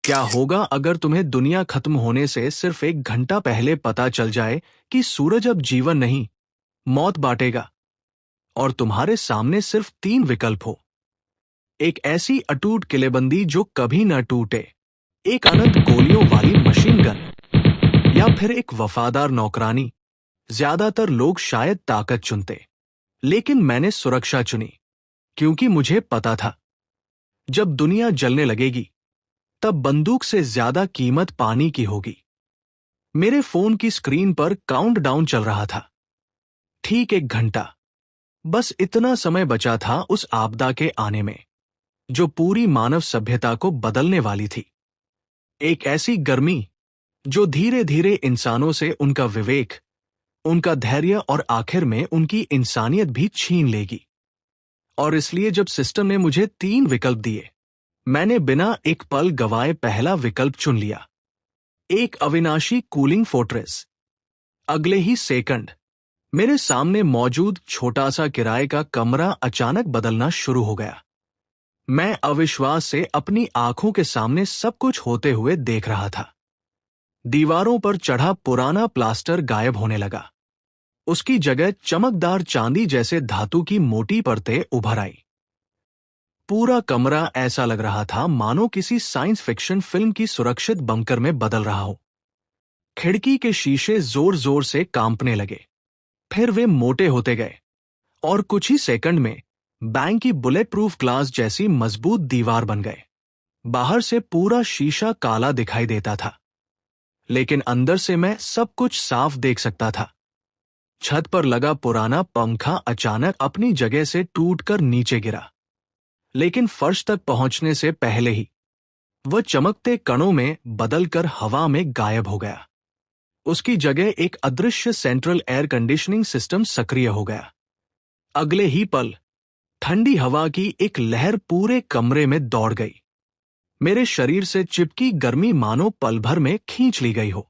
क्या होगा अगर तुम्हें दुनिया खत्म होने से सिर्फ 1 घंटा पहले पता चल जाए कि सूरज अब जीवन नहीं, मौत बांटेगा, और तुम्हारे सामने सिर्फ 3 विकल्प हो। एक ऐसी अटूट किलेबंदी जो कभी न टूटे, एक अनंत गोलियों वाली मशीन गन, या फिर एक वफादार नौकरानी। ज्यादातर लोग शायद ताकत चुनते, लेकिन मैंने सुरक्षा चुनी, क्योंकि मुझे पता था जब दुनिया जलने लगेगी तब बंदूक से ज्यादा कीमत पानी की होगी। मेरे फोन की स्क्रीन पर काउंटडाउन चल रहा था। ठीक 1 घंटा, बस इतना समय बचा था उस आपदा के आने में जो पूरी मानव सभ्यता को बदलने वाली थी। एक ऐसी गर्मी जो धीरे धीरे इंसानों से उनका विवेक, उनका धैर्य और आखिर में उनकी इंसानियत भी छीन लेगी। और इसलिए जब सिस्टम ने मुझे 3 विकल्प दिए, मैंने बिना एक पल गवाए पहला विकल्प चुन लिया। एक अविनाशी कूलिंग फोर्ट्रेस। अगले ही सेकंड मेरे सामने मौजूद छोटा सा किराए का कमरा अचानक बदलना शुरू हो गया। मैं अविश्वास से अपनी आंखों के सामने सब कुछ होते हुए देख रहा था। दीवारों पर चढ़ा पुराना प्लास्टर गायब होने लगा। उसकी जगह चमकदार चांदी जैसे धातु की मोटी परतें उभर आई। पूरा कमरा ऐसा लग रहा था मानो किसी साइंस फिक्शन फिल्म की सुरक्षित बंकर में बदल रहा हो। खिड़की के शीशे जोर जोर से कांपने लगे, फिर वे मोटे होते गए, और कुछ ही सेकंड में बैंक की बुलेट प्रूफ ग्लास जैसी मजबूत दीवार बन गए। बाहर से पूरा शीशा काला दिखाई देता था, लेकिन अंदर से मैं सब कुछ साफ देख सकता था। छत पर लगा पुराना पंखा अचानक अपनी जगह से टूटकर नीचे गिरा, लेकिन फर्श तक पहुंचने से पहले ही वह चमकते कणों में बदलकर हवा में गायब हो गया। उसकी जगह एक अदृश्य सेंट्रल एयर कंडीशनिंग सिस्टम सक्रिय हो गया। अगले ही पल ठंडी हवा की एक लहर पूरे कमरे में दौड़ गई। मेरे शरीर से चिपकी गर्मी मानो पल भर में खींच ली गई हो।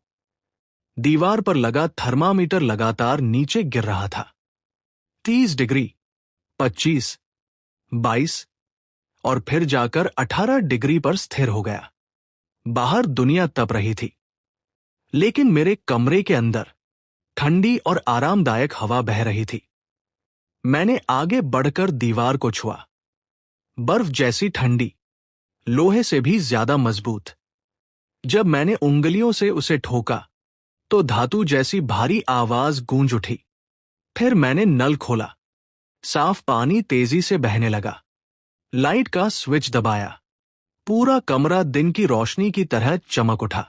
दीवार पर लगा थर्मामीटर लगातार नीचे गिर रहा था। 30 डिग्री, 25, 22 और फिर जाकर 18 डिग्री पर स्थिर हो गया। बाहर दुनिया तप रही थी, लेकिन मेरे कमरे के अंदर ठंडी और आरामदायक हवा बह रही थी। मैंने आगे बढ़कर दीवार को छुआ। बर्फ जैसी ठंडी, लोहे से भी ज्यादा मजबूत। जब मैंने उंगलियों से उसे ठोका तो धातु जैसी भारी आवाज गूंज उठी। फिर मैंने नल खोला। साफ पानी तेजी से बहने लगा। लाइट का स्विच दबाया। पूरा कमरा दिन की रोशनी की तरह चमक उठा।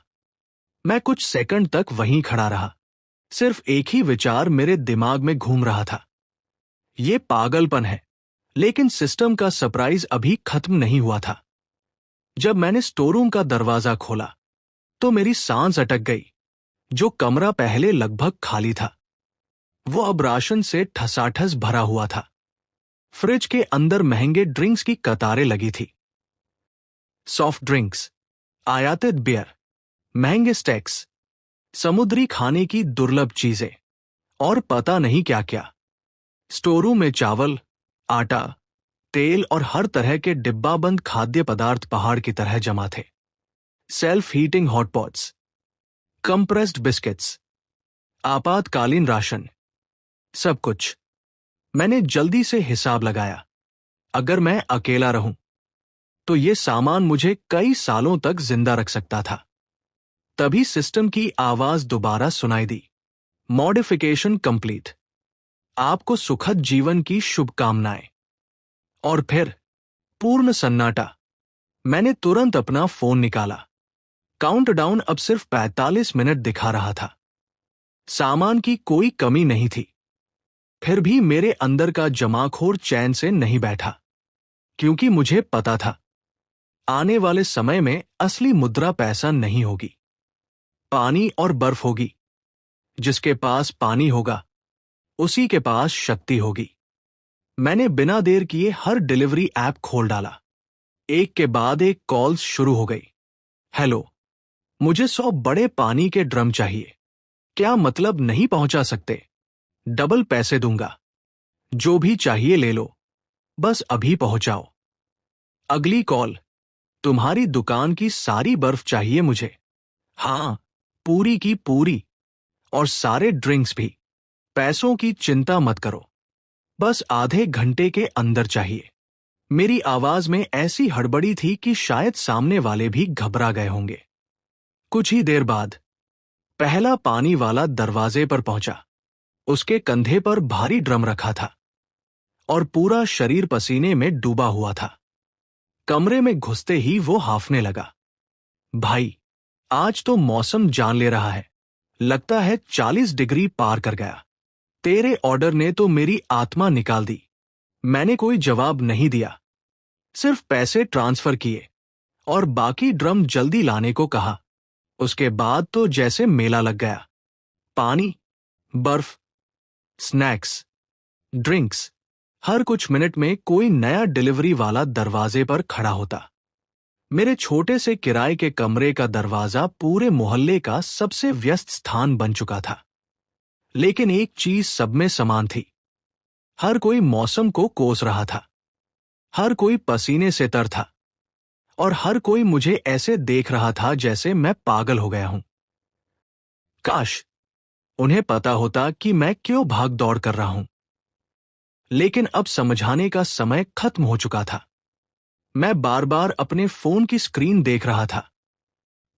मैं कुछ सेकंड तक वहीं खड़ा रहा। सिर्फ एक ही विचार मेरे दिमाग में घूम रहा था। ये पागलपन है, लेकिन सिस्टम का सरप्राइज अभी खत्म नहीं हुआ था। जब मैंने स्टोररूम का दरवाजा खोला तो मेरी सांस अटक गई। जो कमरा पहले लगभग खाली था, वो अब राशन से ठसाठस भरा हुआ था। फ्रिज के अंदर महंगे ड्रिंक्स की कतारें लगी थी। सॉफ्ट ड्रिंक्स, आयातित बियर, महंगे स्टेक्स, समुद्री खाने की दुर्लभ चीजें, और पता नहीं क्या क्या। स्टोररूम में चावल, आटा, तेल और हर तरह के डिब्बाबंद खाद्य पदार्थ पहाड़ की तरह जमा थे। सेल्फ हीटिंग हॉटपॉट्स, कंप्रेस्ड बिस्किट्स, आपातकालीन राशन, सब कुछ। मैंने जल्दी से हिसाब लगाया। अगर मैं अकेला रहूं तो ये सामान मुझे कई सालों तक जिंदा रख सकता था। तभी सिस्टम की आवाज दोबारा सुनाई दी। Modification complete. आपको सुखद जीवन की शुभकामनाएं। और फिर पूर्ण सन्नाटा। मैंने तुरंत अपना फोन निकाला। काउंटडाउन अब सिर्फ 45 मिनट दिखा रहा था। सामान की कोई कमी नहीं थी। फिर भी मेरे अंदर का जमाखोर चैन से नहीं बैठा, क्योंकि मुझे पता था आने वाले समय में असली मुद्रा पैसा नहीं होगी, पानी और बर्फ होगी। जिसके पास पानी होगा, उसी के पास शक्ति होगी। मैंने बिना देर किए हर डिलीवरी ऐप खोल डाला। एक के बाद एक कॉल्स शुरू हो गई। हेलो, मुझे 100 बड़े पानी के ड्रम चाहिए। क्या मतलब नहीं पहुंचा सकते? डबल पैसे दूंगा। जो भी चाहिए ले लो, बस अभी पहुंचाओ। अगली कॉल, तुम्हारी दुकान की सारी बर्फ चाहिए मुझे। हाँ, पूरी की पूरी। और सारे ड्रिंक्स भी। पैसों की चिंता मत करो, बस आधे घंटे के अंदर चाहिए। मेरी आवाज में ऐसी हड़बड़ी थी कि शायद सामने वाले भी घबरा गए होंगे। कुछ ही देर बाद पहला पानी वाला दरवाजे पर पहुंचा। उसके कंधे पर भारी ड्रम रखा था और पूरा शरीर पसीने में डूबा हुआ था। कमरे में घुसते ही वो हांफने लगा। भाई, आज तो मौसम जान ले रहा है। लगता है 40 डिग्री पार कर गया। तेरे ऑर्डर ने तो मेरी आत्मा निकाल दी। मैंने कोई जवाब नहीं दिया, सिर्फ पैसे ट्रांसफर किए और बाकी ड्रम जल्दी लाने को कहा। उसके बाद तो जैसे मेला लग गया। पानी, बर्फ, स्नैक्स, ड्रिंक्स। हर कुछ मिनट में कोई नया डिलीवरी वाला दरवाजे पर खड़ा होता। मेरे छोटे से किराए के कमरे का दरवाजा पूरे मोहल्ले का सबसे व्यस्त स्थान बन चुका था। लेकिन एक चीज सब में समान थी। हर कोई मौसम को कोस रहा था, हर कोई पसीने से तर था और हर कोई मुझे ऐसे देख रहा था जैसे मैं पागल हो गया हूं। काश उन्हें पता होता कि मैं क्यों भाग दौड़ कर रहा हूं। लेकिन अब समझाने का समय खत्म हो चुका था। मैं बार बार अपने फोन की स्क्रीन देख रहा था।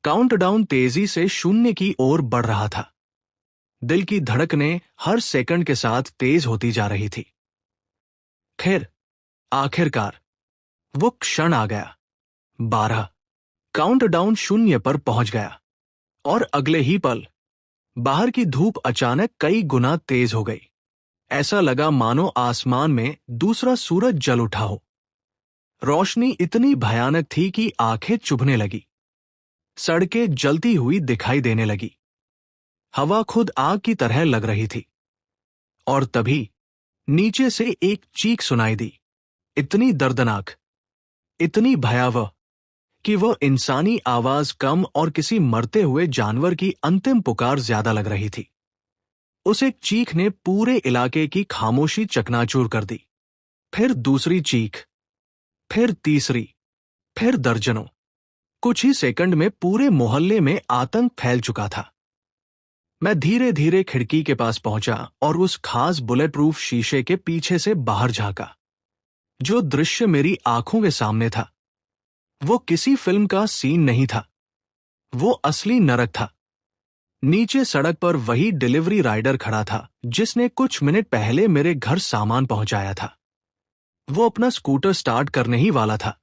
काउंटडाउन तेजी से शून्य की ओर बढ़ रहा था। दिल की धड़कनें हर सेकंड के साथ तेज होती जा रही थी। खैर, आखिरकार वो क्षण आ गया। 12। काउंटडाउन शून्य पर पहुंच गया और अगले ही पल बाहर की धूप अचानक कई गुना तेज हो गई। ऐसा लगा मानो आसमान में दूसरा सूरज जल उठा हो। रोशनी इतनी भयानक थी कि आंखें चुभने लगी। सड़कें जलती हुई दिखाई देने लगी। हवा खुद आग की तरह लग रही थी। और तभी नीचे से एक चीख सुनाई दी, इतनी दर्दनाक, इतनी भयावह कि वह इंसानी आवाज कम और किसी मरते हुए जानवर की अंतिम पुकार ज्यादा लग रही थी। उस एक चीख ने पूरे इलाके की खामोशी चकनाचूर कर दी। फिर दूसरी चीख, फिर तीसरी, फिर दर्जनों। कुछ ही सेकंड में पूरे मोहल्ले में आतंक फैल चुका था। मैं धीरे धीरे खिड़की के पास पहुंचा और उस खास बुलेट प्रूफ शीशे के पीछे से बाहर झांका। जो दृश्य मेरी आंखों के सामने था वो किसी फिल्म का सीन नहीं था, वो असली नरक था। नीचे सड़क पर वही डिलीवरी राइडर खड़ा था जिसने कुछ मिनट पहले मेरे घर सामान पहुंचाया था। वो अपना स्कूटर स्टार्ट करने ही वाला था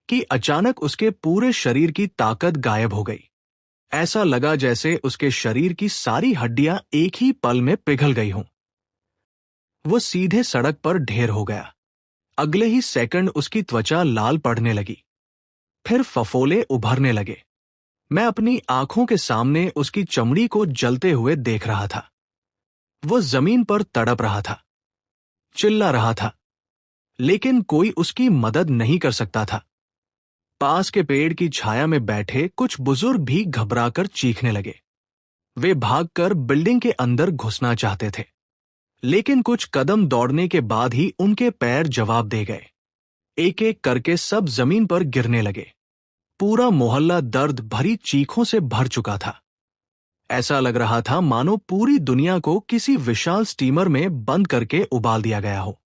कि अचानक उसके पूरे शरीर की ताकत गायब हो गई। ऐसा लगा जैसे उसके शरीर की सारी हड्डियां एक ही पल में पिघल गई हों। वो सीधे सड़क पर ढेर हो गया। अगले ही सेकंड उसकी त्वचा लाल पड़ने लगी, फिर फफोले उभरने लगे। मैं अपनी आंखों के सामने उसकी चमड़ी को जलते हुए देख रहा था। वो जमीन पर तड़प रहा था, चिल्ला रहा था, लेकिन कोई उसकी मदद नहीं कर सकता था। पास के पेड़ की छाया में बैठे कुछ बुजुर्ग भी घबराकर चीखने लगे। वे भागकर बिल्डिंग के अंदर घुसना चाहते थे, लेकिन कुछ कदम दौड़ने के बाद ही उनके पैर जवाब दे गए। एक एक करके सब जमीन पर गिरने लगे। पूरा मोहल्ला दर्द भरी चीखों से भर चुका था। ऐसा लग रहा था मानो पूरी दुनिया को किसी विशाल स्टीमर में बंद करके उबाल दिया गया हो।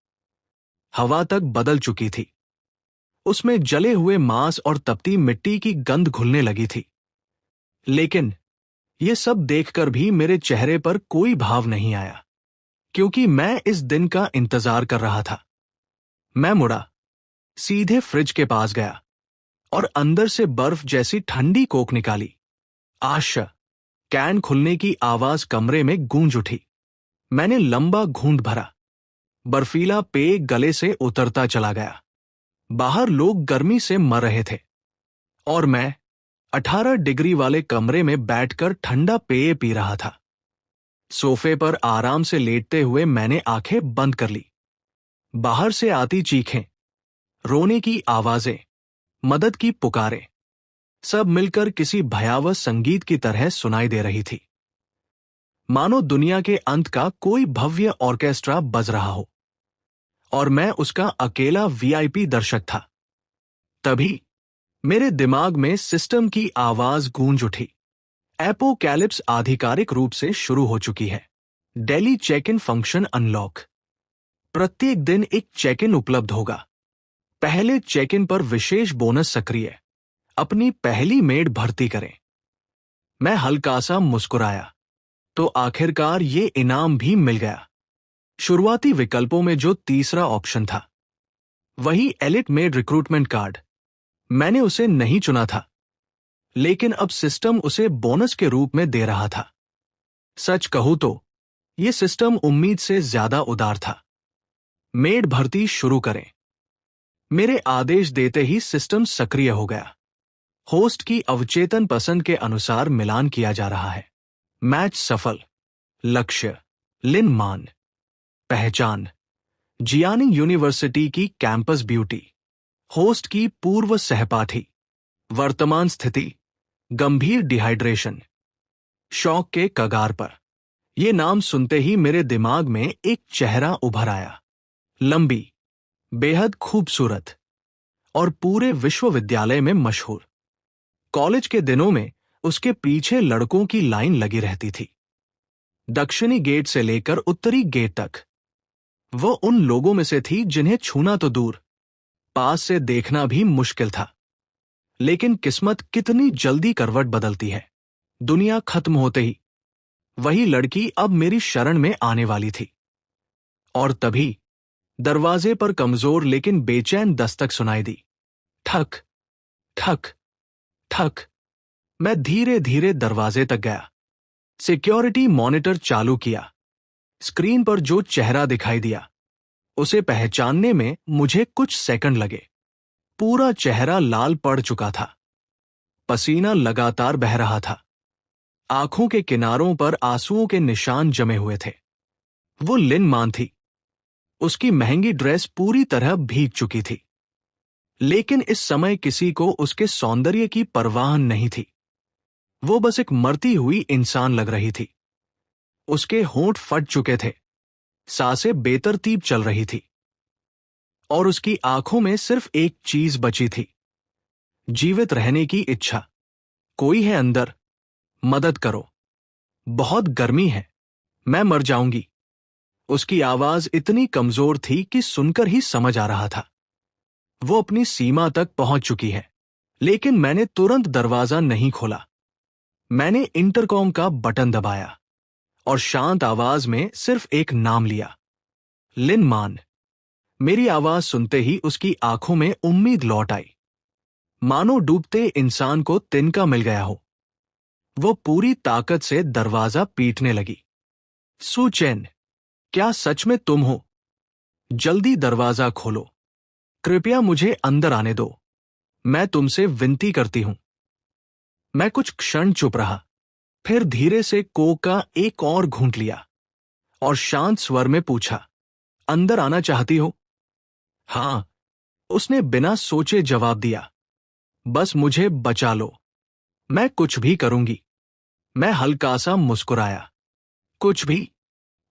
हवा तक बदल चुकी थी। उसमें जले हुए मांस और तपती मिट्टी की गंध घुलने लगी थी। लेकिन ये सब देखकर भी मेरे चेहरे पर कोई भाव नहीं आया, क्योंकि मैं इस दिन का इंतजार कर रहा था। मैं मुड़ा, सीधे फ्रिज के पास गया और अंदर से बर्फ जैसी ठंडी कोक निकाली। आश्चर्य! कैन खुलने की आवाज कमरे में गूंज उठी। मैंने लंबा घूंट भरा। बर्फीला पेय गले से उतरता चला गया। बाहर लोग गर्मी से मर रहे थे और मैं 18 डिग्री वाले कमरे में बैठकर ठंडा पेय पी रहा था। सोफे पर आराम से लेटते हुए मैंने आंखें बंद कर ली। बाहर से आती चीखें, रोने की आवाजें, मदद की पुकारें, सब मिलकर किसी भयावह संगीत की तरह सुनाई दे रही थी। मानो दुनिया के अंत का कोई भव्य ऑर्केस्ट्रा बज रहा हो और मैं उसका अकेला वीआईपी दर्शक था। तभी मेरे दिमाग में सिस्टम की आवाज गूंज उठी। एपोकैलिप्स आधिकारिक रूप से शुरू हो चुकी है। Daily check in function unlock. प्रत्येक दिन एक चेक इन उपलब्ध होगा। पहले चेक इन पर विशेष बोनस सक्रिय। अपनी पहली मेड भर्ती करें। मैं हल्का सा मुस्कुराया। तो आखिरकार ये इनाम भी मिल गया। शुरुआती विकल्पों में जो तीसरा ऑप्शन था, वही एलिट मेड रिक्रूटमेंट कार्ड। मैंने उसे नहीं चुना था, लेकिन अब सिस्टम उसे बोनस के रूप में दे रहा था। सच कहूं तो यह सिस्टम उम्मीद से ज्यादा उदार था। मेड भर्ती शुरू करें। मेरे आदेश देते ही सिस्टम सक्रिय हो गया। होस्ट की अवचेतन पसंद के अनुसार मिलान किया जा रहा है। मैच सफल। लक्ष्य लिन मान। पहचान जियानिंग यूनिवर्सिटी की कैंपस ब्यूटी। होस्ट की पूर्व सहपाठी। वर्तमान स्थिति गंभीर डिहाइड्रेशन। शौक के कगार पर। यह नाम सुनते ही मेरे दिमाग में एक चेहरा उभर आया। लंबी, बेहद खूबसूरत और पूरे विश्वविद्यालय में मशहूर। कॉलेज के दिनों में उसके पीछे लड़कों की लाइन लगी रहती थी। दक्षिणी गेट से लेकर उत्तरी गेट तक। वो उन लोगों में से थी जिन्हें छूना तो दूर, पास से देखना भी मुश्किल था। लेकिन किस्मत कितनी जल्दी करवट बदलती है। दुनिया खत्म होते ही वही लड़की अब मेरी शरण में आने वाली थी। और तभी दरवाजे पर कमजोर लेकिन बेचैन दस्तक सुनाई दी। ठक ठक ठक। मैं धीरे धीरे दरवाजे तक गया। सिक्योरिटी मॉनिटर चालू किया। स्क्रीन पर जो चेहरा दिखाई दिया, उसे पहचानने में मुझे कुछ सेकंड लगे। पूरा चेहरा लाल पड़ चुका था। पसीना लगातार बह रहा था। आंखों के किनारों पर आंसुओं के निशान जमे हुए थे। वो लिन मान थी। उसकी महंगी ड्रेस पूरी तरह भीग चुकी थी, लेकिन इस समय किसी को उसके सौंदर्य की परवाह नहीं थी। वो बस एक मरती हुई इंसान लग रही थी। उसके होंठ फट चुके थे, सांसें बेतरतीब चल रही थी, और उसकी आंखों में सिर्फ एक चीज बची थी, जीवित रहने की इच्छा। कोई है अंदर? मदद करो, बहुत गर्मी है, मैं मर जाऊंगी। उसकी आवाज इतनी कमजोर थी कि सुनकर ही समझ आ रहा था वो अपनी सीमा तक पहुंच चुकी है। लेकिन मैंने तुरंत दरवाजा नहीं खोला। मैंने इंटरकॉम का बटन दबाया और शांत आवाज में सिर्फ एक नाम लिया, लिन मान। मेरी आवाज सुनते ही उसकी आंखों में उम्मीद लौट आई, मानो डूबते इंसान को तिनका मिल गया हो। वो पूरी ताकत से दरवाजा पीटने लगी। सू चेन, क्या सच में तुम हो? जल्दी दरवाजा खोलो, कृपया मुझे अंदर आने दो, मैं तुमसे विनती करती हूं। मैं कुछ क्षण चुप रहा, फिर धीरे से कोक का एक और घूंट लिया और शांत स्वर में पूछा, अंदर आना चाहती हो? हां, उसने बिना सोचे जवाब दिया। बस मुझे बचा लो, मैं कुछ भी करूंगी। मैं हल्का सा मुस्कुराया। कुछ भी?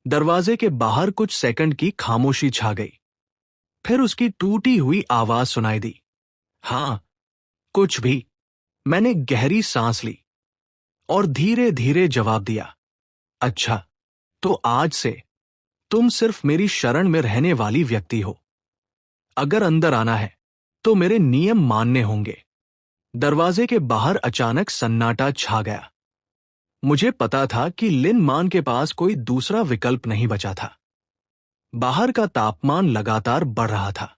दरवाजे के बाहर कुछ सेकंड की खामोशी छा गई। फिर उसकी टूटी हुई आवाज सुनाई दी, हां, कुछ भी। मैंने गहरी सांस ली और धीरे धीरे जवाब दिया, अच्छा, तो आज से तुम सिर्फ मेरी शरण में रहने वाली व्यक्ति हो। अगर अंदर आना है तो मेरे नियम मानने होंगे। दरवाजे के बाहर अचानक सन्नाटा छा गया। मुझे पता था कि लिन मान के पास कोई दूसरा विकल्प नहीं बचा था। बाहर का तापमान लगातार बढ़ रहा था।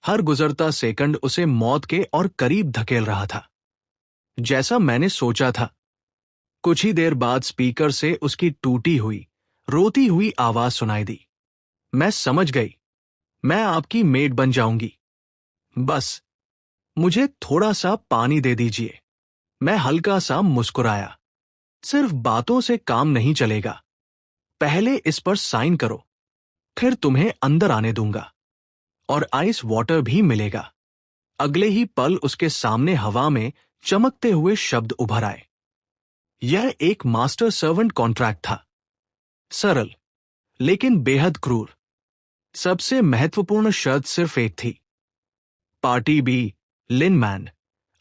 हर गुजरता सेकंड उसे मौत के और करीब धकेल रहा था। जैसा मैंने सोचा था। कुछ ही देर बाद स्पीकर से उसकी टूटी हुई, रोती हुई आवाज सुनाई दी, मैं समझ गई, मैं आपकी मेड बन जाऊंगी। बस मुझे थोड़ा सा पानी दे दीजिए। मैं हल्का सा मुस्कुराया। सिर्फ बातों से काम नहीं चलेगा। पहले इस पर साइन करो, फिर तुम्हें अंदर आने दूंगा और आइस वाटर भी मिलेगा। अगले ही पल उसके सामने हवा में चमकते हुए शब्द उभर आए। यह एक मास्टर सर्वेंट कॉन्ट्रैक्ट था। सरल लेकिन बेहद क्रूर। सबसे महत्वपूर्ण शर्त सिर्फ एक थी, पार्टी बी, लिन मैन,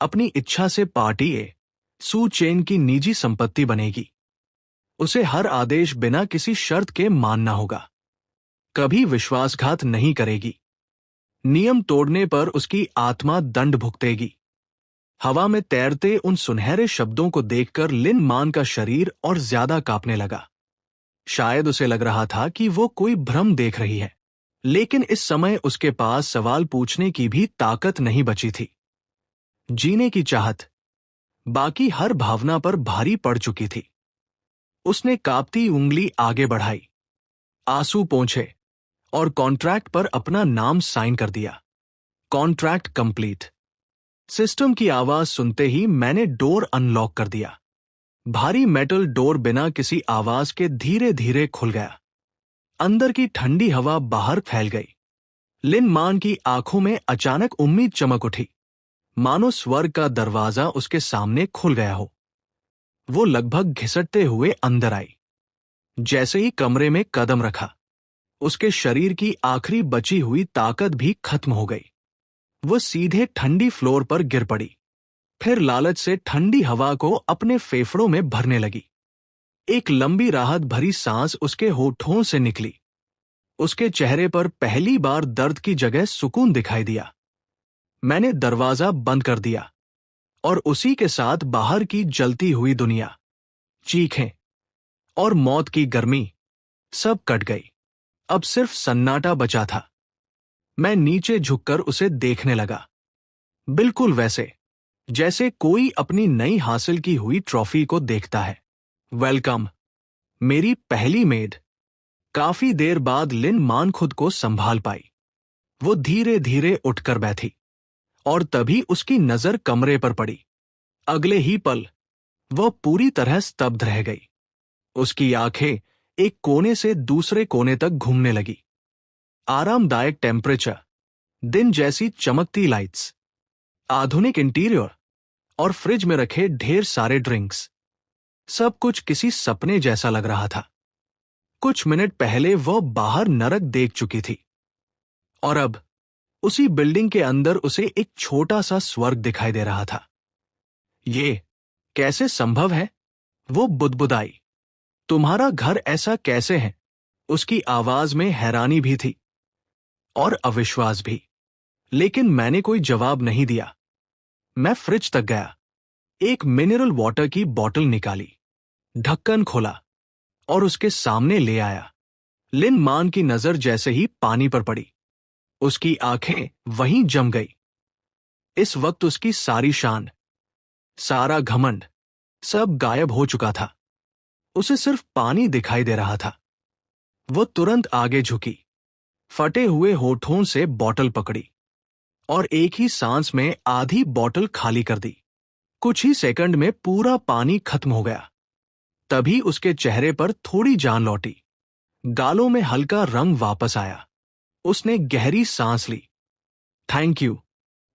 अपनी इच्छा से पार्टी ए सू चेन की निजी संपत्ति बनेगी। उसे हर आदेश बिना किसी शर्त के मानना होगा। कभी विश्वासघात नहीं करेगी। नियम तोड़ने पर उसकी आत्मा दंड भुगतेगी। हवा में तैरते उन सुनहरे शब्दों को देखकर लिन मान का शरीर और ज्यादा कांपने लगा। शायद उसे लग रहा था कि वो कोई भ्रम देख रही है, लेकिन इस समय उसके पास सवाल पूछने की भी ताकत नहीं बची थी। जीने की चाहत बाकी हर भावना पर भारी पड़ चुकी थी। उसने कांपती उंगली आगे बढ़ाई, आंसू पोंछे और कॉन्ट्रैक्ट पर अपना नाम साइन कर दिया। Contract complete. सिस्टम की आवाज सुनते ही मैंने डोर अनलॉक कर दिया। भारी मेटल डोर बिना किसी आवाज के धीरे धीरे खुल गया। अंदर की ठंडी हवा बाहर फैल गई। लिन मान की आंखों में अचानक उम्मीद चमक उठी, मानो स्वर्ग का दरवाजा उसके सामने खुल गया हो। वो लगभग घिसटते हुए अंदर आई। जैसे ही कमरे में कदम रखा, उसके शरीर की आखिरी बची हुई ताकत भी खत्म हो गई। वो सीधे ठंडी फ्लोर पर गिर पड़ी, फिर लालच से ठंडी हवा को अपने फेफड़ों में भरने लगी। एक लंबी राहत भरी सांस उसके होठों से निकली। उसके चेहरे पर पहली बार दर्द की जगह सुकून दिखाई दिया। मैंने दरवाजा बंद कर दिया और उसी के साथ बाहर की जलती हुई दुनिया, चीखें और मौत की गर्मी सब कट गई। अब सिर्फ सन्नाटा बचा था। मैं नीचे झुककर उसे देखने लगा, बिल्कुल वैसे जैसे कोई अपनी नई हासिल की हुई ट्रॉफी को देखता है। वेलकम, मेरी पहली मेड। काफी देर बाद लिन मान खुद को संभाल पाई। वो धीरे धीरे उठकर बैठी और तभी उसकी नजर कमरे पर पड़ी। अगले ही पल वह पूरी तरह स्तब्ध रह गई। उसकी आंखें एक कोने से दूसरे कोने तक घूमने लगी। आरामदायक टेम्परेचर, दिन जैसी चमकती लाइट्स, आधुनिक इंटीरियर और फ्रिज में रखे ढेर सारे ड्रिंक्स, सब कुछ किसी सपने जैसा लग रहा था। कुछ मिनट पहले वह बाहर नरक देख चुकी थी और अब उसी बिल्डिंग के अंदर उसे एक छोटा सा स्वर्ग दिखाई दे रहा था। ये कैसे संभव है? वो बुदबुदाई। तुम्हारा घर ऐसा कैसे है? उसकी आवाज में हैरानी भी थी और अविश्वास भी, लेकिन मैंने कोई जवाब नहीं दिया। मैं फ्रिज तक गया, एक मिनरल वाटर की बोतल निकाली, ढक्कन खोला और उसके सामने ले आया। लिन मान की नजर जैसे ही पानी पर पड़ी, उसकी आंखें वहीं जम गई। इस वक्त उसकी सारी शान, सारा घमंड सब गायब हो चुका था। उसे सिर्फ पानी दिखाई दे रहा था। वो तुरंत आगे झुकी, फटे हुए होठों से बोतल पकड़ी और एक ही सांस में आधी बोतल खाली कर दी। कुछ ही सेकंड में पूरा पानी खत्म हो गया। तभी उसके चेहरे पर थोड़ी जान लौटी, गालों में हल्का रंग वापस आया। उसने गहरी सांस ली। Thank you.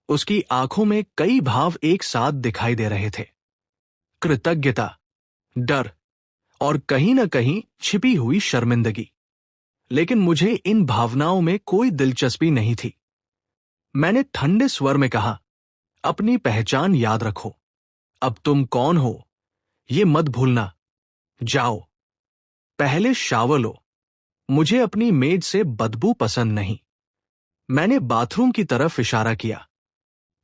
उसकी आंखों में कई भाव एक साथ दिखाई दे रहे थे, कृतज्ञता, डर और कहीं न कहीं छिपी हुई शर्मिंदगी। लेकिन मुझे इन भावनाओं में कोई दिलचस्पी नहीं थी। मैंने ठंडे स्वर में कहा, अपनी पहचान याद रखो। अब तुम कौन हो ये मत भूलना। जाओ, पहले शावर लो। मुझे अपनी मेड से बदबू पसंद नहीं। मैंने बाथरूम की तरफ इशारा किया,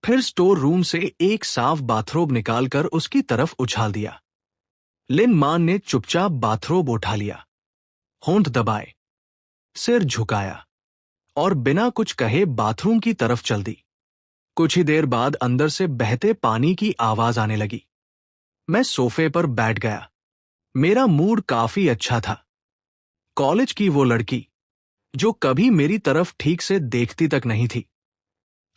फिर स्टोर रूम से एक साफ बाथरोब निकालकर उसकी तरफ उछाल दिया। लिन मान ने चुपचाप बाथरोब उठा लिया, होंठ दबाए, सिर झुकाया और बिना कुछ कहे बाथरूम की तरफ चल दी। कुछ ही देर बाद अंदर से बहते पानी की आवाज आने लगी। मैं सोफे पर बैठ गया। मेरा मूड काफी अच्छा था। कॉलेज की वो लड़की जो कभी मेरी तरफ ठीक से देखती तक नहीं थी,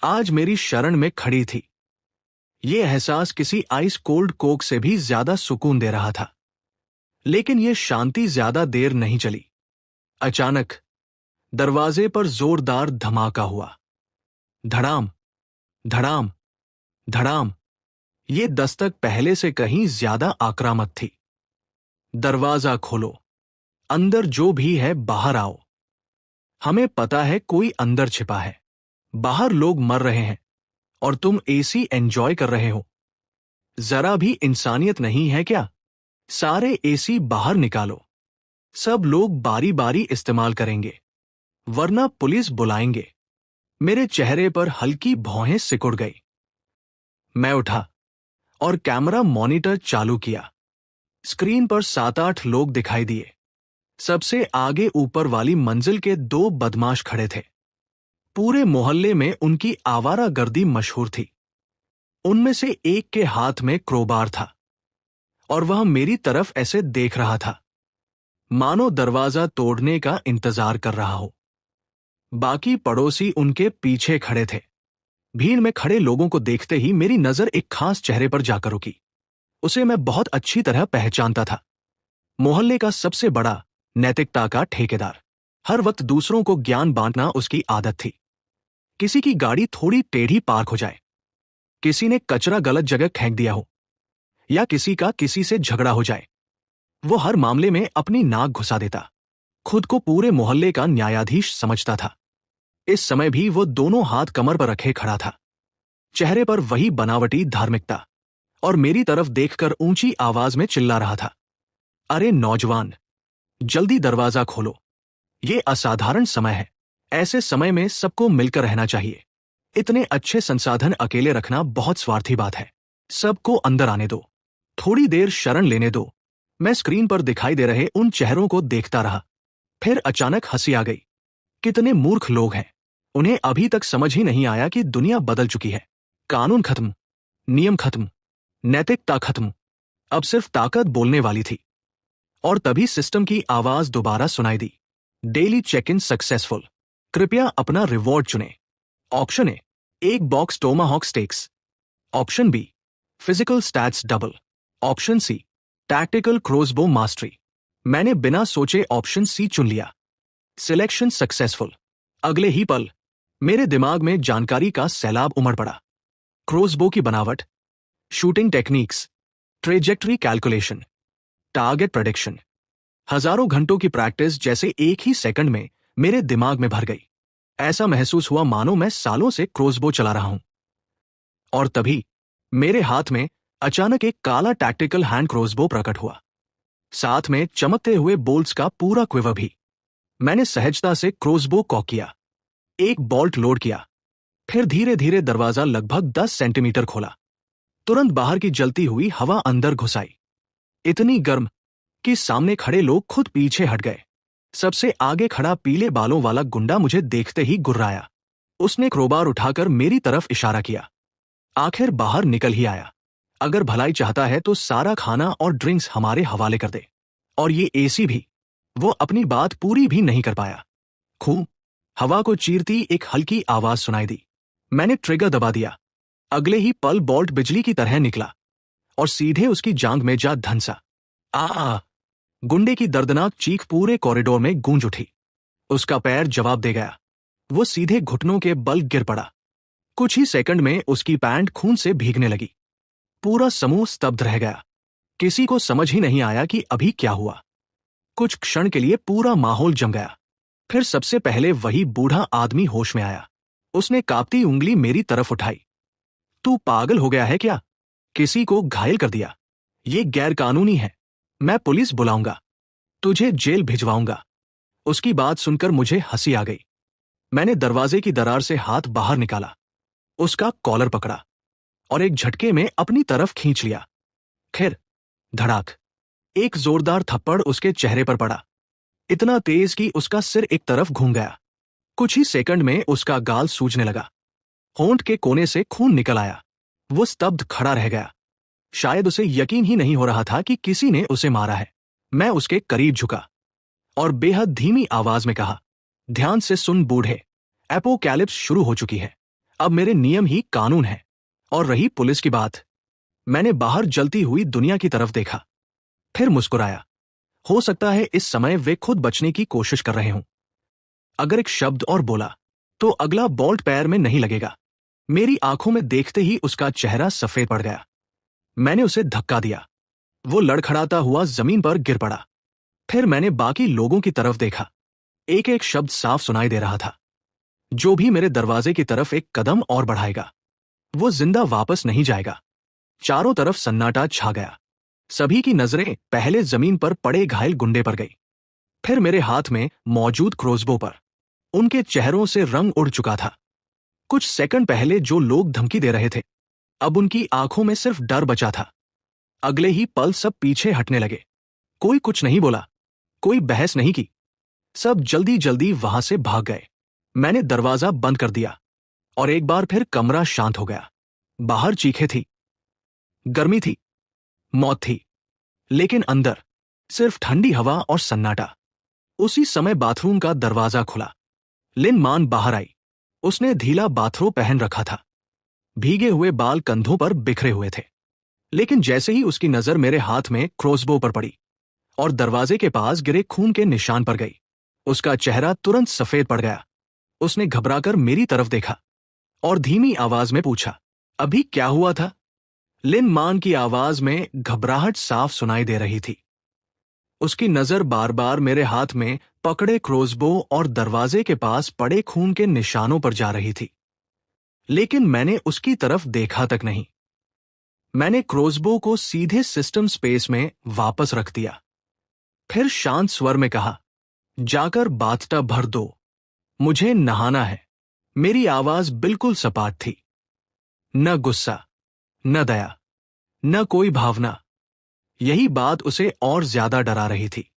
आज मेरी शरण में खड़ी थी। ये एहसास किसी आइस कोल्ड कोक से भी ज्यादा सुकून दे रहा था। लेकिन यह शांति ज्यादा देर नहीं चली। अचानक दरवाजे पर जोरदार धमाका हुआ। धड़ाम, धड़ाम, धड़ाम। ये दस्तक पहले से कहीं ज्यादा आक्रामक थी। दरवाजा खोलो, अंदर जो भी है बाहर आओ। हमें पता है कोई अंदर छिपा है। बाहर लोग मर रहे हैं और तुम एसी एंजॉय कर रहे हो। जरा भी इंसानियत नहीं है क्या? सारे एसी बाहर निकालो। सब लोग बारी बारी इस्तेमाल करेंगे, वरना पुलिस बुलाएंगे। मेरे चेहरे पर हल्की भौहें सिकुड़ गई। मैं उठा और कैमरा मॉनिटर चालू किया। स्क्रीन पर 7-8 लोग दिखाई दिए। सबसे आगे ऊपर वाली मंजिल के 2 बदमाश खड़े थे। पूरे मोहल्ले में उनकी आवारागर्दी मशहूर थी। उनमें से एक के हाथ में क्रोबार था और वह मेरी तरफ ऐसे देख रहा था, मानो दरवाजा तोड़ने का इंतजार कर रहा हो। बाकी पड़ोसी उनके पीछे खड़े थे। भीड़ में खड़े लोगों को देखते ही मेरी नजर एक खास चेहरे पर जाकर रुकी। उसे मैं बहुत अच्छी तरह पहचानता था। मोहल्ले का सबसे बड़ा, नैतिकता का ठेकेदार। हर वक्त दूसरों को ज्ञान बांटना उसकी आदत थी। किसी की गाड़ी थोड़ी टेढ़ी पार्क हो जाए, किसी ने कचरा गलत जगह फेंक दिया हो, या किसी का किसी से झगड़ा हो जाए, वो हर मामले में अपनी नाक घुसा देता। खुद को पूरे मोहल्ले का न्यायाधीश समझता था। इस समय भी वो दोनों हाथ कमर पर रखे खड़ा था, चेहरे पर वही बनावटी धार्मिकता, और मेरी तरफ देखकर ऊंची आवाज में चिल्ला रहा था, अरे नौजवान, जल्दी दरवाजा खोलो। ये असाधारण समय है। ऐसे समय में सबको मिलकर रहना चाहिए। इतने अच्छे संसाधन अकेले रखना बहुत स्वार्थी बात है। सबको अंदर आने दो। थोड़ी देर शरण लेने दो। मैं स्क्रीन पर दिखाई दे रहे उन चेहरों को देखता रहा। फिर अचानक हंसी आ गई। कितने मूर्ख लोग हैं। उन्हें अभी तक समझ ही नहीं आया कि दुनिया बदल चुकी है। कानून खत्म, नियम खत्म, नैतिकता खत्म। अब सिर्फ ताकत बोलने वाली थी। और तभी सिस्टम की आवाज दोबारा सुनाई दी। Daily check in successful. कृपया अपना रिवॉर्ड चुनें। Option A, 1 box tomahawk steaks. Option B, physical stats double. Option C, tactical crossbow mastery. मैंने बिना सोचे ऑप्शन सी चुन लिया। Selection successful. अगले ही पल मेरे दिमाग में जानकारी का सैलाब उमड़ पड़ा। क्रोसबो की बनावट, shooting techniques, trajectory calculation, target prediction. हजारों घंटों की प्रैक्टिस जैसे एक ही सेकंड में मेरे दिमाग में भर गई। ऐसा महसूस हुआ मानो मैं सालों से क्रोसबो चला रहा हूं। और तभी मेरे हाथ में अचानक एक काला टैक्टिकल हैंड क्रोसबो प्रकट हुआ, साथ में चमकते हुए बोल्ट्स का पूरा क्विवर भी। मैंने सहजता से क्रोसबो कॉक किया, एक बोल्ट लोड किया, फिर धीरे धीरे दरवाजा लगभग 10 सेंटीमीटर खोला। तुरंत बाहर की जलती हुई हवा अंदर घुस आई, इतनी गर्म कि सामने खड़े लोग खुद पीछे हट गए। सबसे आगे खड़ा पीले बालों वाला गुंडा मुझे देखते ही गुर्राया। उसने क्रोबार उठाकर मेरी तरफ इशारा किया। आखिर बाहर निकल ही आया। अगर भलाई चाहता है तो सारा खाना और ड्रिंक्स हमारे हवाले कर दे। और ये एसी भी। वो अपनी बात पूरी भी नहीं कर पाया। खूब हवा को चीरती एक हल्की आवाज सुनाई दी। मैंने ट्रिगर दबा दिया। अगले ही पल बोल्ट बिजली की तरह निकला और सीधे उसकी जांघ में जा धंसा। आ गुंडे की दर्दनाक चीख पूरे कॉरिडोर में गूंज उठी। उसका पैर जवाब दे गया। वो सीधे घुटनों के बल गिर पड़ा। कुछ ही सेकंड में उसकी पैंट खून से भीगने लगी। पूरा समूह स्तब्ध रह गया। किसी को समझ ही नहीं आया कि अभी क्या हुआ। कुछ क्षण के लिए पूरा माहौल जम गया। फिर सबसे पहले वही बूढ़ा आदमी होश में आया। उसने कांपती उंगली मेरी तरफ उठाई। तू पागल हो गया है क्या? किसी को घायल कर दिया। ये गैरकानूनी है। मैं पुलिस बुलाऊंगा, तुझे जेल भिजवाऊंगा। उसकी बात सुनकर मुझे हंसी आ गई। मैंने दरवाजे की दरार से हाथ बाहर निकाला, उसका कॉलर पकड़ा और एक झटके में अपनी तरफ खींच लिया। खैर, धड़ाक, एक जोरदार थप्पड़ उसके चेहरे पर पड़ा, इतना तेज कि उसका सिर एक तरफ घूम गया। कुछ ही सेकंड में उसका गाल सूजने लगा। होंठ के कोने से खून निकल आया। वो स्तब्ध खड़ा रह गया। शायद उसे यकीन ही नहीं हो रहा था कि किसी ने उसे मारा है। मैं उसके करीब झुका और बेहद धीमी आवाज में कहा, ध्यान से सुन बूढ़े, एपोकैलिप्स शुरू हो चुकी है। अब मेरे नियम ही कानून है। और रही पुलिस की बात, मैंने बाहर जलती हुई दुनिया की तरफ देखा, फिर मुस्कुराया। हो सकता है इस समय वे खुद बचने की कोशिश कर रहे हों। अगर एक शब्द और बोला तो अगला बोल्ट पैर में नहीं लगेगा। मेरी आंखों में देखते ही उसका चेहरा सफेद पड़ गया। मैंने उसे धक्का दिया। वो लड़खड़ाता हुआ जमीन पर गिर पड़ा। फिर मैंने बाकी लोगों की तरफ देखा। एक एक शब्द साफ सुनाई दे रहा था, जो भी मेरे दरवाजे की तरफ एक कदम और बढ़ाएगा वो जिंदा वापस नहीं जाएगा। चारों तरफ सन्नाटा छा गया। सभी की नजरें पहले जमीन पर पड़े घायल गुंडे पर गई, फिर मेरे हाथ में मौजूद क्रोसबो पर। उनके चेहरों से रंग उड़ चुका था। कुछ सेकंड पहले जो लोग धमकी दे रहे थे, अब उनकी आंखों में सिर्फ डर बचा था। अगले ही पल सब पीछे हटने लगे। कोई कुछ नहीं बोला, कोई बहस नहीं की। सब जल्दी जल्दी वहां से भाग गए। मैंने दरवाजा बंद कर दिया और एक बार फिर कमरा शांत हो गया। बाहर चीखें थी, गर्मी थी, मौत थी, लेकिन अंदर सिर्फ ठंडी हवा और सन्नाटा। उसी समय बाथरूम का दरवाजा खुला। लिन मान बाहर आई। उसने ढीला बाथरोब पहन रखा था। भीगे हुए बाल कंधों पर बिखरे हुए थे। लेकिन जैसे ही उसकी नजर मेरे हाथ में क्रॉसबो पर पड़ी और दरवाजे के पास गिरे खून के निशान पर गई, उसका चेहरा तुरंत सफेद पड़ गया। उसने घबराकर मेरी तरफ देखा और धीमी आवाज में पूछा, अभी क्या हुआ था? लिन मान की आवाज में घबराहट साफ सुनाई दे रही थी। उसकी नजर बार बार मेरे हाथ में पकड़े क्रॉसबो और दरवाजे के पास पड़े खून के निशानों पर जा रही थी, लेकिन मैंने उसकी तरफ देखा तक नहीं। मैंने क्रॉसबो को सीधे सिस्टम स्पेस में वापस रख दिया। फिर शांत स्वर में कहा, जाकर बाथटब भर दो, मुझे नहाना है। मेरी आवाज बिल्कुल सपाट थी। न गुस्सा, न दया, न कोई भावना। यही बात उसे और ज्यादा डरा रही थी।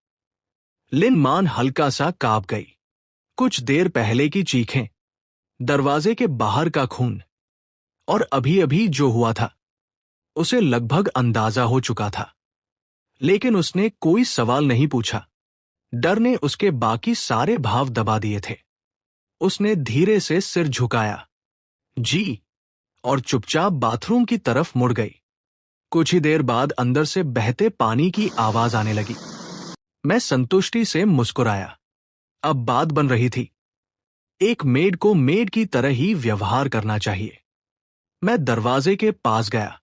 लिन मान हल्का सा कांप गई। कुछ देर पहले की चीखें, दरवाजे के बाहर का खून और अभी अभी जो हुआ था, उसे लगभग अंदाजा हो चुका था। लेकिन उसने कोई सवाल नहीं पूछा। डर ने उसके बाकी सारे भाव दबा दिए थे। उसने धीरे से सिर झुकाया, जी, और चुपचाप बाथरूम की तरफ मुड़ गई। कुछ ही देर बाद अंदर से बहते पानी की आवाज आने लगी। मैं संतुष्टि से मुस्कुराया। अब बात बन रही थी। एक मेड को मेड की तरह ही व्यवहार करना चाहिए। मैं दरवाजे के पास गया।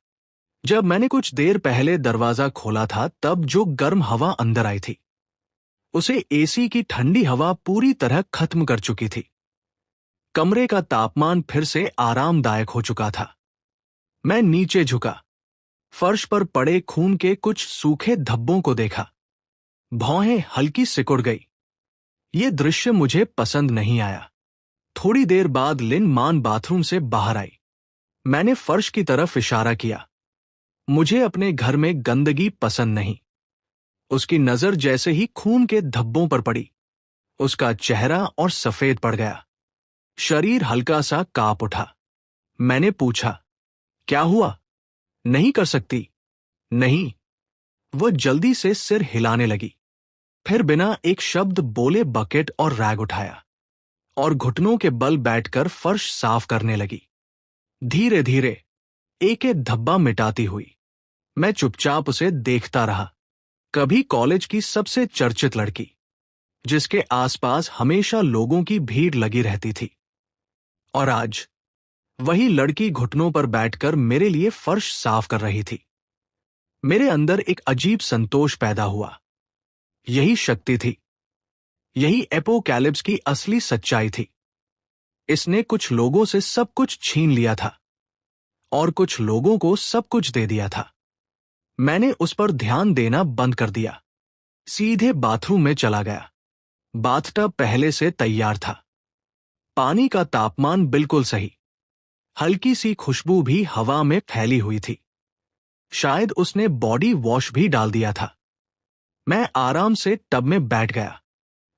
जब मैंने कुछ देर पहले दरवाजा खोला था, तब जो गर्म हवा अंदर आई थी, उसे एसी की ठंडी हवा पूरी तरह खत्म कर चुकी थी। कमरे का तापमान फिर से आरामदायक हो चुका था। मैं नीचे झुका, फर्श पर पड़े खून के कुछ सूखे धब्बों को देखा। भौहें हल्की सिकुड़ गई। ये दृश्य मुझे पसंद नहीं आया। थोड़ी देर बाद लिन मान बाथरूम से बाहर आई। मैंने फर्श की तरफ इशारा किया। मुझे अपने घर में गंदगी पसंद नहीं। उसकी नजर जैसे ही खून के धब्बों पर पड़ी, उसका चेहरा और सफेद पड़ गया। शरीर हल्का सा कांप उठा। मैंने पूछा, क्या हुआ? नहीं कर सकती? नहीं। वह जल्दी से सिर हिलाने लगी। फिर बिना एक शब्द बोले बकेट और रैग उठाया और घुटनों के बल बैठकर फर्श साफ करने लगी। धीरे धीरे एक एक धब्बा मिटाती हुई। मैं चुपचाप उसे देखता रहा। कभी कॉलेज की सबसे चर्चित लड़की, जिसके आसपास हमेशा लोगों की भीड़ लगी रहती थी, और आज वही लड़की घुटनों पर बैठकर मेरे लिए फर्श साफ कर रही थी। मेरे अंदर एक अजीब संतोष पैदा हुआ। यही शक्ति थी। यही एपोकैलिप्स की असली सच्चाई थी। इसने कुछ लोगों से सब कुछ छीन लिया था और कुछ लोगों को सब कुछ दे दिया था। मैंने उस पर ध्यान देना बंद कर दिया। सीधे बाथरूम में चला गया। बाथटब पहले से तैयार था। पानी का तापमान बिल्कुल सही। हल्की सी खुशबू भी हवा में फैली हुई थी। शायद उसने बॉडी वॉश भी डाल दिया था। मैं आराम से टब में बैठ गया।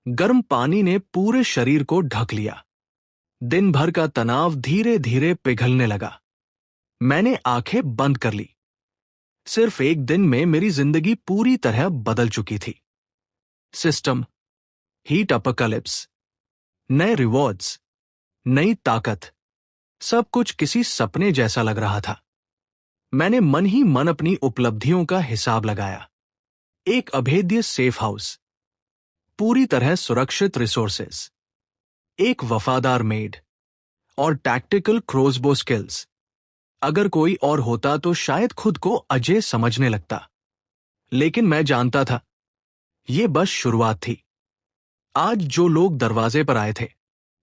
गर्म पानी ने पूरे शरीर को ढक लिया। दिन भर का तनाव धीरे धीरे पिघलने लगा। मैंने आंखें बंद कर ली। सिर्फ एक दिन में मेरी जिंदगी पूरी तरह बदल चुकी थी। सिस्टम, हीट अपोकैलिप्स, नए रिवॉर्ड्स, नई ताकत, सब कुछ किसी सपने जैसा लग रहा था। मैंने मन ही मन अपनी उपलब्धियों का हिसाब लगाया। एक अभेद्य सेफ हाउस, पूरी तरह सुरक्षित रिसोर्सेस, एक वफादार मेड और टैक्टिकल क्रॉसबो स्किल्स। अगर कोई और होता तो शायद खुद को अजय समझने लगता, लेकिन मैं जानता था ये बस शुरुआत थी। आज जो लोग दरवाजे पर आए थे,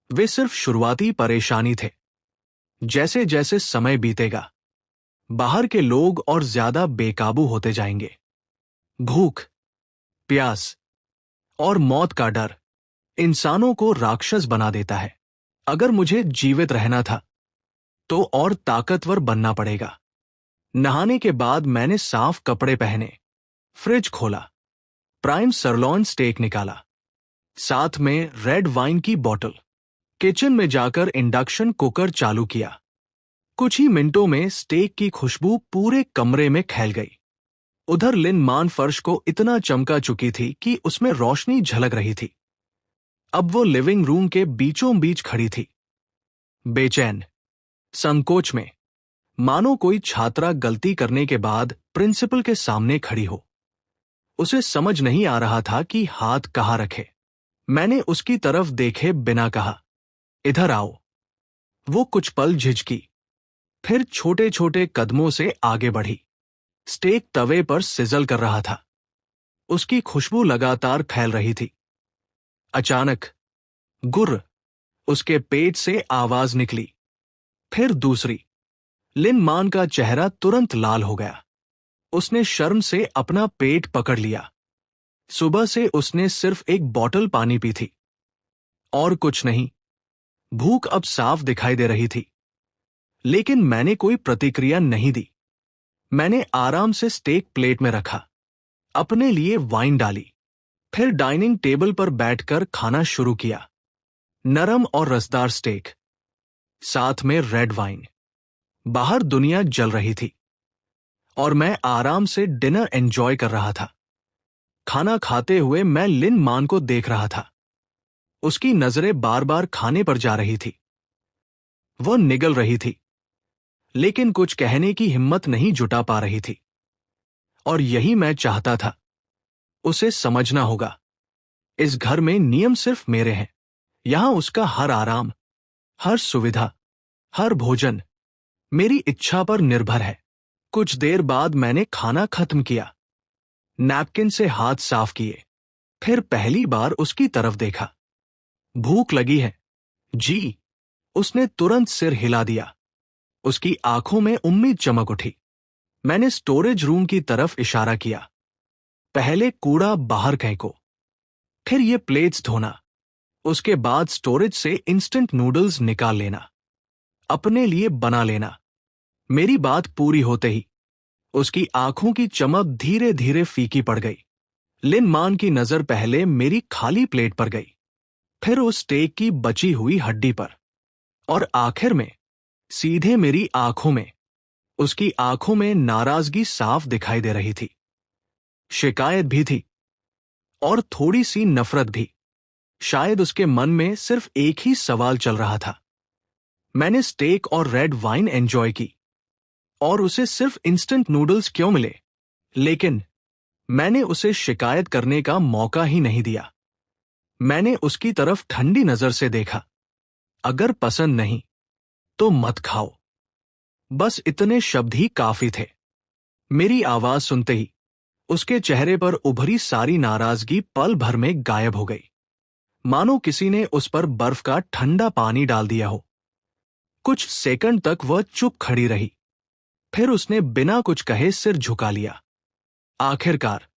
वे सिर्फ शुरुआती परेशानी थे। जैसे जैसे समय बीतेगा, बाहर के लोग और ज्यादा बेकाबू होते जाएंगे। भूख, प्यास और मौत का डर इंसानों को राक्षस बना देता है। अगर मुझे जीवित रहना था तो और ताकतवर बनना पड़ेगा। नहाने के बाद मैंने साफ कपड़े पहने, फ्रिज खोला, प्राइम सरलॉन स्टेक निकाला, साथ में रेड वाइन की बोतल। किचन में जाकर इंडक्शन कुकर चालू किया। कुछ ही मिनटों में स्टेक की खुशबू पूरे कमरे में फैल गई। उधर लिन मान फर्श को इतना चमका चुकी थी कि उसमें रोशनी झलक रही थी। अब वो लिविंग रूम के बीचों बीच खड़ी थी, बेचैन, संकोच में, मानो कोई छात्रा गलती करने के बाद प्रिंसिपल के सामने खड़ी हो। उसे समझ नहीं आ रहा था कि हाथ कहाँ रखे। मैंने उसकी तरफ देखे बिना कहा, इधर आओ। वो कुछ पल झिझकी, फिर छोटे छोटे कदमों से आगे बढ़ी। स्टेक तवे पर सिजल कर रहा था, उसकी खुशबू लगातार फैल रही थी। अचानक गुर्र, उसके पेट से आवाज निकली, फिर दूसरी। लिन मान का चेहरा तुरंत लाल हो गया। उसने शर्म से अपना पेट पकड़ लिया। सुबह से उसने सिर्फ एक बोतल पानी पी थी, और कुछ नहीं। भूख अब साफ दिखाई दे रही थी, लेकिन मैंने कोई प्रतिक्रिया नहीं दी। मैंने आराम से स्टेक प्लेट में रखा, अपने लिए वाइन डाली, फिर डाइनिंग टेबल पर बैठकर खाना शुरू किया। नरम और रसदार स्टेक, साथ में रेड वाइन। बाहर दुनिया जल रही थी और मैं आराम से डिनर एंजॉय कर रहा था। खाना खाते हुए मैं लिन मान को देख रहा था। उसकी नजरें बार बार खाने पर जा रही थी। वह निगल रही थी, लेकिन कुछ कहने की हिम्मत नहीं जुटा पा रही थी। और यही मैं चाहता था। उसे समझना होगा, इस घर में नियम सिर्फ मेरे हैं। यहां उसका हर आराम, हर सुविधा, हर भोजन मेरी इच्छा पर निर्भर है। कुछ देर बाद मैंने खाना खत्म किया, नैपकिन से हाथ साफ किए, फिर पहली बार उसकी तरफ देखा। भूख लगी है जी? उसने तुरंत सिर हिला दिया। उसकी आंखों में उम्मीद चमक उठी। मैंने स्टोरेज रूम की तरफ इशारा किया। पहले कूड़ा बाहर फेंको, फिर ये प्लेट्स धोना, उसके बाद स्टोरेज से इंस्टेंट नूडल्स निकाल लेना, अपने लिए बना लेना। मेरी बात पूरी होते ही उसकी आंखों की चमक धीरे धीरे फीकी पड़ गई। लिन मान की नजर पहले मेरी खाली प्लेट पर गई, फिर उस स्टेक की बची हुई हड्डी पर, और आखिर में सीधे मेरी आंखों में। उसकी आंखों में नाराजगी साफ दिखाई दे रही थी, शिकायत भी थी, और थोड़ी सी नफरत भी। शायद उसके मन में सिर्फ एक ही सवाल चल रहा था। मैंने स्टेक और रेड वाइन एंजॉय की, और उसे सिर्फ इंस्टेंट नूडल्स क्यों मिले? लेकिन मैंने उसे शिकायत करने का मौका ही नहीं दिया। मैंने उसकी तरफ ठंडी नजर से देखा। अगर पसंद नहीं तो मत खाओ। बस इतने शब्द ही काफी थे। मेरी आवाज सुनते ही उसके चेहरे पर उभरी सारी नाराजगी पल भर में गायब हो गई, मानो किसी ने उस पर बर्फ का ठंडा पानी डाल दिया हो। कुछ सेकंड तक वह चुप खड़ी रही, फिर उसने बिना कुछ कहे सिर झुका लिया। आखिरकार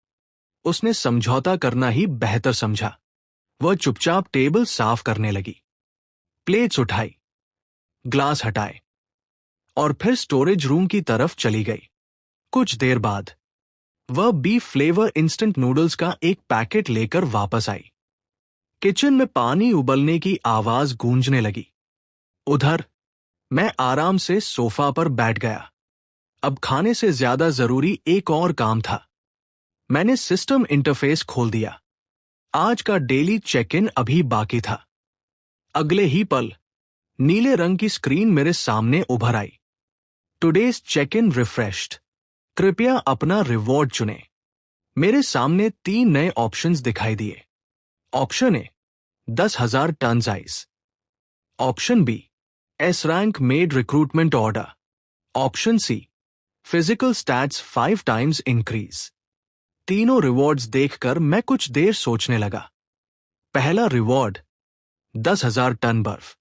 उसने समझौता करना ही बेहतर समझा। वह चुपचाप टेबल साफ करने लगी, प्लेट्स उठाई, ग्लास हटाए, और फिर स्टोरेज रूम की तरफ चली गई। कुछ देर बाद वह बीफ फ्लेवर इंस्टेंट नूडल्स का एक पैकेट लेकर वापस आई। किचन में पानी उबलने की आवाज गूंजने लगी। उधर मैं आराम से सोफा पर बैठ गया। अब खाने से ज्यादा जरूरी एक और काम था। मैंने सिस्टम इंटरफेस खोल दिया। आज का डेली चेक इन अभी बाकी था। अगले ही पल नीले रंग की स्क्रीन मेरे सामने उभर आई। टुडेज चेक इन रिफ्रेश्ड, कृपया अपना रिवॉर्ड चुनें। मेरे सामने 3 नए ऑप्शंस दिखाई दिए। Option A 10,000 ton ice, option B S rank maid recruitment order, option C physical stats 5 times increase. तीनों रिवॉर्ड्स देखकर मैं कुछ देर सोचने लगा। पहला रिवॉर्ड 10,000 टन बर्फ।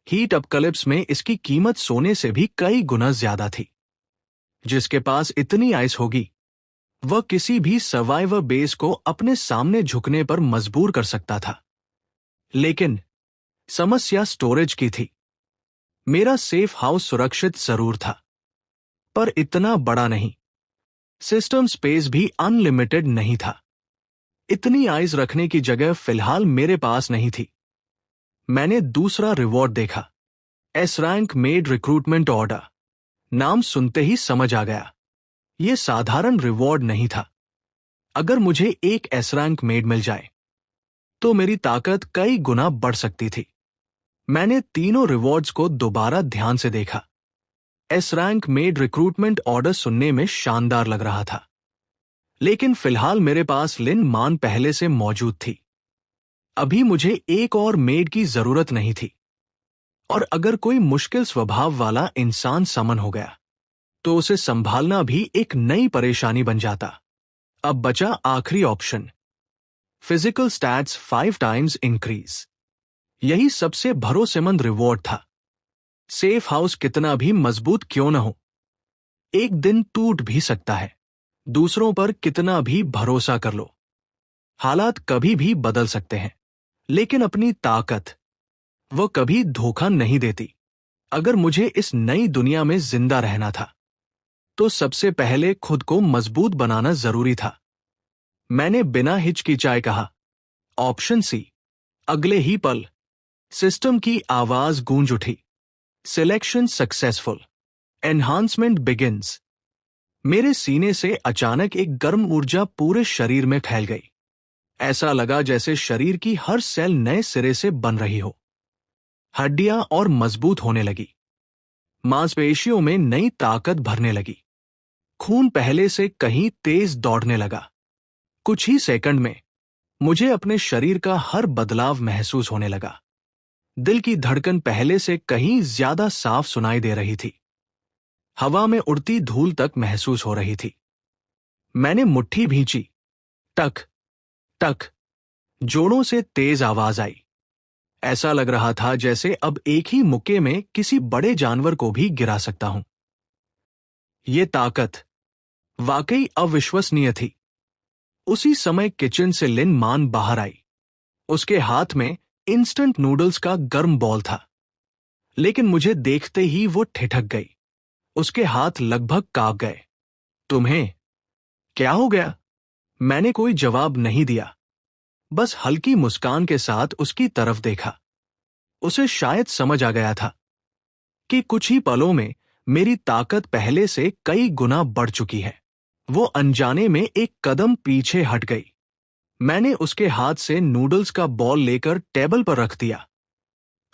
हीट अपकलिप्स में इसकी कीमत सोने से भी कई गुना ज्यादा थी। जिसके पास इतनी आइस होगी, वह किसी भी सर्वाइवर बेस को अपने सामने झुकने पर मजबूर कर सकता था। लेकिन समस्या स्टोरेज की थी। मेरा सेफ हाउस सुरक्षित जरूर था, पर इतना बड़ा नहीं। सिस्टम स्पेस भी अनलिमिटेड नहीं था। इतनी आइस रखने की जगह फिलहाल मेरे पास नहीं थी। मैंने दूसरा रिवॉर्ड देखा, S rank maid recruitment order. नाम सुनते ही समझ आ गया, यह साधारण रिवॉर्ड नहीं था। अगर मुझे एक एस रैंक मेड मिल जाए तो मेरी ताकत कई गुना बढ़ सकती थी। मैंने तीनों रिवॉर्ड्स को दोबारा ध्यान से देखा। S rank maid recruitment order सुनने में शानदार लग रहा था, लेकिन फिलहाल मेरे पास लिन मान पहले से मौजूद थी। अभी मुझे एक और मेड की जरूरत नहीं थी। और अगर कोई मुश्किल स्वभाव वाला इंसान समन हो गया तो उसे संभालना भी एक नई परेशानी बन जाता। अब बचा आखिरी option, physical stats 5 times increase. यही सबसे भरोसेमंद रिवॉर्ड था। सेफ हाउस कितना भी मजबूत क्यों न हो, एक दिन टूट भी सकता है। दूसरों पर कितना भी भरोसा कर लो, हालात कभी भी बदल सकते हैं। लेकिन अपनी ताकत, वो कभी धोखा नहीं देती। अगर मुझे इस नई दुनिया में जिंदा रहना था तो सबसे पहले खुद को मजबूत बनाना जरूरी था। मैंने बिना हिचकिचाए कहा, ऑप्शन सी। अगले ही पल सिस्टम की आवाज गूंज उठी, सिलेक्शन सक्सेसफुल, एनहांसमेंट बिगिंस। मेरे सीने से अचानक एक गर्म ऊर्जा पूरे शरीर में फैल गई। ऐसा लगा जैसे शरीर की हर सेल नए सिरे से बन रही हो। हड्डियां और मजबूत होने लगी, मांसपेशियों में नई ताकत भरने लगी, खून पहले से कहीं तेज दौड़ने लगा। कुछ ही सेकंड में मुझे अपने शरीर का हर बदलाव महसूस होने लगा। दिल की धड़कन पहले से कहीं ज्यादा साफ सुनाई दे रही थी। हवा में उड़ती धूल तक महसूस हो रही थी। मैंने मुट्ठी भींची, टक टक, जोड़ों से तेज आवाज आई। ऐसा लग रहा था जैसे अब एक ही मुक्के में किसी बड़े जानवर को भी गिरा सकता हूं। ये ताकत वाकई अविश्वसनीय थी। उसी समय किचन से लिन मान बाहर आई। उसके हाथ में इंस्टेंट नूडल्स का गर्म बॉल था, लेकिन मुझे देखते ही वो ठिठक गई। उसके हाथ लगभग कांप गए। तुम्हें क्या हो गया? मैंने कोई जवाब नहीं दिया, बस हल्की मुस्कान के साथ उसकी तरफ देखा। उसे शायद समझ आ गया था कि कुछ ही पलों में मेरी ताकत पहले से कई गुना बढ़ चुकी है। वो अनजाने में एक कदम पीछे हट गई। मैंने उसके हाथ से नूडल्स का बॉल लेकर टेबल पर रख दिया।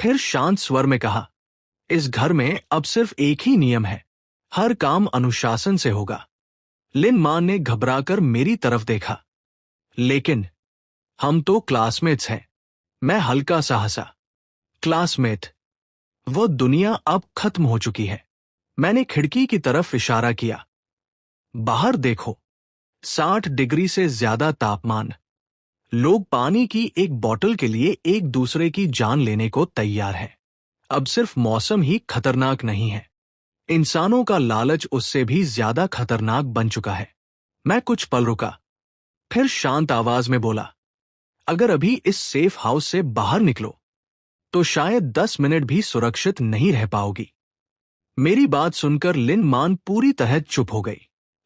फिर शांत स्वर में कहा, इस घर में अब सिर्फ एक ही नियम है, हर काम अनुशासन से होगा। लिन मान ने घबराकर मेरी तरफ देखा। लेकिन हम तो क्लासमेट्स हैं। मैं हल्का सा हंसा। क्लासमेट? वो दुनिया अब खत्म हो चुकी है। मैंने खिड़की की तरफ इशारा किया। बाहर देखो, 60 डिग्री से ज्यादा तापमान। लोग पानी की एक बोतल के लिए एक दूसरे की जान लेने को तैयार हैं। अब सिर्फ मौसम ही खतरनाक नहीं है, इंसानों का लालच उससे भी ज्यादा खतरनाक बन चुका है। मैं कुछ पल रुका, फिर शांत आवाज में बोला, अगर अभी इस सेफ हाउस से बाहर निकलो तो शायद 10 मिनट भी सुरक्षित नहीं रह पाओगी। मेरी बात सुनकर लिन मान पूरी तरह चुप हो गई।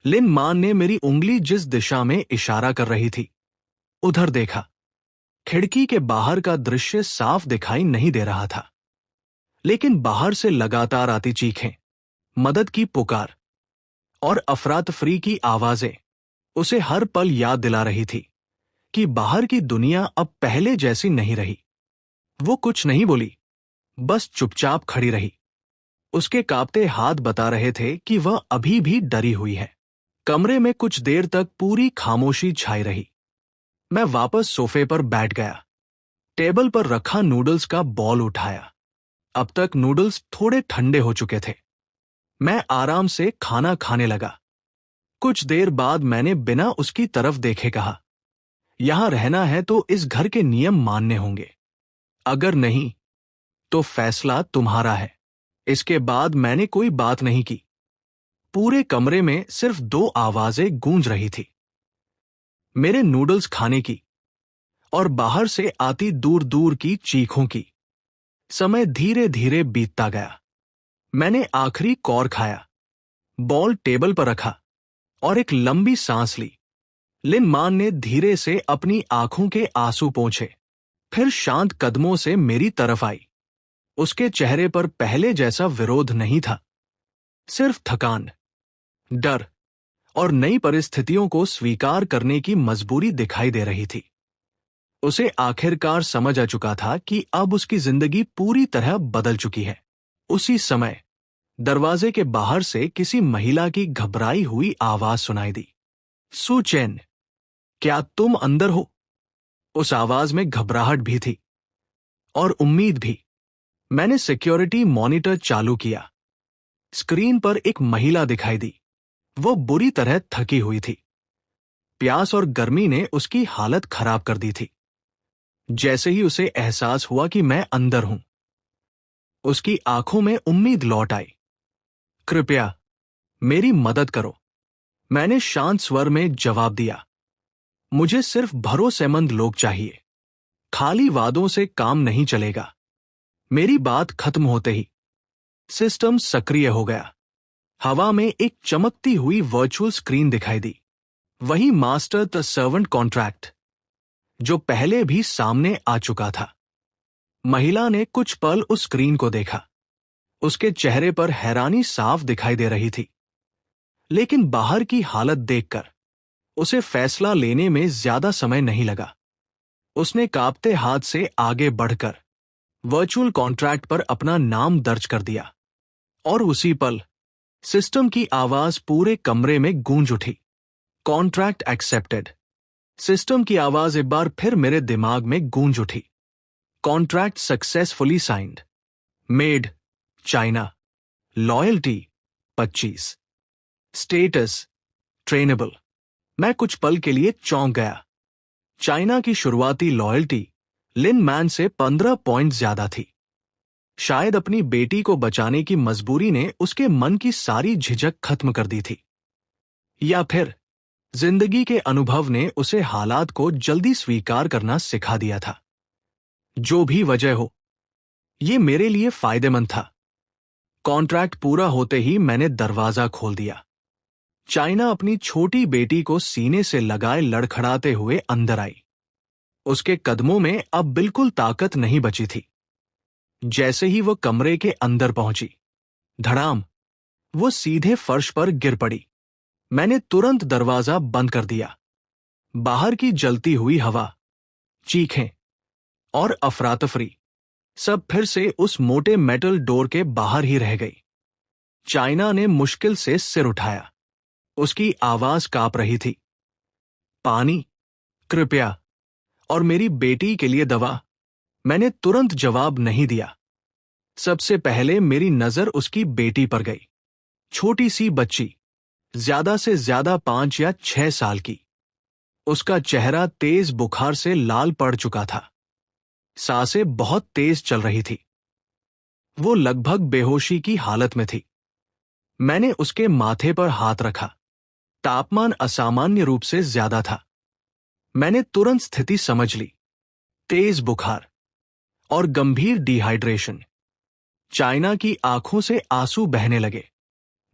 लिन मान ने मेरी उंगली जिस दिशा में इशारा कर रही थी उधर देखा। खिड़की के बाहर का दृश्य साफ दिखाई नहीं दे रहा था, लेकिन बाहर से लगातार आती चीखें, मदद की पुकार और अफरा तफरी की आवाजें उसे हर पल याद दिला रही थी कि बाहर की दुनिया अब पहले जैसी नहीं रही। वो कुछ नहीं बोली, बस चुपचाप खड़ी रही। उसके कांपते हाथ बता रहे थे कि वह अभी भी डरी हुई है। कमरे में कुछ देर तक पूरी खामोशी छाई रही। मैं वापस सोफे पर बैठ गया, टेबल पर रखा नूडल्स का बॉल उठाया। अब तक नूडल्स थोड़े ठंडे हो चुके थे। मैं आराम से खाना खाने लगा। कुछ देर बाद मैंने बिना उसकी तरफ देखे कहा, यहां रहना है तो इस घर के नियम मानने होंगे। अगर नहीं तो फैसला तुम्हारा है। इसके बाद मैंने कोई बात नहीं की। पूरे कमरे में सिर्फ दो आवाजें गूंज रही थी, मेरे नूडल्स खाने की और बाहर से आती दूर दूर की चीखों की। समय धीरे धीरे बीतता गया। मैंने आखिरी कौर खाया, बॉल टेबल पर रखा और एक लंबी सांस ली। लिन मान ने धीरे से अपनी आंखों के आंसू पोंछे, फिर शांत कदमों से मेरी तरफ आई। उसके चेहरे पर पहले जैसा विरोध नहीं था, सिर्फ थकान, डर और नई परिस्थितियों को स्वीकार करने की मजबूरी दिखाई दे रही थी। उसे आखिरकार समझ आ चुका था कि अब उसकी जिंदगी पूरी तरह बदल चुकी है। उसी समय दरवाजे के बाहर से किसी महिला की घबराई हुई आवाज सुनाई दी। सु चेन, क्या तुम अंदर हो? उस आवाज में घबराहट भी थी और उम्मीद भी। मैंने सिक्योरिटी मॉनिटर चालू किया। स्क्रीन पर एक महिला दिखाई दी। वो बुरी तरह थकी हुई थी। प्यास और गर्मी ने उसकी हालत खराब कर दी थी। जैसे ही उसे एहसास हुआ कि मैं अंदर हूं, उसकी आंखों में उम्मीद लौट आई। कृपया मेरी मदद करो, मैंने शांत स्वर में जवाब दिया। मुझे सिर्फ भरोसेमंद लोग चाहिए। खाली वादों से काम नहीं चलेगा। मेरी बात खत्म होते ही सिस्टम सक्रिय हो गया। हवा में एक चमकती हुई वर्चुअल स्क्रीन दिखाई दी। वही मास्टर द सर्वेंट कॉन्ट्रैक्ट जो पहले भी सामने आ चुका था। महिला ने कुछ पल उस स्क्रीन को देखा। उसके चेहरे पर हैरानी साफ दिखाई दे रही थी, लेकिन बाहर की हालत देखकर उसे फैसला लेने में ज्यादा समय नहीं लगा। उसने कांपते हाथ से आगे बढ़कर वर्चुअल कॉन्ट्रैक्ट पर अपना नाम दर्ज कर दिया और उसी पल सिस्टम की आवाज पूरे कमरे में गूंज उठी। Contract accepted. सिस्टम की आवाज एक बार फिर मेरे दिमाग में गूंज उठी। Contract successfully signed. Made China. Loyalty 25। Status trainable. मैं कुछ पल के लिए चौंक गया। चाइना की शुरुआती लॉयल्टी लिन मैन से 15 पॉइंट ज्यादा थी। शायद अपनी बेटी को बचाने की मजबूरी ने उसके मन की सारी झिझक खत्म कर दी थी, या फिर जिंदगी के अनुभव ने उसे हालात को जल्दी स्वीकार करना सिखा दिया था। जो भी वजह हो, ये मेरे लिए फायदेमंद था। कॉन्ट्रैक्ट पूरा होते ही मैंने दरवाजा खोल दिया। चाइना अपनी छोटी बेटी को सीने से लगाए लड़खड़ाते हुए अंदर आई। उसके कदमों में अब बिल्कुल ताकत नहीं बची थी। जैसे ही वो कमरे के अंदर पहुंची, धड़ाम, वो सीधे फर्श पर गिर पड़ी। मैंने तुरंत दरवाजा बंद कर दिया। बाहर की जलती हुई हवा, चीखें और अफरातफरी सब फिर से उस मोटे मेटल डोर के बाहर ही रह गई। चाइना ने मुश्किल से सिर उठाया। उसकी आवाज कांप रही थी। पानी, कृपया, और मेरी बेटी के लिए दवा। मैंने तुरंत जवाब नहीं दिया। सबसे पहले मेरी नजर उसकी बेटी पर गई। छोटी सी बच्ची, ज्यादा से ज्यादा 5 या 6 साल की। उसका चेहरा तेज बुखार से लाल पड़ चुका था। सांसें बहुत तेज चल रही थी। वो लगभग बेहोशी की हालत में थी। मैंने उसके माथे पर हाथ रखा। तापमान असामान्य रूप से ज्यादा था। मैंने तुरंत स्थिति समझ ली। तेज बुखार और गंभीर डिहाइड्रेशन। चाइना की आंखों से आंसू बहने लगे।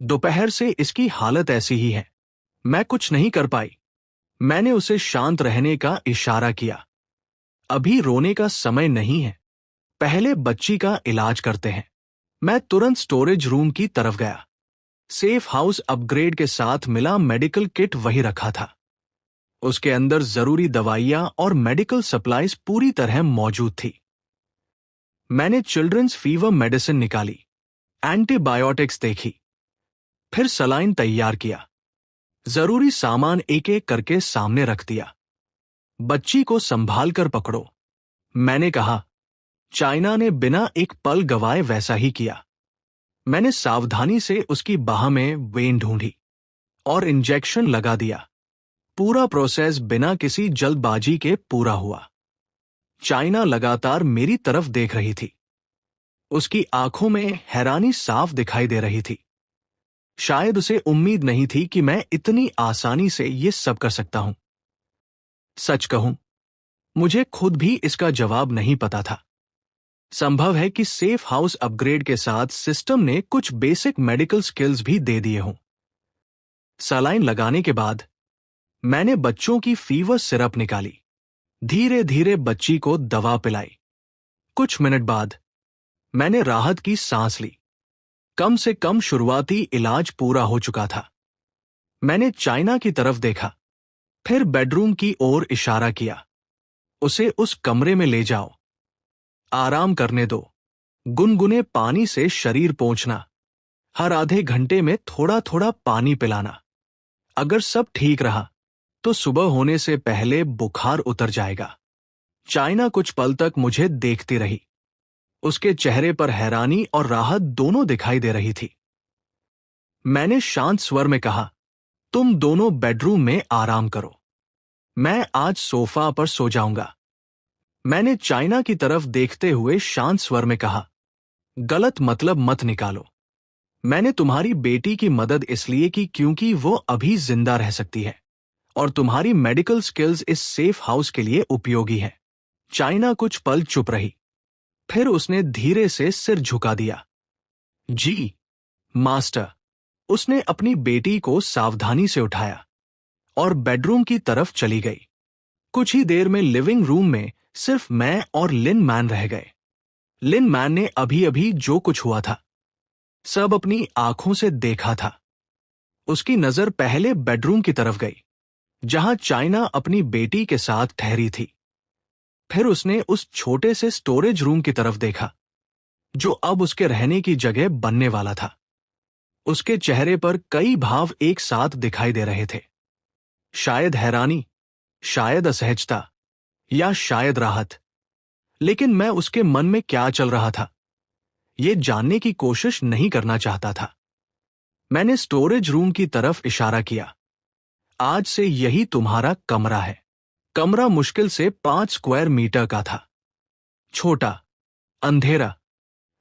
दोपहर से इसकी हालत ऐसी ही है। मैं कुछ नहीं कर पाई। मैंने उसे शांत रहने का इशारा किया। अभी रोने का समय नहीं है, पहले बच्ची का इलाज करते हैं। मैं तुरंत स्टोरेज रूम की तरफ गया। सेफ हाउस अपग्रेड के साथ मिला मेडिकल किट वही रखा था। उसके अंदर जरूरी दवाइयां और मेडिकल सप्लाईज पूरी तरह मौजूद थी। मैंने चिल्ड्रंस फीवर मेडिसिन निकाली, एंटीबायोटिक्स देखी, फिर सलाइन तैयार किया। जरूरी सामान एक एक करके सामने रख दिया। बच्ची को संभाल कर पकड़ो, मैंने कहा। चाइना ने बिना एक पल गवाए वैसा ही किया। मैंने सावधानी से उसकी बाह में वेन ढूंढी और इंजेक्शन लगा दिया। पूरा प्रोसेस बिना किसी जल्दबाजी के पूरा हुआ। चाइना लगातार मेरी तरफ देख रही थी। उसकी आंखों में हैरानी साफ दिखाई दे रही थी। शायद उसे उम्मीद नहीं थी कि मैं इतनी आसानी से ये सब कर सकता हूं। सच कहूं, मुझे खुद भी इसका जवाब नहीं पता था। संभव है कि सेफ हाउस अपग्रेड के साथ सिस्टम ने कुछ बेसिक मेडिकल स्किल्स भी दे दिए हों। सलाइन लगाने के बाद मैंने बच्चों की फीवर सिरप निकाली। धीरे धीरे बच्ची को दवा पिलाई। कुछ मिनट बाद मैंने राहत की सांस ली। कम से कम शुरुआती इलाज पूरा हो चुका था। मैंने चाइना की तरफ देखा, फिर बेडरूम की ओर इशारा किया। उसे उस कमरे में ले जाओ। आराम करने दो। गुनगुने पानी से शरीर पोंछना। हर आधे घंटे में थोड़ा थोड़ा पानी पिलाना। अगर सब ठीक रहा तो सुबह होने से पहले बुखार उतर जाएगा। चाइना कुछ पल तक मुझे देखती रही। उसके चेहरे पर हैरानी और राहत दोनों दिखाई दे रही थी। मैंने शांत स्वर में कहा, तुम दोनों बेडरूम में आराम करो। मैं आज सोफा पर सो जाऊंगा। मैंने चाइना की तरफ देखते हुए शांत स्वर में कहा, गलत मतलब मत निकालो। मैंने तुम्हारी बेटी की मदद इसलिए की क्योंकि वो अभी जिंदा रह सकती है और तुम्हारी मेडिकल स्किल्स इस सेफ हाउस के लिए उपयोगी है। चाइना कुछ पल चुप रही, फिर उसने धीरे से सिर झुका दिया। जी मास्टर। उसने अपनी बेटी को सावधानी से उठाया और बेडरूम की तरफ चली गई। कुछ ही देर में लिविंग रूम में सिर्फ मैं और लिन मैन रह गए। लिन मैन ने अभी अभी जो कुछ हुआ था सब अपनी आंखों से देखा था। उसकी नजर पहले बेडरूम की तरफ गई जहां चाइना अपनी बेटी के साथ ठहरी थी। फिर उसने उस छोटे से स्टोरेज रूम की तरफ देखा जो अब उसके रहने की जगह बनने वाला था। उसके चेहरे पर कई भाव एक साथ दिखाई दे रहे थे। शायद हैरानी, शायद असहजता या शायद राहत। लेकिन मैं उसके मन में क्या चल रहा था ये जानने की कोशिश नहीं करना चाहता था। मैंने स्टोरेज रूम की तरफ इशारा किया। आज से यही तुम्हारा कमरा है। कमरा मुश्किल से 5 स्क्वायर मीटर का था। छोटा, अंधेरा,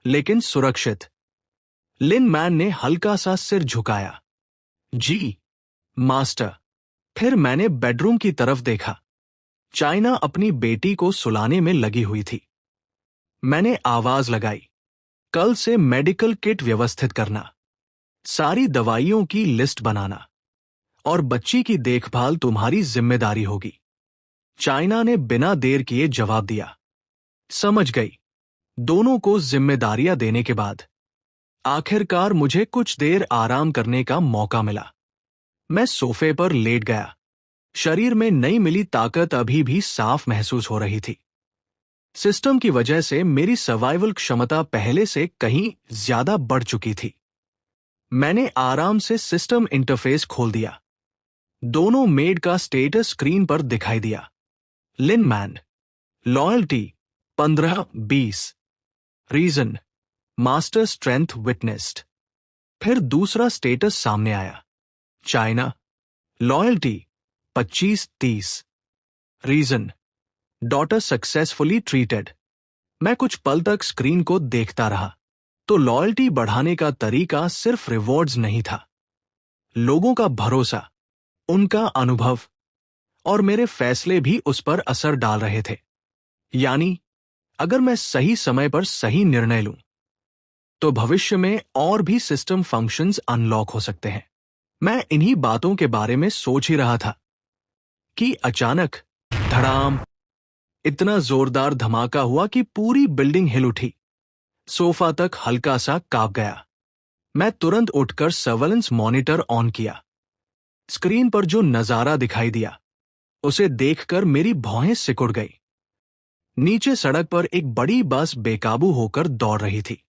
लेकिन सुरक्षित। लिन मैन ने हल्का सा सिर झुकाया। जी मास्टर। फिर मैंने बेडरूम की तरफ देखा। चाइना अपनी बेटी को सुलाने में लगी हुई थी। मैंने आवाज लगाई, कल से मेडिकल किट व्यवस्थित करना, सारी दवाइयों की लिस्ट बनाना और बच्ची की देखभाल तुम्हारी जिम्मेदारी होगी। चाइना ने बिना देर किए जवाब दिया। समझ गई। दोनों को जिम्मेदारियां देने के बाद आखिरकार मुझे कुछ देर आराम करने का मौका मिला। मैं सोफे पर लेट गया। शरीर में नई मिली ताकत अभी भी साफ महसूस हो रही थी। सिस्टम की वजह से मेरी सर्वाइवल क्षमता पहले से कहीं ज्यादा बढ़ चुकी थी। मैंने आराम से सिस्टम इंटरफेस खोल दिया। दोनों मेड का स्टेटस स्क्रीन पर दिखाई दिया। Lin man, loyalty 15-20, reason master strength witnessed. फिर दूसरा स्टेटस सामने आया। China, loyalty 25-30, reason daughter successfully treated. मैं कुछ पल तक स्क्रीन को देखता रहा तो लॉयल्टी बढ़ाने का तरीका सिर्फ रिवॉर्ड्स नहीं था। लोगों का भरोसा, उनका अनुभव और मेरे फैसले भी उस पर असर डाल रहे थे। यानी अगर मैं सही समय पर सही निर्णय लूं तो भविष्य में और भी सिस्टम फंक्शंस अनलॉक हो सकते हैं। मैं इन्हीं बातों के बारे में सोच ही रहा था कि अचानक धड़ाम, इतना जोरदार धमाका हुआ कि पूरी बिल्डिंग हिल उठी। सोफा तक हल्का सा कांप गया। मैं तुरंत उठकर सर्वेलेंस मॉनिटर ऑन किया। स्क्रीन पर जो नजारा दिखाई दिया उसे देखकर मेरी भौहें सिकुड़ गई। नीचे सड़क पर एक बड़ी बस बेकाबू होकर दौड़ रही थी।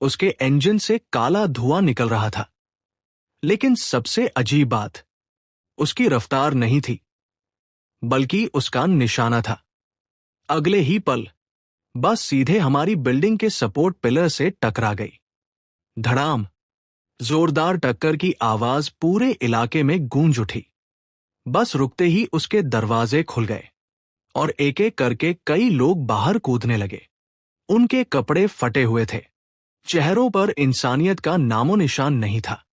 उसके इंजन से काला धुआं निकल रहा था। लेकिन सबसे अजीब बात, उसकी रफ्तार नहीं थी बल्कि उसका निशाना था। अगले ही पल बस सीधे हमारी बिल्डिंग के सपोर्ट पिलर से टकरा गई। धड़ाम, जोरदार टक्कर की आवाज पूरे इलाके में गूंज उठी। बस रुकते ही उसके दरवाजे खुल गए और एक एक करके कई लोग बाहर कूदने लगे। उनके कपड़े फटे हुए थे, चेहरों पर इंसानियत का नामो निशान नहीं था।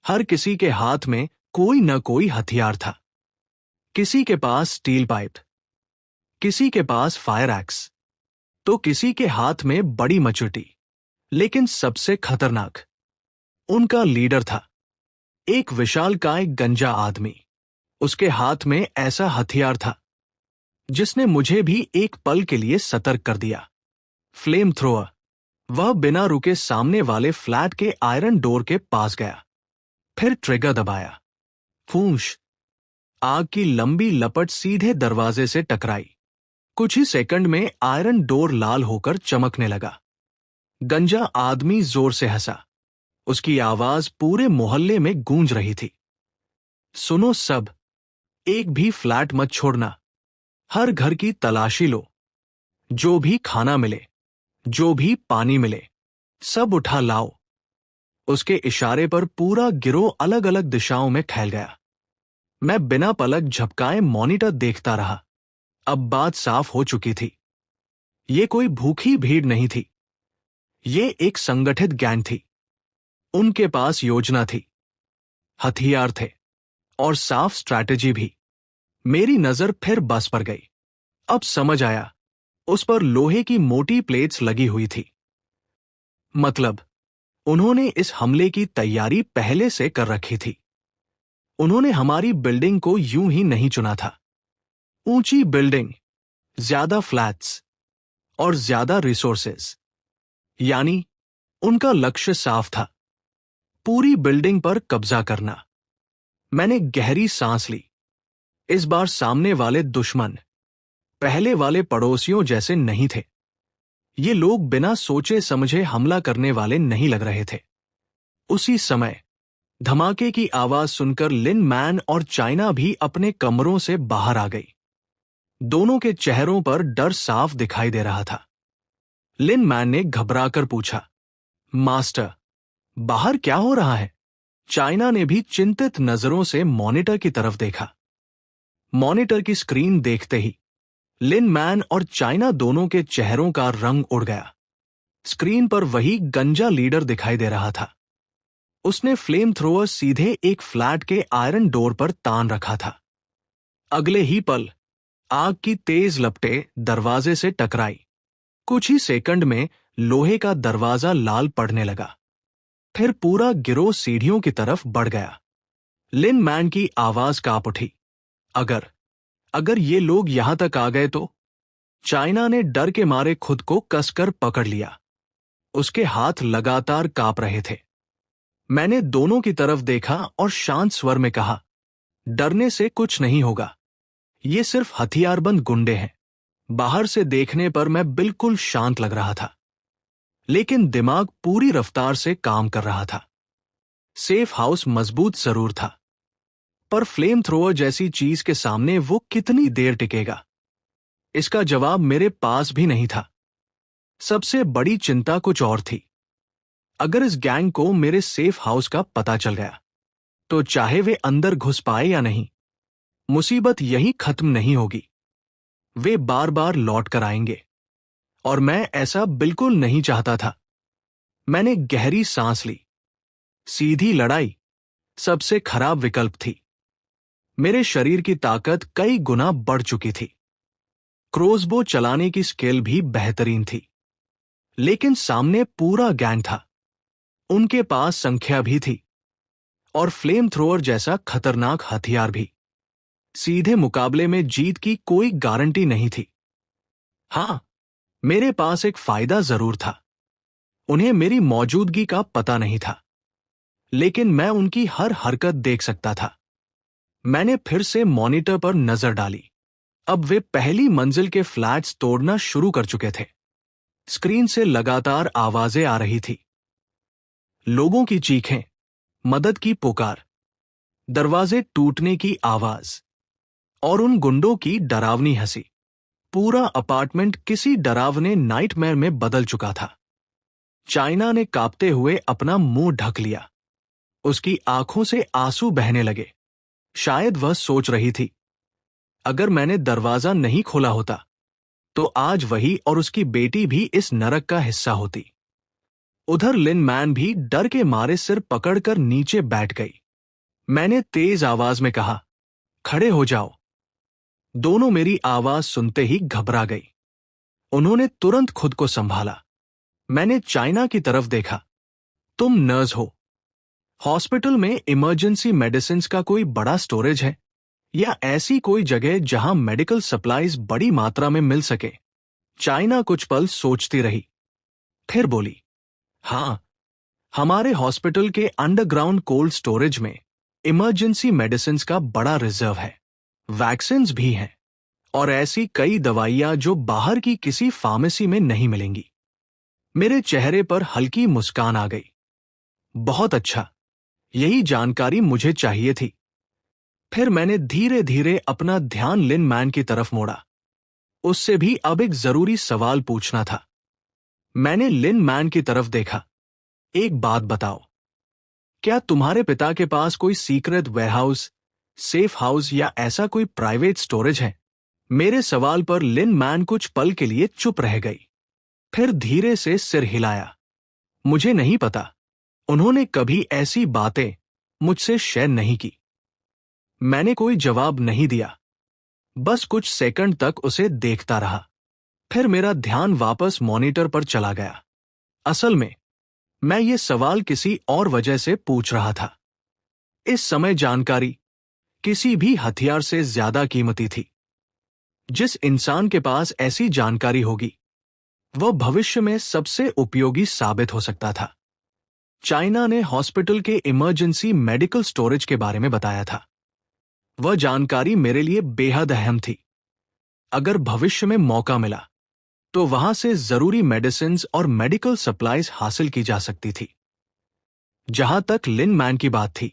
हर किसी के हाथ में कोई न कोई हथियार था। किसी के पास स्टील पाइप, किसी के पास फायर एक्स, तो किसी के हाथ में बड़ी मचुटी। लेकिन सबसे खतरनाक उनका लीडर था, एक विशालकाय गंजा आदमी। उसके हाथ में ऐसा हथियार था जिसने मुझे भी एक पल के लिए सतर्क कर दिया। Flame thrower. वह बिना रुके सामने वाले फ्लैट के आयरन डोर के पास गया, फिर ट्रिगर दबाया। फूंश! आग की लंबी लपट सीधे दरवाजे से टकराई। कुछ ही सेकंड में आयरन डोर लाल होकर चमकने लगा। गंजा आदमी जोर से हंसा। उसकी आवाज पूरे मोहल्ले में गूंज रही थी। सुनो सब, एक भी फ्लैट मत छोड़ना। हर घर की तलाशी लो। जो भी खाना मिले, जो भी पानी मिले, सब उठा लाओ। उसके इशारे पर पूरा गिरोह अलग अलग दिशाओं में फैल गया। मैं बिना पलक झपकाए मॉनिटर देखता रहा। अब बात साफ हो चुकी थी। ये कोई भूखी भीड़ नहीं थी। ये एक संगठित गैंग थी। उनके पास योजना थी, हथियार थे और साफ स्ट्रैटेजी भी। मेरी नजर फिर बस पर गई। अब समझ आया, उस पर लोहे की मोटी प्लेट्स लगी हुई थी। मतलब उन्होंने इस हमले की तैयारी पहले से कर रखी थी। उन्होंने हमारी बिल्डिंग को यूं ही नहीं चुना था। ऊंची बिल्डिंग, ज्यादा फ्लैट्स और ज्यादा रिसोर्सेज, यानी उनका लक्ष्य साफ था, पूरी बिल्डिंग पर कब्जा करना। मैंने गहरी सांस ली। इस बार सामने वाले दुश्मन पहले वाले पड़ोसियों जैसे नहीं थे। ये लोग बिना सोचे समझे हमला करने वाले नहीं लग रहे थे। उसी समय धमाके की आवाज सुनकर लिन मैन और चाइना भी अपने कमरों से बाहर आ गई। दोनों के चेहरों पर डर साफ दिखाई दे रहा था। लिन मैन ने घबराकर पूछा, मास्टर, बाहर क्या हो रहा है? चाइना ने भी चिंतित नजरों से मॉनिटर की तरफ देखा। मॉनिटर की स्क्रीन देखते ही लिन मैन और चाइना दोनों के चेहरों का रंग उड़ गया। स्क्रीन पर वही गंजा लीडर दिखाई दे रहा था। उसने फ्लेम थ्रोअर सीधे एक फ्लैट के आयरन डोर पर तान रखा था। अगले ही पल आग की तेज लपटें दरवाजे से टकराई। कुछ ही सेकंड में लोहे का दरवाजा लाल पड़ने लगा। फिर पूरा गिरोह सीढ़ियों की तरफ बढ़ गया। लिन मैन की आवाज कांप उठी, अगर ये लोग यहां तक आ गए तो? चाइना ने डर के मारे खुद को कसकर पकड़ लिया। उसके हाथ लगातार कांप रहे थे। मैंने दोनों की तरफ देखा और शांत स्वर में कहा, डरने से कुछ नहीं होगा। ये सिर्फ हथियारबंद गुंडे हैं। बाहर से देखने पर मैं बिल्कुल शांत लग रहा था, लेकिन दिमाग पूरी रफ्तार से काम कर रहा था। सेफ हाउस मजबूत जरूर था, पर फ्लेम थ्रोअर जैसी चीज के सामने वो कितनी देर टिकेगा? इसका जवाब मेरे पास भी नहीं था। सबसे बड़ी चिंता कुछ और थी। अगर इस गैंग को मेरे सेफ हाउस का पता चल गया, तो चाहे वे अंदर घुस पाए या नहीं, मुसीबत यहीं खत्म नहीं होगी। वे बार बार लौट कर आएंगे, और मैं ऐसा बिल्कुल नहीं चाहता था। मैंने गहरी सांस ली। सीधी लड़ाई सबसे खराब विकल्प थी। मेरे शरीर की ताकत कई गुना बढ़ चुकी थी। क्रोसबो चलाने की स्किल भी बेहतरीन थी। लेकिन सामने पूरा गैंग था। उनके पास संख्या भी थी और फ्लेम थ्रोअर जैसा खतरनाक हथियार भी। सीधे मुकाबले में जीत की कोई गारंटी नहीं थी। हां, मेरे पास एक फायदा जरूर था। उन्हें मेरी मौजूदगी का पता नहीं था, लेकिन मैं उनकी हर हरकत देख सकता था। मैंने फिर से मॉनिटर पर नजर डाली। अब वे पहली मंजिल के फ्लैट्स तोड़ना शुरू कर चुके थे। स्क्रीन से लगातार आवाजें आ रही थी। लोगों की चीखें, मदद की पुकार, दरवाजे टूटने की आवाज और उन गुंडों की डरावनी हंसी। पूरा अपार्टमेंट किसी डरावने नाइटमेयर में बदल चुका था। चाइना ने कांपते हुए अपना मुंह ढक लिया। उसकी आंखों से आंसू बहने लगे। शायद वह सोच रही थी, अगर मैंने दरवाजा नहीं खोला होता तो आज वही और उसकी बेटी भी इस नरक का हिस्सा होती। उधर लिन मैन भी डर के मारे सिर पकड़कर नीचे बैठ गई। मैंने तेज आवाज में कहा, खड़े हो जाओ। दोनों मेरी आवाज सुनते ही घबरा गई। उन्होंने तुरंत खुद को संभाला। मैंने चाइना की तरफ देखा। तुम नर्स हो। हॉस्पिटल में इमरजेंसी मेडिसिन्स का कोई बड़ा स्टोरेज है या ऐसी कोई जगह जहां मेडिकल सप्लाईज बड़ी मात्रा में मिल सके? चाइना कुछ पल सोचती रही, फिर बोली, हां, हमारे हॉस्पिटल के अंडरग्राउंड कोल्ड स्टोरेज में इमरजेंसी मेडिसिन्स का बड़ा रिजर्व है। वैक्सीन्स भी हैं और ऐसी कई दवाइयां जो बाहर की किसी फार्मेसी में नहीं मिलेंगी। मेरे चेहरे पर हल्की मुस्कान आ गई। बहुत अच्छा, यही जानकारी मुझे चाहिए थी। फिर मैंने धीरे धीरे अपना ध्यान लिन मैन की तरफ मोड़ा। उससे भी अब एक जरूरी सवाल पूछना था। मैंने लिन मैन की तरफ देखा। एक बात बताओ, क्या तुम्हारे पिता के पास कोई सीक्रेट वेयरहाउस, सेफ हाउस या ऐसा कोई प्राइवेट स्टोरेज है? मेरे सवाल पर लिन मैन कुछ पल के लिए चुप रह गई, फिर धीरे से सिर हिलाया। मुझे नहीं पता। उन्होंने कभी ऐसी बातें मुझसे शेयर नहीं की। मैंने कोई जवाब नहीं दिया, बस कुछ सेकंड तक उसे देखता रहा। फिर मेरा ध्यान वापस मॉनिटर पर चला गया। असल में मैं ये सवाल किसी और वजह से पूछ रहा था। इस समय जानकारी किसी भी हथियार से ज्यादा कीमती थी। जिस इंसान के पास ऐसी जानकारी होगी, वह भविष्य में सबसे उपयोगी साबित हो सकता था। चाइना ने हॉस्पिटल के इमरजेंसी मेडिकल स्टोरेज के बारे में बताया था। वह जानकारी मेरे लिए बेहद अहम थी। अगर भविष्य में मौका मिला तो वहां से जरूरी मेडिसिन्स और मेडिकल सप्लाईज हासिल की जा सकती थी। जहां तक लिन मैन की बात थी,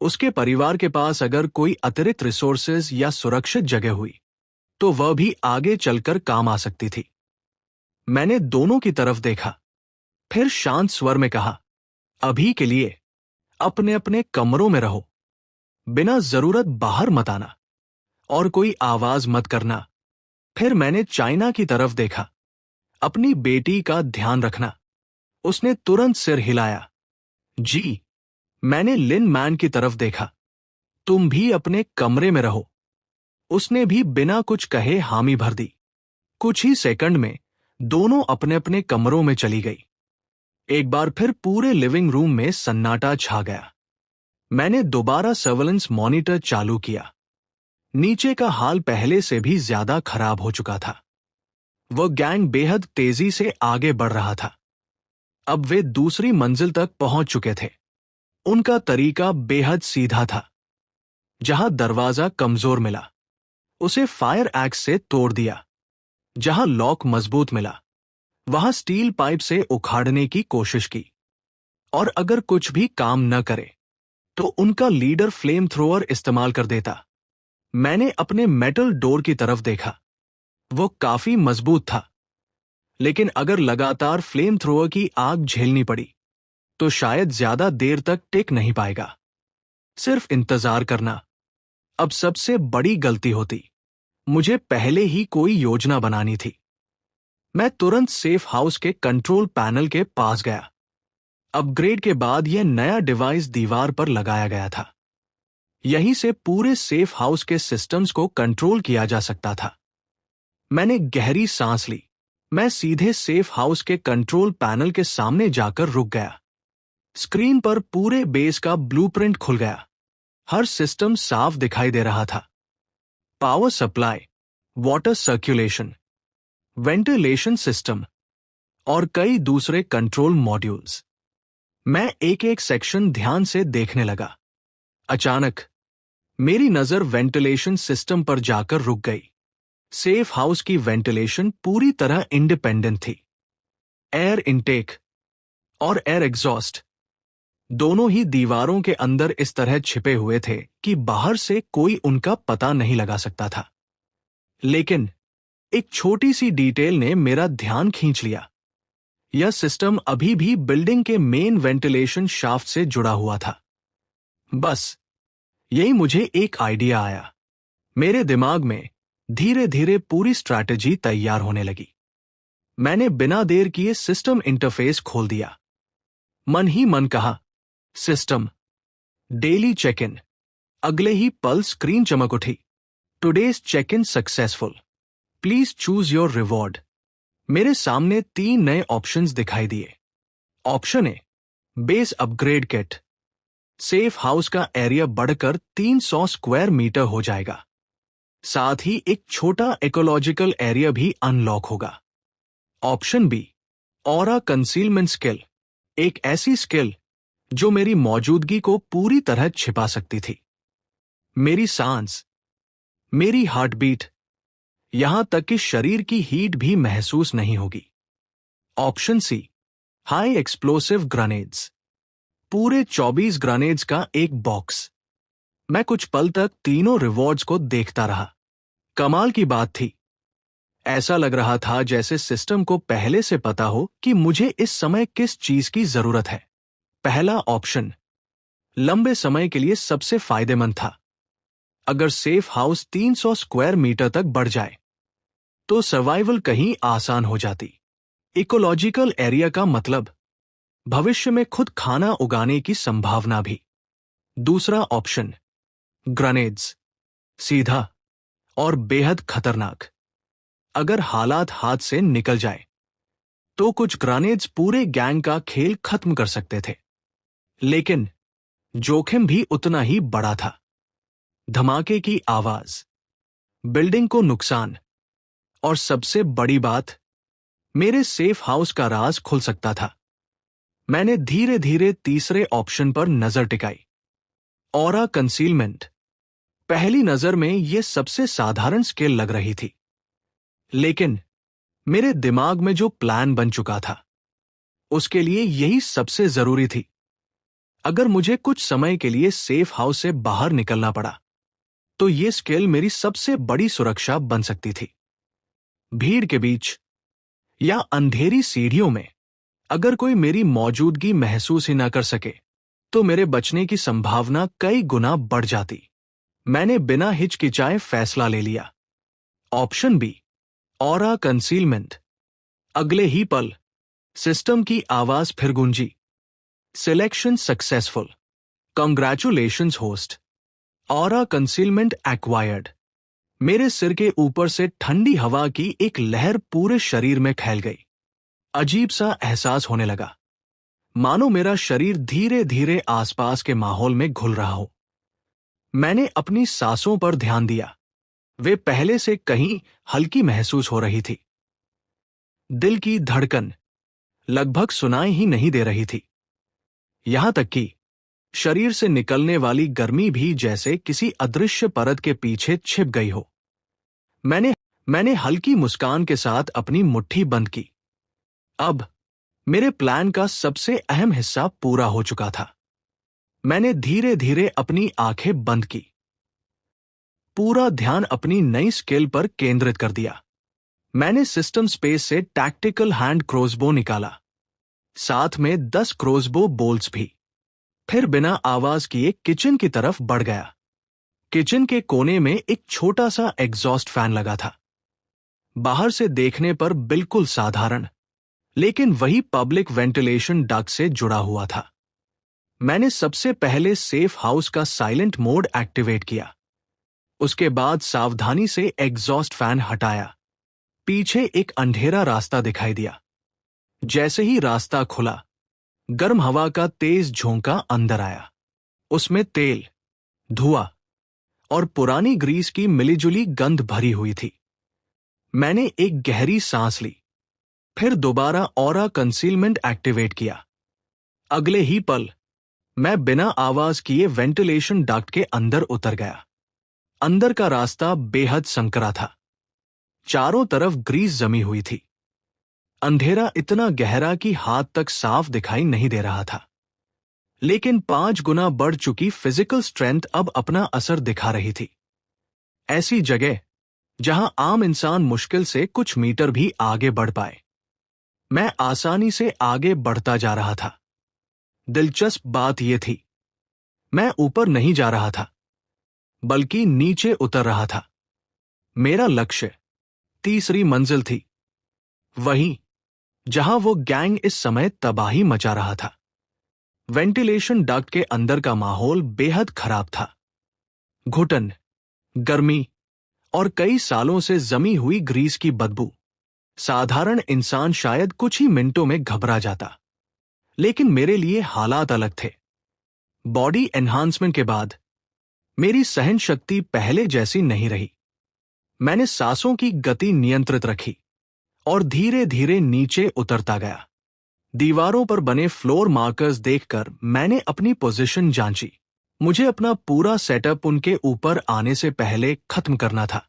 उसके परिवार के पास अगर कोई अतिरिक्त रिसोर्सेज या सुरक्षित जगह हुई तो वह भी आगे चलकर काम आ सकती थी। मैंने दोनों की तरफ देखा, फिर शांत स्वर में कहा, अभी के लिए अपने अपने कमरों में रहो। बिना जरूरत बाहर मत आना और कोई आवाज मत करना। फिर मैंने चाइना की तरफ देखा, अपनी बेटी का ध्यान रखना। उसने तुरंत सिर हिलाया। जी। मैंने लिन मैन की तरफ देखा, तुम भी अपने कमरे में रहो। उसने भी बिना कुछ कहे हामी भर दी। कुछ ही सेकंड में दोनों अपने अपने कमरों में चली गई। एक बार फिर पूरे लिविंग रूम में सन्नाटा छा गया। मैंने दोबारा सर्वेलेंस मॉनिटर चालू किया। नीचे का हाल पहले से भी ज्यादा खराब हो चुका था। वह गैंग बेहद तेजी से आगे बढ़ रहा था। अब वे दूसरी मंजिल तक पहुंच चुके थे। उनका तरीका बेहद सीधा था। जहां दरवाजा कमजोर मिला, उसे फायर एक्स से तोड़ दिया। जहां लॉक मजबूत मिला, वहां स्टील पाइप से उखाड़ने की कोशिश की। और अगर कुछ भी काम न करे तो उनका लीडर फ्लेम थ्रोअर इस्तेमाल कर देता। मैंने अपने मेटल डोर की तरफ देखा। वो काफी मजबूत था, लेकिन अगर लगातार फ्लेम थ्रोअर की आग झेलनी पड़ी तो शायद ज्यादा देर तक टिक नहीं पाएगा। सिर्फ इंतजार करना अब सबसे बड़ी गलती होती। मुझे पहले ही कोई योजना बनानी थी। मैं तुरंत सेफ हाउस के कंट्रोल पैनल के पास गया। अपग्रेड के बाद यह नया डिवाइस दीवार पर लगाया गया था। यहीं से पूरे सेफ हाउस के सिस्टम्स को कंट्रोल किया जा सकता था। मैंने गहरी सांस ली। मैं सीधे सेफ हाउस के कंट्रोल पैनल के सामने जाकर रुक गया। स्क्रीन पर पूरे बेस का ब्लूप्रिंट खुल गया। हर सिस्टम साफ दिखाई दे रहा था। Power supply, water circulation, ventilation system और कई दूसरे कंट्रोल मॉड्यूल्स। मैं एक एक सेक्शन ध्यान से देखने लगा। अचानक मेरी नजर वेंटिलेशन सिस्टम पर जाकर रुक गई। सेफ हाउस की वेंटिलेशन पूरी तरह इंडिपेंडेंट थी। एयर इनटेक और एयर एग्जॉस्ट दोनों ही दीवारों के अंदर इस तरह छिपे हुए थे कि बाहर से कोई उनका पता नहीं लगा सकता था। लेकिन एक छोटी सी डिटेल ने मेरा ध्यान खींच लिया। यह सिस्टम अभी भी बिल्डिंग के मेन वेंटिलेशन शाफ्ट से जुड़ा हुआ था। बस यही मुझे एक आइडिया आया। मेरे दिमाग में धीरे धीरे पूरी स्ट्रैटेजी तैयार होने लगी। मैंने बिना देर किए सिस्टम इंटरफेस खोल दिया। मन ही मन कहा, सिस्टम, डेली चेक इन। अगले ही पल स्क्रीन चमक उठी। Today's check in successful, please choose your reward. मेरे सामने 3 नए ऑप्शंस दिखाई दिए। Option A, base upgrade kit. Safe house का एरिया बढ़कर 300 स्क्वायर मीटर हो जाएगा। साथ ही एक छोटा इकोलॉजिकल एरिया भी अनलॉक होगा। Option B, aura concealment skill. एक ऐसी स्किल जो मेरी मौजूदगी को पूरी तरह छिपा सकती थी। मेरी सांस, मेरी हार्टबीट, यहां तक कि शरीर की हीट भी महसूस नहीं होगी। Option C, high explosive grenades. पूरे 24 ग्रेनेड्स का एक बॉक्स। मैं कुछ पल तक तीनों रिवॉर्ड्स को देखता रहा। कमाल की बात थी, ऐसा लग रहा था जैसे सिस्टम को पहले से पता हो कि मुझे इस समय किस चीज की जरूरत है। पहला ऑप्शन लंबे समय के लिए सबसे फायदेमंद था। अगर सेफ हाउस 300 स्क्वायर मीटर तक बढ़ जाए तो सर्वाइवल कहीं आसान हो जाती। इकोलॉजिकल एरिया का मतलब भविष्य में खुद खाना उगाने की संभावना भी। दूसरा ऑप्शन ग्रेनेड्स, सीधा और बेहद खतरनाक। अगर हालात हाथ से निकल जाए तो कुछ ग्रेनेड्स पूरे गैंग का खेल खत्म कर सकते थे। लेकिन जोखिम भी उतना ही बड़ा था। धमाके की आवाज, बिल्डिंग को नुकसान, और सबसे बड़ी बात, मेरे सेफ हाउस का राज खुल सकता था। मैंने धीरे धीरे तीसरे ऑप्शन पर नजर टिकाई, ऑरा कंसीलमेंट। पहली नजर में यह सबसे साधारण स्किल लग रही थी, लेकिन मेरे दिमाग में जो प्लान बन चुका था उसके लिए यही सबसे जरूरी थी। अगर मुझे कुछ समय के लिए सेफ हाउस से बाहर निकलना पड़ा तो यह स्किल मेरी सबसे बड़ी सुरक्षा बन सकती थी। भीड़ के बीच या अंधेरी सीढ़ियों में अगर कोई मेरी मौजूदगी महसूस ही ना कर सके तो मेरे बचने की संभावना कई गुना बढ़ जाती। मैंने बिना हिचकिचाए फैसला ले लिया। Option B, aura concealment. अगले ही पल सिस्टम की आवाज फिर गूंजी, selection successful, congratulations host, aura concealment acquired. मेरे सिर के ऊपर से ठंडी हवा की एक लहर पूरे शरीर में फैल गई। अजीब सा एहसास होने लगा, मानो मेरा शरीर धीरे धीरे आसपास के माहौल में घुल रहा हो। मैंने अपनी सांसों पर ध्यान दिया। वे पहले से कहीं हल्की महसूस हो रही थी। दिल की धड़कन लगभग सुनाई ही नहीं दे रही थी। यहां तक कि शरीर से निकलने वाली गर्मी भी जैसे किसी अदृश्य परत के पीछे छिप गई हो। मैंने हल्की मुस्कान के साथ अपनी मुट्ठी बंद की। अब मेरे प्लान का सबसे अहम हिस्सा पूरा हो चुका था। मैंने धीरे धीरे अपनी आंखें बंद की, पूरा ध्यान अपनी नई स्किल पर केंद्रित कर दिया। मैंने सिस्टम स्पेस से टैक्टिकल हैंड क्रोसबो निकाला, साथ में 10 क्रोसबो बोल्ट्स भी। फिर बिना आवाज किए किचन की तरफ बढ़ गया। किचन के कोने में एक छोटा सा एग्जॉस्ट फैन लगा था। बाहर से देखने पर बिल्कुल साधारण, लेकिन वही पब्लिक वेंटिलेशन डक्ट से जुड़ा हुआ था। मैंने सबसे पहले सेफ हाउस का साइलेंट मोड एक्टिवेट किया। उसके बाद सावधानी से एग्जॉस्ट फैन हटाया। पीछे एक अंधेरा रास्ता दिखाई दिया। जैसे ही रास्ता खुला, गर्म हवा का तेज झोंका अंदर आया। उसमें तेल, धुआं और पुरानी ग्रीस की मिलीजुली गंध भरी हुई थी। मैंने एक गहरी सांस ली, फिर दोबारा ऑरा कंसीलमेंट एक्टिवेट किया। अगले ही पल मैं बिना आवाज किए वेंटिलेशन डक्ट के अंदर उतर गया। अंदर का रास्ता बेहद संकरा था। चारों तरफ ग्रीस जमी हुई थी। अंधेरा इतना गहरा कि हाथ तक साफ दिखाई नहीं दे रहा था, लेकिन 5 गुना बढ़ चुकी फिजिकल स्ट्रेंथ अब अपना असर दिखा रही थी। ऐसी जगह जहां आम इंसान मुश्किल से कुछ मीटर भी आगे बढ़ पाए। मैं आसानी से आगे बढ़ता जा रहा था। दिलचस्प बात यह थी, मैं ऊपर नहीं जा रहा था, बल्कि नीचे उतर रहा था। मेरा लक्ष्य तीसरी मंजिल थी, वहीं जहां वो गैंग इस समय तबाही मचा रहा था। वेंटिलेशन डक्ट के अंदर का माहौल बेहद खराब था। घुटन, गर्मी और कई सालों से जमी हुई ग्रीस की बदबू। साधारण इंसान शायद कुछ ही मिनटों में घबरा जाता, लेकिन मेरे लिए हालात अलग थे। बॉडी एनहांसमेंट के बाद मेरी सहन शक्ति पहले जैसी नहीं रही। मैंने सांसों की गति नियंत्रित रखी और धीरे धीरे नीचे उतरता गया। दीवारों पर बने फ्लोर मार्कर्स देखकर मैंने अपनी पोजीशन जांची। मुझे अपना पूरा सेटअप उनके ऊपर आने से पहले खत्म करना था।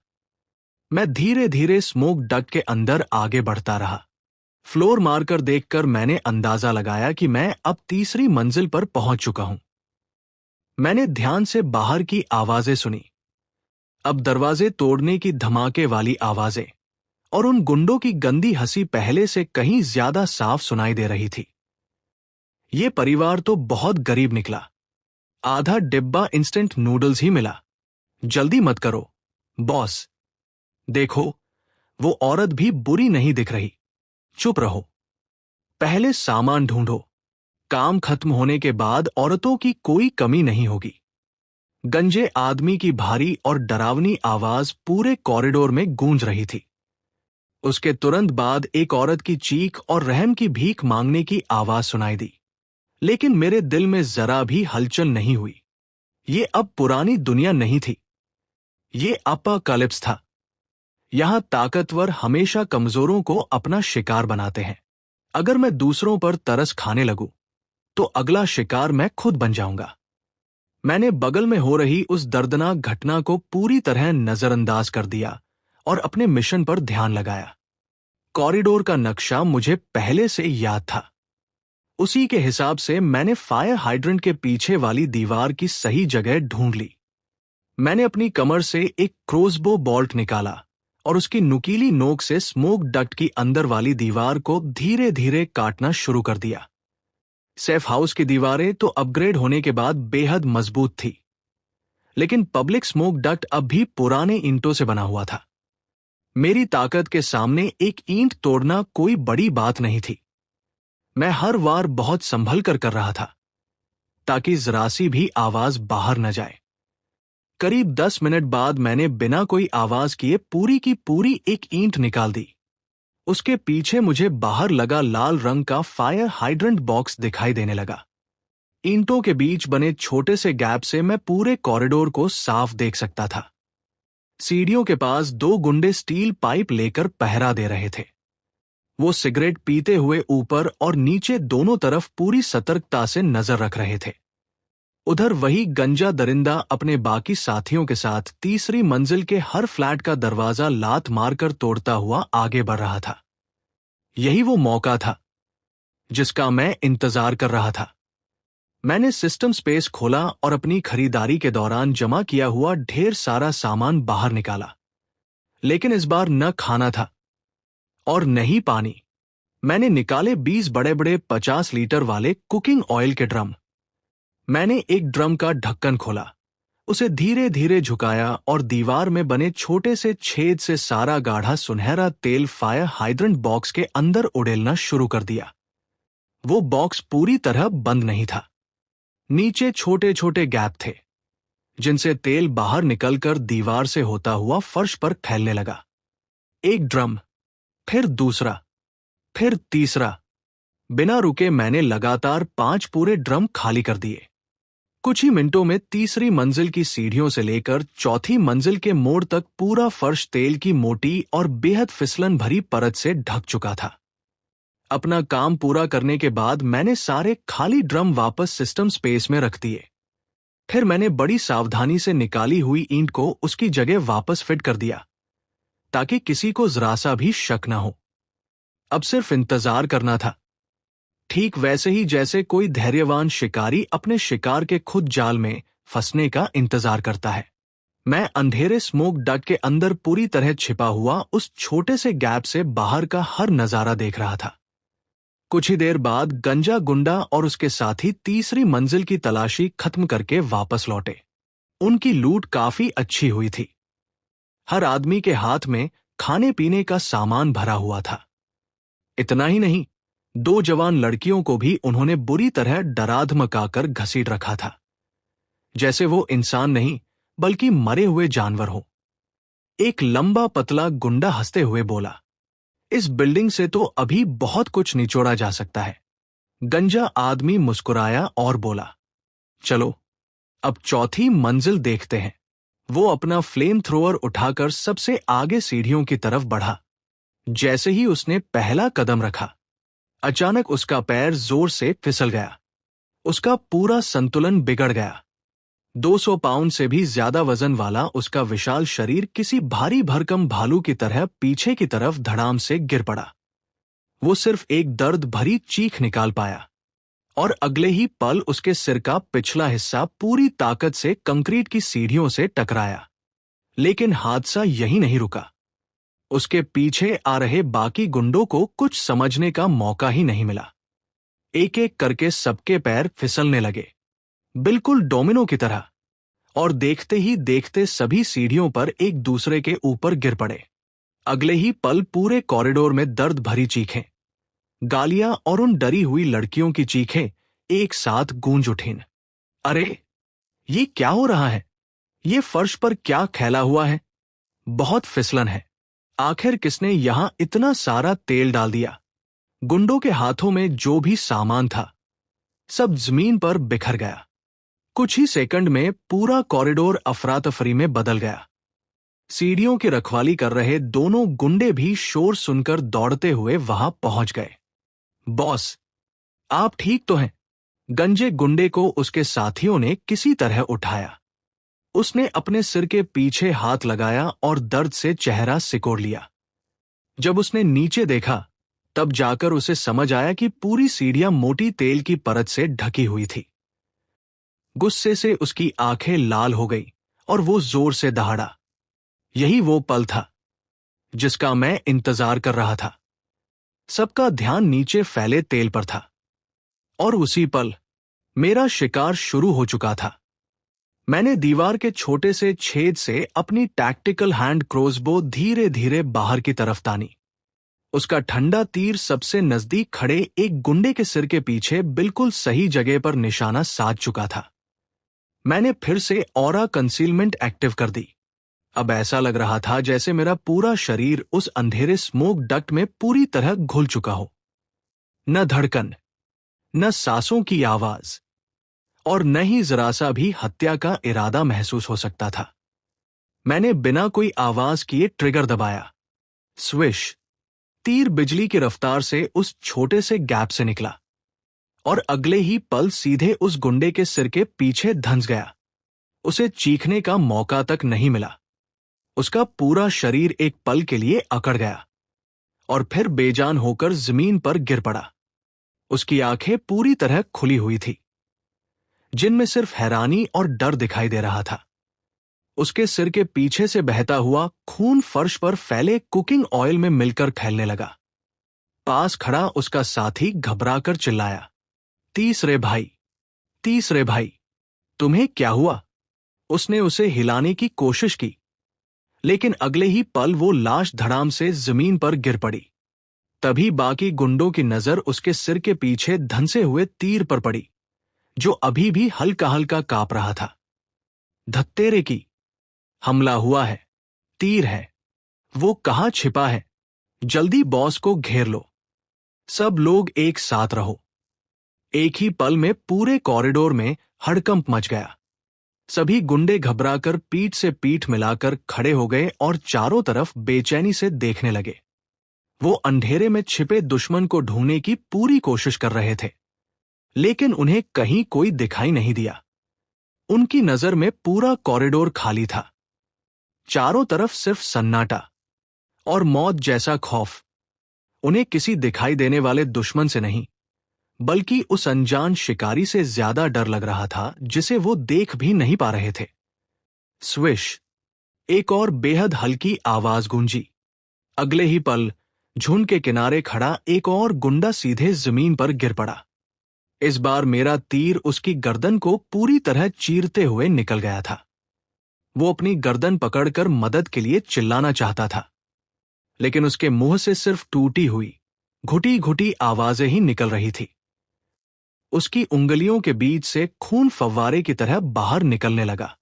मैं धीरे धीरे स्मोक डक्ट के अंदर आगे बढ़ता रहा। फ्लोर मार्कर देखकर मैंने अंदाजा लगाया कि मैं अब तीसरी मंजिल पर पहुंच चुका हूं। मैंने ध्यान से बाहर की आवाजें सुनी। अब दरवाजे तोड़ने की धमाके वाली आवाजें और उन गुंडों की गंदी हंसी पहले से कहीं ज्यादा साफ सुनाई दे रही थी। ये परिवार तो बहुत गरीब निकला। आधा डिब्बा इंस्टेंट नूडल्स ही मिला। जल्दी मत करो बॉस। देखो, वो औरत भी बुरी नहीं दिख रही। चुप रहो। पहले सामान ढूंढो। काम खत्म होने के बाद औरतों की कोई कमी नहीं होगी। गंजे आदमी की भारी और डरावनी आवाज पूरे कॉरिडोर में गूंज रही थी। उसके तुरंत बाद एक औरत की चीख और रहम की भीख मांगने की आवाज सुनाई दी। लेकिन मेरे दिल में जरा भी हलचल नहीं हुई। ये अब पुरानी दुनिया नहीं थी। ये अपोकैलिप्स था। यहां ताकतवर हमेशा कमजोरों को अपना शिकार बनाते हैं। अगर मैं दूसरों पर तरस खाने लगूं, तो अगला शिकार मैं खुद बन जाऊंगा। मैंने बगल में हो रही उस दर्दनाक घटना को पूरी तरह नजरअंदाज कर दिया और अपने मिशन पर ध्यान लगाया। कॉरिडोर का नक्शा मुझे पहले से याद था। उसी के हिसाब से मैंने फायर हाइड्रेंट के पीछे वाली दीवार की सही जगह ढूंढ ली। मैंने अपनी कमर से एक क्रोसबो बोल्ट निकाला और उसकी नुकीली नोक से स्मोक डक्ट की अंदर वाली दीवार को धीरे धीरे काटना शुरू कर दिया। सेफ हाउस की दीवारें तो अपग्रेड होने के बाद बेहद मजबूत थी, लेकिन पब्लिक स्मोक डक्ट अब भी पुराने ईंटों से बना हुआ था। मेरी ताकत के सामने एक ईंट तोड़ना कोई बड़ी बात नहीं थी। मैं हर बार बहुत संभल कर रहा था, ताकि जरा सी भी आवाज बाहर न जाए। करीब 10 मिनट बाद मैंने बिना कोई आवाज किए पूरी की पूरी एक ईंट निकाल दी। उसके पीछे मुझे बाहर लगा लाल रंग का फायर हाइड्रेंट बॉक्स दिखाई देने लगा। ईंटों के बीच बने छोटे से गैप से मैं पूरे कॉरिडोर को साफ देख सकता था। सीढ़ियों के पास 2 गुंडे स्टील पाइप लेकर पहरा दे रहे थे। वो सिगरेट पीते हुए ऊपर और नीचे दोनों तरफ पूरी सतर्कता से नजर रख रहे थे। उधर वही गंजा दरिंदा अपने बाकी साथियों के साथ तीसरी मंजिल के हर फ्लैट का दरवाजा लात मारकर तोड़ता हुआ आगे बढ़ रहा था। यही वो मौका था जिसका मैं इंतजार कर रहा था। मैंने सिस्टम स्पेस खोला और अपनी खरीदारी के दौरान जमा किया हुआ ढेर सारा सामान बाहर निकाला। लेकिन इस बार न खाना था और न ही पानी। मैंने निकाले 20 बड़े बड़े 50 लीटर वाले कुकिंग ऑयल के ड्रम। मैंने एक ड्रम का ढक्कन खोला, उसे धीरे धीरे झुकाया और दीवार में बने छोटे से छेद से सारा गाढ़ा सुनहरा तेल फायर हाइड्रेंट बॉक्स के अंदर उड़ेलना शुरू कर दिया। वो बॉक्स पूरी तरह बंद नहीं था। नीचे छोटे छोटे गैप थे, जिनसे तेल बाहर निकलकर दीवार से होता हुआ फर्श पर फैलने लगा। एक ड्रम, फिर दूसरा, फिर तीसरा। बिना रुके मैंने लगातार 5 पूरे ड्रम खाली कर दिए। कुछ ही मिनटों में तीसरी मंजिल की सीढ़ियों से लेकर चौथी मंजिल के मोड़ तक पूरा फर्श तेल की मोटी और बेहद फिसलन भरी परत से ढक चुका था। अपना काम पूरा करने के बाद मैंने सारे खाली ड्रम वापस सिस्टम स्पेस में रख दिए। फिर मैंने बड़ी सावधानी से निकाली हुई ईंट को उसकी जगह वापस फिट कर दिया, ताकि किसी को जरा सा भी शक न हो। अब सिर्फ इंतजार करना था, ठीक वैसे ही जैसे कोई धैर्यवान शिकारी अपने शिकार के खुद जाल में फंसने का इंतजार करता है। मैं अंधेरे स्मोक डक्ट के अंदर पूरी तरह छिपा हुआ उस छोटे से गैप से बाहर का हर नजारा देख रहा था। कुछ ही देर बाद गंजा गुंडा और उसके साथी तीसरी मंजिल की तलाशी खत्म करके वापस लौटे। उनकी लूट काफी अच्छी हुई थी। हर आदमी के हाथ में खाने पीने का सामान भरा हुआ था। इतना ही नहीं, 2 जवान लड़कियों को भी उन्होंने बुरी तरह डरा धमकाकर घसीट रखा था, जैसे वो इंसान नहीं बल्कि मरे हुए जानवर हो। एक लंबा पतला गुंडा हंसते हुए बोला, इस बिल्डिंग से तो अभी बहुत कुछ निचोड़ा जा सकता है। गंजा आदमी मुस्कुराया और बोला, चलो अब चौथी मंजिल देखते हैं। वो अपना फ्लेम थ्रोअर उठाकर सबसे आगे सीढ़ियों की तरफ बढ़ा। जैसे ही उसने पहला कदम रखा, अचानक उसका पैर जोर से फिसल गया। उसका पूरा संतुलन बिगड़ गया। 200 पाउंड से भी ज्यादा वजन वाला उसका विशाल शरीर किसी भारी भरकम भालू की तरह पीछे की तरफ धड़ाम से गिर पड़ा। वो सिर्फ एक दर्द भरी चीख निकाल पाया और अगले ही पल उसके सिर का पिछला हिस्सा पूरी ताकत से कंक्रीट की सीढ़ियों से टकराया। लेकिन हादसा यहीं नहीं रुका। उसके पीछे आ रहे बाकी गुंडों को कुछ समझने का मौका ही नहीं मिला। एक एक करके सबके पैर फिसलने लगे, बिल्कुल डोमिनो की तरह, और देखते ही देखते सभी सीढ़ियों पर एक दूसरे के ऊपर गिर पड़े। अगले ही पल पूरे कॉरिडोर में दर्द भरी चीखें, गालियां और उन डरी हुई लड़कियों की चीखें एक साथ गूंज उठीं। अरे, ये क्या हो रहा है? ये फर्श पर क्या फैला हुआ है? बहुत फिसलन है। आखिर किसने यहां इतना सारा तेल डाल दिया? गुंडों के हाथों में जो भी सामान था, सब जमीन पर बिखर गया। कुछ ही सेकंड में पूरा कॉरिडोर अफरा तफरी में बदल गया। सीढ़ियों की रखवाली कर रहे दोनों गुंडे भी शोर सुनकर दौड़ते हुए वहां पहुंच गए। बॉस, आप ठीक तो हैं? गंजे गुंडे को उसके साथियों ने किसी तरह उठाया। उसने अपने सिर के पीछे हाथ लगाया और दर्द से चेहरा सिकोड़ लिया। जब उसने नीचे देखा, तब जाकर उसे समझ आया कि पूरी सीढ़ियां मोटी तेल की परत से ढकी हुई थी। गुस्से से उसकी आंखें लाल हो गई और वो जोर से दहाड़ा। यही वो पल था जिसका मैं इंतजार कर रहा था। सबका ध्यान नीचे फैले तेल पर था और उसी पल मेरा शिकार शुरू हो चुका था। मैंने दीवार के छोटे से छेद से अपनी टैक्टिकल हैंड क्रॉसबो धीरे धीरे बाहर की तरफ तानी। उसका ठंडा तीर सबसे नजदीक खड़े एक गुंडे के सिर के पीछे बिल्कुल सही जगह पर निशाना साध चुका था। मैंने फिर से ऑरा कंसीलमेंट एक्टिव कर दी। अब ऐसा लग रहा था जैसे मेरा पूरा शरीर उस अंधेरे स्मोक डक्ट में पूरी तरह घुल चुका हो। न धड़कन, न सांसों की आवाज, और न ही जरा सा भी हत्या का इरादा महसूस हो सकता था। मैंने बिना कोई आवाज किए ट्रिगर दबाया। स्विश! तीर बिजली की रफ्तार से उस छोटे से गैप से निकला और अगले ही पल सीधे उस गुंडे के सिर के पीछे धंस गया। उसे चीखने का मौका तक नहीं मिला। उसका पूरा शरीर एक पल के लिए अकड़ गया और फिर बेजान होकर जमीन पर गिर पड़ा। उसकी आंखें पूरी तरह खुली हुई थी, जिनमें सिर्फ हैरानी और डर दिखाई दे रहा था। उसके सिर के पीछे से बहता हुआ खून फर्श पर फैले कुकिंग ऑयल में मिलकर फैलने लगा। पास खड़ा उसका साथी घबराकर चिल्लाया, तीसरे भाई, तीसरे भाई, तुम्हें क्या हुआ? उसने उसे हिलाने की कोशिश की, लेकिन अगले ही पल वो लाश धड़ाम से जमीन पर गिर पड़ी। तभी बाकी गुंडों की नजर उसके सिर के पीछे धंसे हुए तीर पर पड़ी, जो अभी भी हल्का हल्का कांप रहा था। धत्तेरे की! हमला हुआ है, तीर है। वो कहाँ छिपा है? जल्दी बॉस को घेर लो। सब लोग एक साथ रहो। एक ही पल में पूरे कॉरिडोर में हड़कंप मच गया। सभी गुंडे घबराकर पीठ से पीठ मिलाकर खड़े हो गए और चारों तरफ बेचैनी से देखने लगे। वो अंधेरे में छिपे दुश्मन को ढूंढने की पूरी कोशिश कर रहे थे, लेकिन उन्हें कहीं कोई दिखाई नहीं दिया। उनकी नजर में पूरा कॉरिडोर खाली था। चारों तरफ सिर्फ सन्नाटा और मौत जैसा खौफ। उन्हें किसी दिखाई देने वाले दुश्मन से नहीं, बल्कि उस अनजान शिकारी से ज्यादा डर लग रहा था जिसे वो देख भी नहीं पा रहे थे। स्विश! एक और बेहद हल्की आवाज गूंजी। अगले ही पल झुंड के किनारे खड़ा एक और गुंडा सीधे जमीन पर गिर पड़ा। इस बार मेरा तीर उसकी गर्दन को पूरी तरह चीरते हुए निकल गया था। वो अपनी गर्दन पकड़कर मदद के लिए चिल्लाना चाहता था, लेकिन उसके मुंह से सिर्फ टूटी हुई घुटी घुटी आवाजें ही निकल रही थी। उसकी उंगलियों के बीच से खून फव्वारे की तरह बाहर निकलने लगा।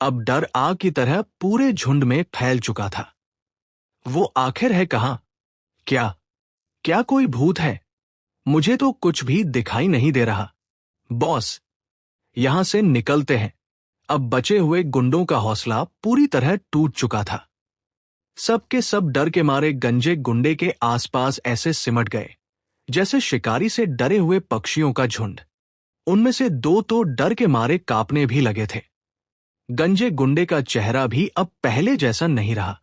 अब डर आग की तरह पूरे झुंड में फैल चुका था। वो आखिर है कहां? क्या क्या कोई भूत है? मुझे तो कुछ भी दिखाई नहीं दे रहा। बॉस, यहां से निकलते हैं। अब बचे हुए गुंडों का हौसला पूरी तरह टूट चुका था। सब के सब डर के मारे गंजे गुंडे के आसपास ऐसे सिमट गए जैसे शिकारी से डरे हुए पक्षियों का झुंड। उनमें से दो तो डर के मारे कांपने भी लगे थे। गंजे गुंडे का चेहरा भी अब पहले जैसा नहीं रहा।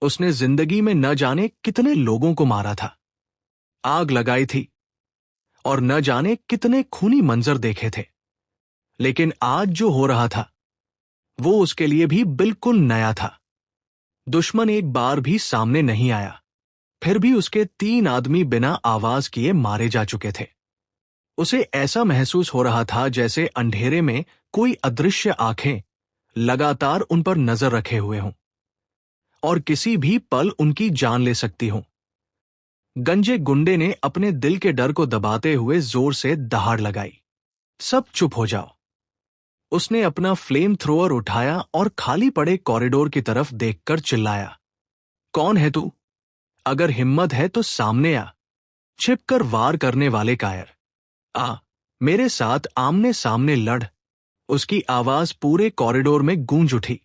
उसने जिंदगी में न जाने कितने लोगों को मारा था, आग लगाई थी और न जाने कितने खूनी मंजर देखे थे। लेकिन आज जो हो रहा था वो उसके लिए भी बिल्कुल नया था। दुश्मन एक बार भी सामने नहीं आया, फिर भी उसके 3 आदमी बिना आवाज किए मारे जा चुके थे। उसे ऐसा महसूस हो रहा था जैसे अंधेरे में कोई अदृश्य आंखें लगातार उन पर नजर रखे हुए हों और किसी भी पल उनकी जान ले सकती हों। गंजे गुंडे ने अपने दिल के डर को दबाते हुए जोर से दहाड़ लगाई, सब चुप हो जाओ। उसने अपना फ्लेम थ्रोअर उठाया और खाली पड़े कॉरिडोर की तरफ देखकर चिल्लाया, कौन है तू? अगर हिम्मत है तो सामने आ। छिपकर वार करने वाले कायर, आ मेरे साथ आमने सामने लड़। उसकी आवाज पूरे कॉरिडोर में गूंज उठी,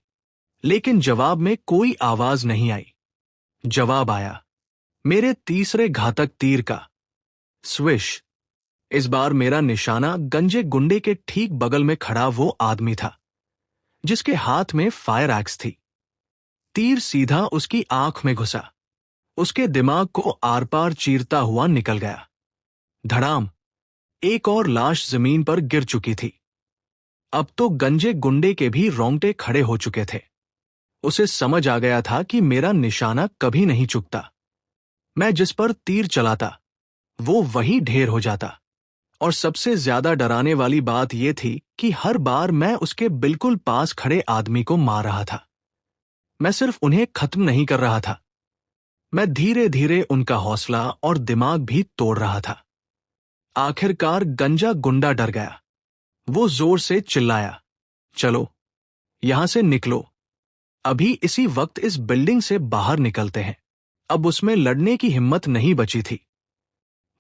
लेकिन जवाब में कोई आवाज नहीं आई। जवाब आया मेरे तीसरे घातक तीर का। स्विश। इस बार मेरा निशाना गंजे गुंडे के ठीक बगल में खड़ा वो आदमी था जिसके हाथ में फायर एक्स थी। तीर सीधा उसकी आंख में घुसा, उसके दिमाग को आर पार चीरता हुआ निकल गया। धड़ाम। एक और लाश जमीन पर गिर चुकी थी। अब तो गंजे गुंडे के भी रोंगटे खड़े हो चुके थे। उसे समझ आ गया था कि मेरा निशाना कभी नहीं चुकता। मैं जिस पर तीर चलाता वो वही ढेर हो जाता। और सबसे ज्यादा डराने वाली बात यह थी कि हर बार मैं उसके बिल्कुल पास खड़े आदमी को मार रहा था। मैं सिर्फ उन्हें खत्म नहीं कर रहा था, मैं धीरे धीरे उनका हौसला और दिमाग भी तोड़ रहा था। आखिरकार गंजा गुंडा डर गया। वो जोर से चिल्लाया, चलो यहां से निकलो, अभी इसी वक्त इस बिल्डिंग से बाहर निकलते हैं। अब उसमें लड़ने की हिम्मत नहीं बची थी।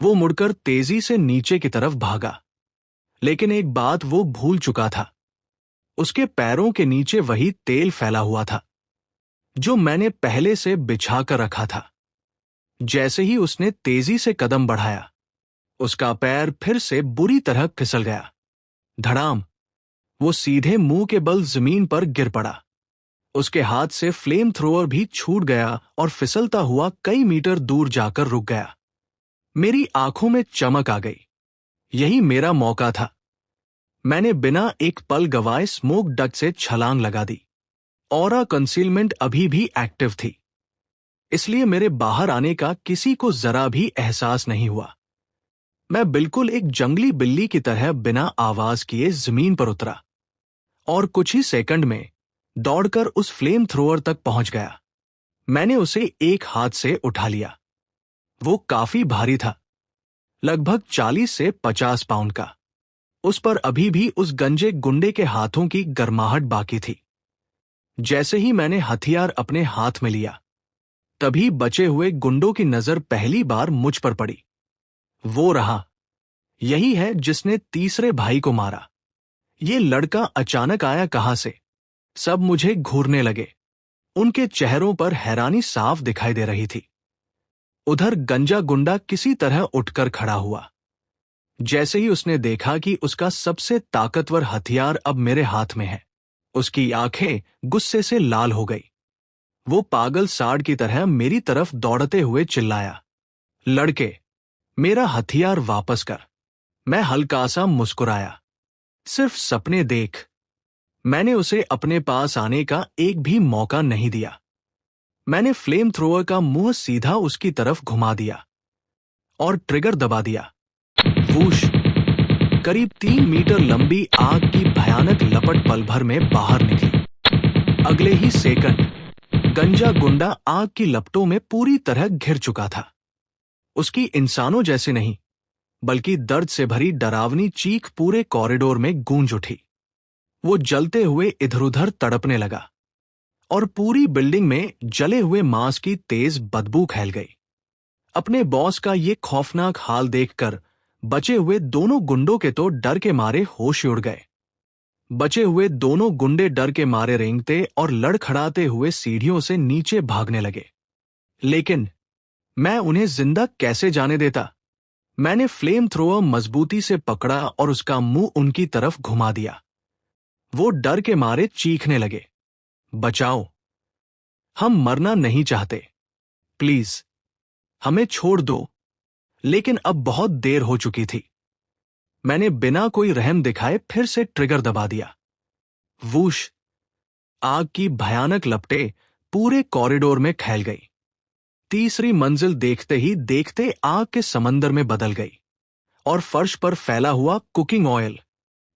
वो मुड़कर तेजी से नीचे की तरफ भागा, लेकिन एक बात वो भूल चुका था। उसके पैरों के नीचे वही तेल फैला हुआ था जो मैंने पहले से बिछा कर रखा था। जैसे ही उसने तेजी से कदम बढ़ाया, उसका पैर फिर से बुरी तरह फिसल गया। धड़ाम। वो सीधे मुंह के बल जमीन पर गिर पड़ा। उसके हाथ से फ्लेम थ्रोअर भी छूट गया और फिसलता हुआ कई मीटर दूर जाकर रुक गया। मेरी आंखों में चमक आ गई। यही मेरा मौका था। मैंने बिना एक पल गवाए स्मोक डक्ट से छलांग लगा दी। ऑरा कंसीलमेंट अभी भी एक्टिव थी, इसलिए मेरे बाहर आने का किसी को जरा भी एहसास नहीं हुआ। मैं बिल्कुल एक जंगली बिल्ली की तरह बिना आवाज किए जमीन पर उतरा और कुछ ही सेकंड में दौड़कर उस फ्लेम थ्रोअर तक पहुंच गया। मैंने उसे एक हाथ से उठा लिया। वो काफी भारी था, लगभग 40 से 50 पाउंड का। उस पर अभी भी उस गंजे गुंडे के हाथों की गर्माहट बाकी थी। जैसे ही मैंने हथियार अपने हाथ में लिया, तभी बचे हुए गुंडों की नजर पहली बार मुझ पर पड़ी। वो रहा, यही है जिसने तीसरे भाई को मारा। ये लड़का अचानक आया कहां से? सब मुझे घूरने लगे। उनके चेहरों पर हैरानी साफ दिखाई दे रही थी। उधर गंजा गुंडा किसी तरह उठकर खड़ा हुआ। जैसे ही उसने देखा कि उसका सबसे ताकतवर हथियार अब मेरे हाथ में है, उसकी आंखें गुस्से से लाल हो गई। वो पागल सांड की तरह मेरी तरफ दौड़ते हुए चिल्लाया, लड़के, मेरा हथियार वापस कर। मैं हल्का सा मुस्कुराया, सिर्फ सपने देख। मैंने उसे अपने पास आने का एक भी मौका नहीं दिया। मैंने फ्लेम थ्रोअर का मुंह सीधा उसकी तरफ घुमा दिया और ट्रिगर दबा दिया। वूश! करीब 3 मीटर लंबी आग की भयानक लपट पल भर में बाहर निकली। अगले ही सेकंड गंजा गुंडा आग की लपटों में पूरी तरह घिर चुका था। उसकी इंसानों जैसे नहीं, बल्कि दर्द से भरी डरावनी चीख पूरे कॉरिडोर में गूंज उठी। वो जलते हुए इधर-उधर तड़पने लगा और पूरी बिल्डिंग में जले हुए मांस की तेज बदबू फैल गई। अपने बॉस का ये खौफनाक हाल देखकर बचे हुए दोनों गुंडों के तो डर के मारे होश उड़ गए। बचे हुए दोनों गुंडे डर के मारे रेंगते और लड़खड़ाते हुए सीढ़ियों से नीचे भागने लगे। लेकिन मैं उन्हें जिंदा कैसे जाने देता? मैंने फ्लेम थ्रोअर मजबूती से पकड़ा और उसका मुंह उनकी तरफ घुमा दिया। वो डर के मारे चीखने लगे, बचाओ, हम मरना नहीं चाहते, प्लीज हमें छोड़ दो। लेकिन अब बहुत देर हो चुकी थी। मैंने बिना कोई रहम दिखाए फिर से ट्रिगर दबा दिया। वूश! आग की भयानक लपटें पूरे कॉरिडोर में फैल गई। तीसरी मंजिल देखते ही देखते आग के समंदर में बदल गई और फर्श पर फैला हुआ कुकिंग ऑयल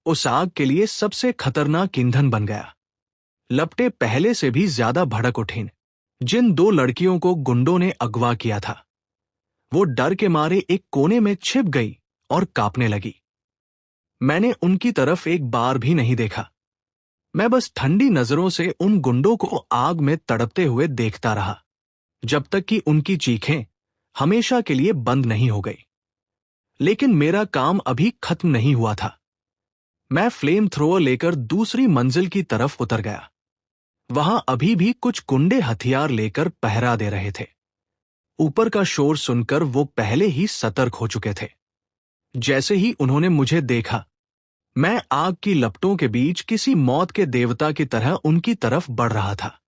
उस आग के लिए सबसे खतरनाक ईंधन बन गया। लपटें पहले से भी ज्यादा भड़क उठीं। जिन दो लड़कियों को गुंडों ने अगवा किया था, वो डर के मारे एक कोने में छिप गई और कांपने लगी। मैंने उनकी तरफ एक बार भी नहीं देखा। मैं बस ठंडी नजरों से उन गुंडों को आग में तड़पते हुए देखता रहा, जब तक कि उनकी चीखें हमेशा के लिए बंद नहीं हो गई। लेकिन मेरा काम अभी खत्म नहीं हुआ था। मैं फ्लेम थ्रोअर लेकर दूसरी मंजिल की तरफ उतर गया। वहां अभी भी कुछ गुंडे हथियार लेकर पहरा दे रहे थे। ऊपर का शोर सुनकर वो पहले ही सतर्क हो चुके थे। जैसे ही उन्होंने मुझे देखा, मैं आग की लपटों के बीच किसी मौत के देवता की तरह उनकी तरफ बढ़ रहा था।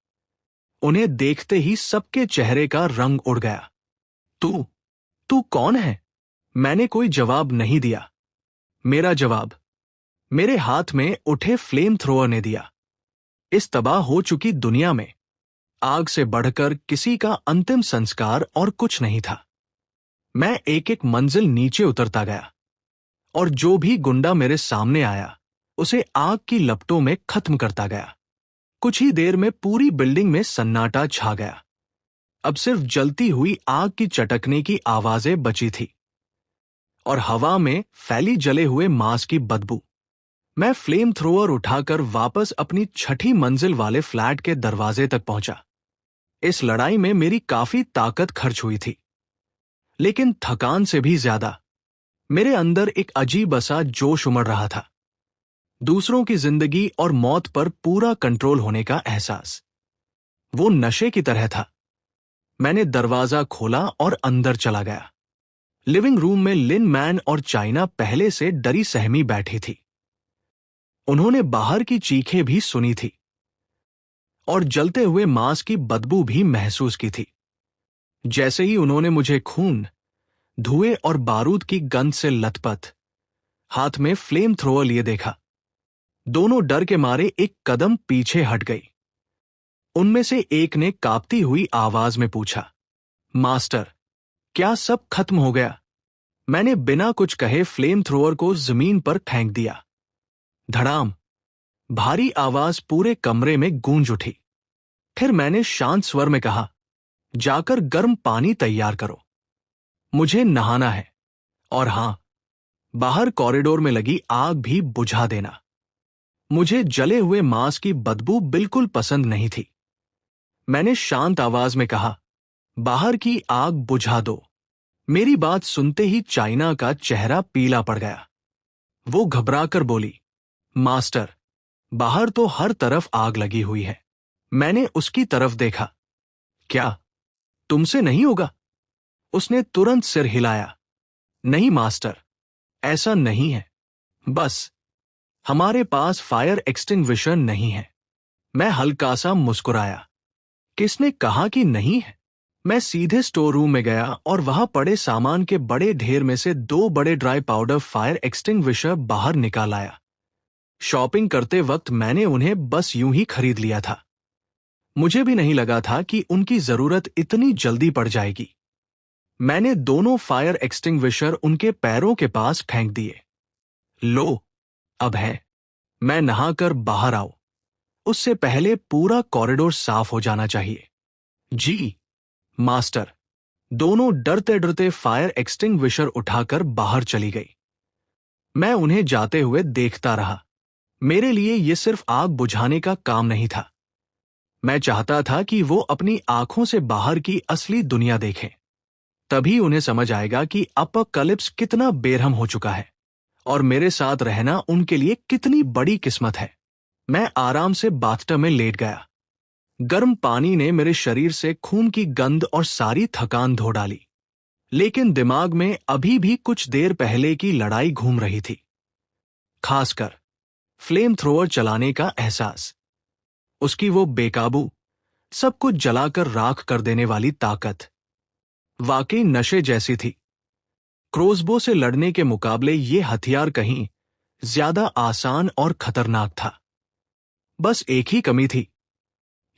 उन्हें देखते ही सबके चेहरे का रंग उड़ गया। तू तू कौन है? मैंने कोई जवाब नहीं दिया। मेरा जवाब मेरे हाथ में उठे फ्लेम थ्रोअर ने दिया। इस तबाह हो चुकी दुनिया में आग से बढ़कर किसी का अंतिम संस्कार और कुछ नहीं था। मैं एक एक मंजिल नीचे उतरता गया और जो भी गुंडा मेरे सामने आया, उसे आग की लपटों में खत्म करता गया। कुछ ही देर में पूरी बिल्डिंग में सन्नाटा छा गया। अब सिर्फ जलती हुई आग की चटकने की आवाजें बची थी और हवा में फैली जले हुए मांस की बदबू। मैं फ्लेम थ्रोअर उठाकर वापस अपनी छठी मंजिल वाले फ्लैट के दरवाजे तक पहुंचा। इस लड़ाई में मेरी काफी ताकत खर्च हुई थी, लेकिन थकान से भी ज्यादा मेरे अंदर एक अजीब सा जोश उमड़ रहा था। दूसरों की जिंदगी और मौत पर पूरा कंट्रोल होने का एहसास। वो नशे की तरह था। मैंने दरवाजा खोला और अंदर चला गया। लिविंग रूम में लिन मैन और चाइना पहले से डरी सहमी बैठी थी। उन्होंने बाहर की चीखें भी सुनी थी और जलते हुए मांस की बदबू भी महसूस की थी। जैसे ही उन्होंने मुझे खून, धुएं और बारूद की गंध से लथपथ हाथ में फ्लेम थ्रोअर लिए देखा, दोनों डर के मारे एक कदम पीछे हट गई। उनमें से एक ने कांपती हुई आवाज में पूछा, मास्टर, क्या सब खत्म हो गया? मैंने बिना कुछ कहे फ्लेम थ्रोअर को जमीन पर फेंक दिया। धड़ाम! भारी आवाज पूरे कमरे में गूंज उठी। फिर मैंने शांत स्वर में कहा, जाकर गर्म पानी तैयार करो, मुझे नहाना है। और हां, बाहर कॉरिडोर में लगी आग भी बुझा देना। मुझे जले हुए मांस की बदबू बिल्कुल पसंद नहीं थी। मैंने शांत आवाज में कहा, बाहर की आग बुझा दो। मेरी बात सुनते ही चाइना का चेहरा पीला पड़ गया। वो घबराकर बोली, मास्टर, बाहर तो हर तरफ आग लगी हुई है। मैंने उसकी तरफ देखा। क्या तुमसे नहीं होगा? उसने तुरंत सिर हिलाया। नहीं मास्टर, ऐसा नहीं है। बस हमारे पास फायर एक्सटिंग्विशर नहीं है। मैं हल्का सा मुस्कुराया। किसने कहा कि नहीं है? मैं सीधे स्टोर रूम में गया और वहां पड़े सामान के बड़े ढेर में से 2 बड़े ड्राई पाउडर फायर एक्सटिंग्विशर बाहर निकाल आया। शॉपिंग करते वक्त मैंने उन्हें बस यूं ही खरीद लिया था। मुझे भी नहीं लगा था कि उनकी जरूरत इतनी जल्दी पड़ जाएगी। मैंने दोनों फायर एक्सटिंग्विशर उनके पैरों के पास फेंक दिए। लो, अब है। मैं नहाकर बाहर आओ। उससे पहले पूरा कॉरिडोर साफ हो जाना चाहिए। जी मास्टर। दोनों डरते डरते फायर एक्सटिंग्विशर उठाकर बाहर चली गई। मैं उन्हें जाते हुए देखता रहा। मेरे लिए ये सिर्फ आग बुझाने का काम नहीं था। मैं चाहता था कि वो अपनी आंखों से बाहर की असली दुनिया देखें। तभी उन्हें समझ आएगा कि अपोकलिप्स कितना बेरहम हो चुका है और मेरे साथ रहना उनके लिए कितनी बड़ी किस्मत है। मैं आराम से बाथटब में लेट गया। गर्म पानी ने मेरे शरीर से खून की गंध और सारी थकान धो डाली। लेकिन दिमाग में अभी भी कुछ देर पहले की लड़ाई घूम रही थी, खासकर फ्लेम थ्रोअर चलाने का एहसास। उसकी वो बेकाबू, सब कुछ जलाकर राख कर देने वाली ताकत वाकई नशे जैसी थी। क्रोसबो से लड़ने के मुकाबले ये हथियार कहीं ज्यादा आसान और खतरनाक था। बस एक ही कमी थी,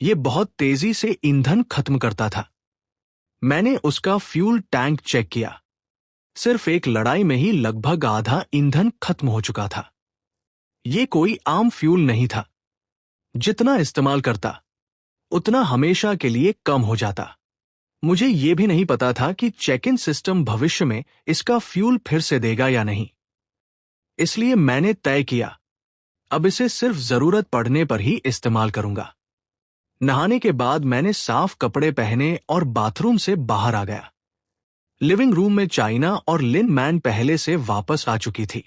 ये बहुत तेजी से ईंधन खत्म करता था। मैंने उसका फ्यूल टैंक चेक किया। सिर्फ एक लड़ाई में ही लगभग आधा ईंधन खत्म हो चुका था। ये कोई आम फ्यूल नहीं था। जितना इस्तेमाल करता, उतना हमेशा के लिए कम हो जाता। मुझे ये भी नहीं पता था कि चेक इन सिस्टम भविष्य में इसका फ्यूल फिर से देगा या नहीं। इसलिए मैंने तय किया, अब इसे सिर्फ जरूरत पड़ने पर ही इस्तेमाल करूंगा। नहाने के बाद मैंने साफ कपड़े पहने और बाथरूम से बाहर आ गया। लिविंग रूम में चाइना और लिन मैन पहले से वापस आ चुकी थी।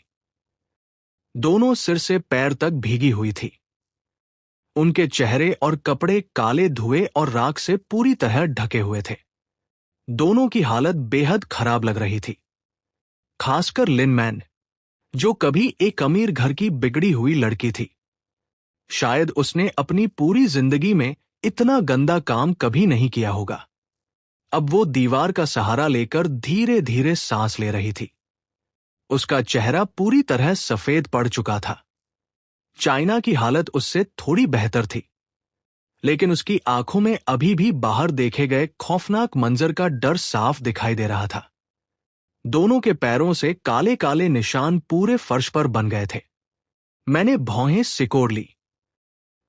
दोनों सिर से पैर तक भीगी हुई थी। उनके चेहरे और कपड़े काले धुएं और राख से पूरी तरह ढके हुए थे। दोनों की हालत बेहद खराब लग रही थी, खासकर लिन मैन, जो कभी एक अमीर घर की बिगड़ी हुई लड़की थी। शायद उसने अपनी पूरी जिंदगी में इतना गंदा काम कभी नहीं किया होगा। अब वो दीवार का सहारा लेकर धीरे धीरे सांस ले रही थी। उसका चेहरा पूरी तरह सफेद पड़ चुका था। चाइना की हालत उससे थोड़ी बेहतर थी, लेकिन उसकी आंखों में अभी भी बाहर देखे गए खौफनाक मंजर का डर साफ दिखाई दे रहा था। दोनों के पैरों से काले काले निशान पूरे फर्श पर बन गए थे। मैंने भौहें सिकोड़ ली।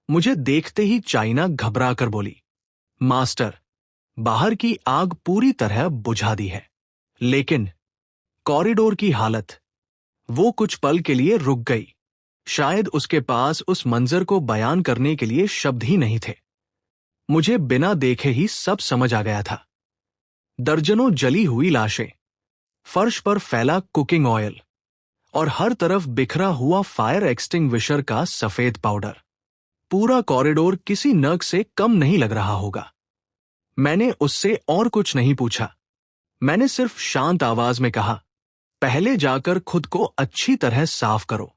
मुझे देखते ही चाइना घबरा कर बोली, मास्टर, बाहर की आग पूरी तरह बुझा दी है। लेकिन कॉरिडोर की हालत, वो कुछ पल के लिए रुक गई। शायद उसके पास उस मंजर को बयान करने के लिए शब्द ही नहीं थे। मुझे बिना देखे ही सब समझ आ गया था। दर्जनों जली हुई लाशें, फर्श पर फैला कुकिंग ऑयल और हर तरफ बिखरा हुआ फायर एक्सटिंग्विशर का सफेद पाउडर। पूरा कॉरिडोर किसी नर्क से कम नहीं लग रहा होगा। मैंने उससे और कुछ नहीं पूछा। मैंने सिर्फ शांत आवाज में कहा, पहले जाकर खुद को अच्छी तरह साफ करो,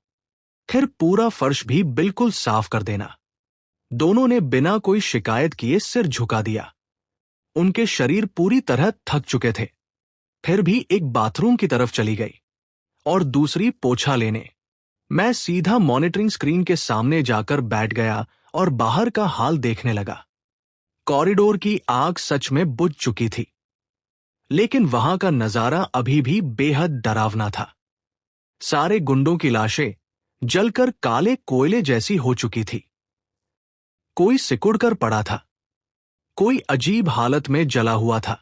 फिर पूरा फर्श भी बिल्कुल साफ कर देना। दोनों ने बिना कोई शिकायत किए सिर झुका दिया। उनके शरीर पूरी तरह थक चुके थे। फिर भी एक बाथरूम की तरफ चली गई और दूसरी पोछा लेने। मैं सीधा मॉनिटरिंग स्क्रीन के सामने जाकर बैठ गया और बाहर का हाल देखने लगा। कॉरिडोर की आग सच में बुझ चुकी थी, लेकिन वहां का नजारा अभी भी बेहद डरावना था। सारे गुंडों की लाशें जलकर काले कोयले जैसी हो चुकी थी। कोई सिकुड़कर पड़ा था, कोई अजीब हालत में जला हुआ था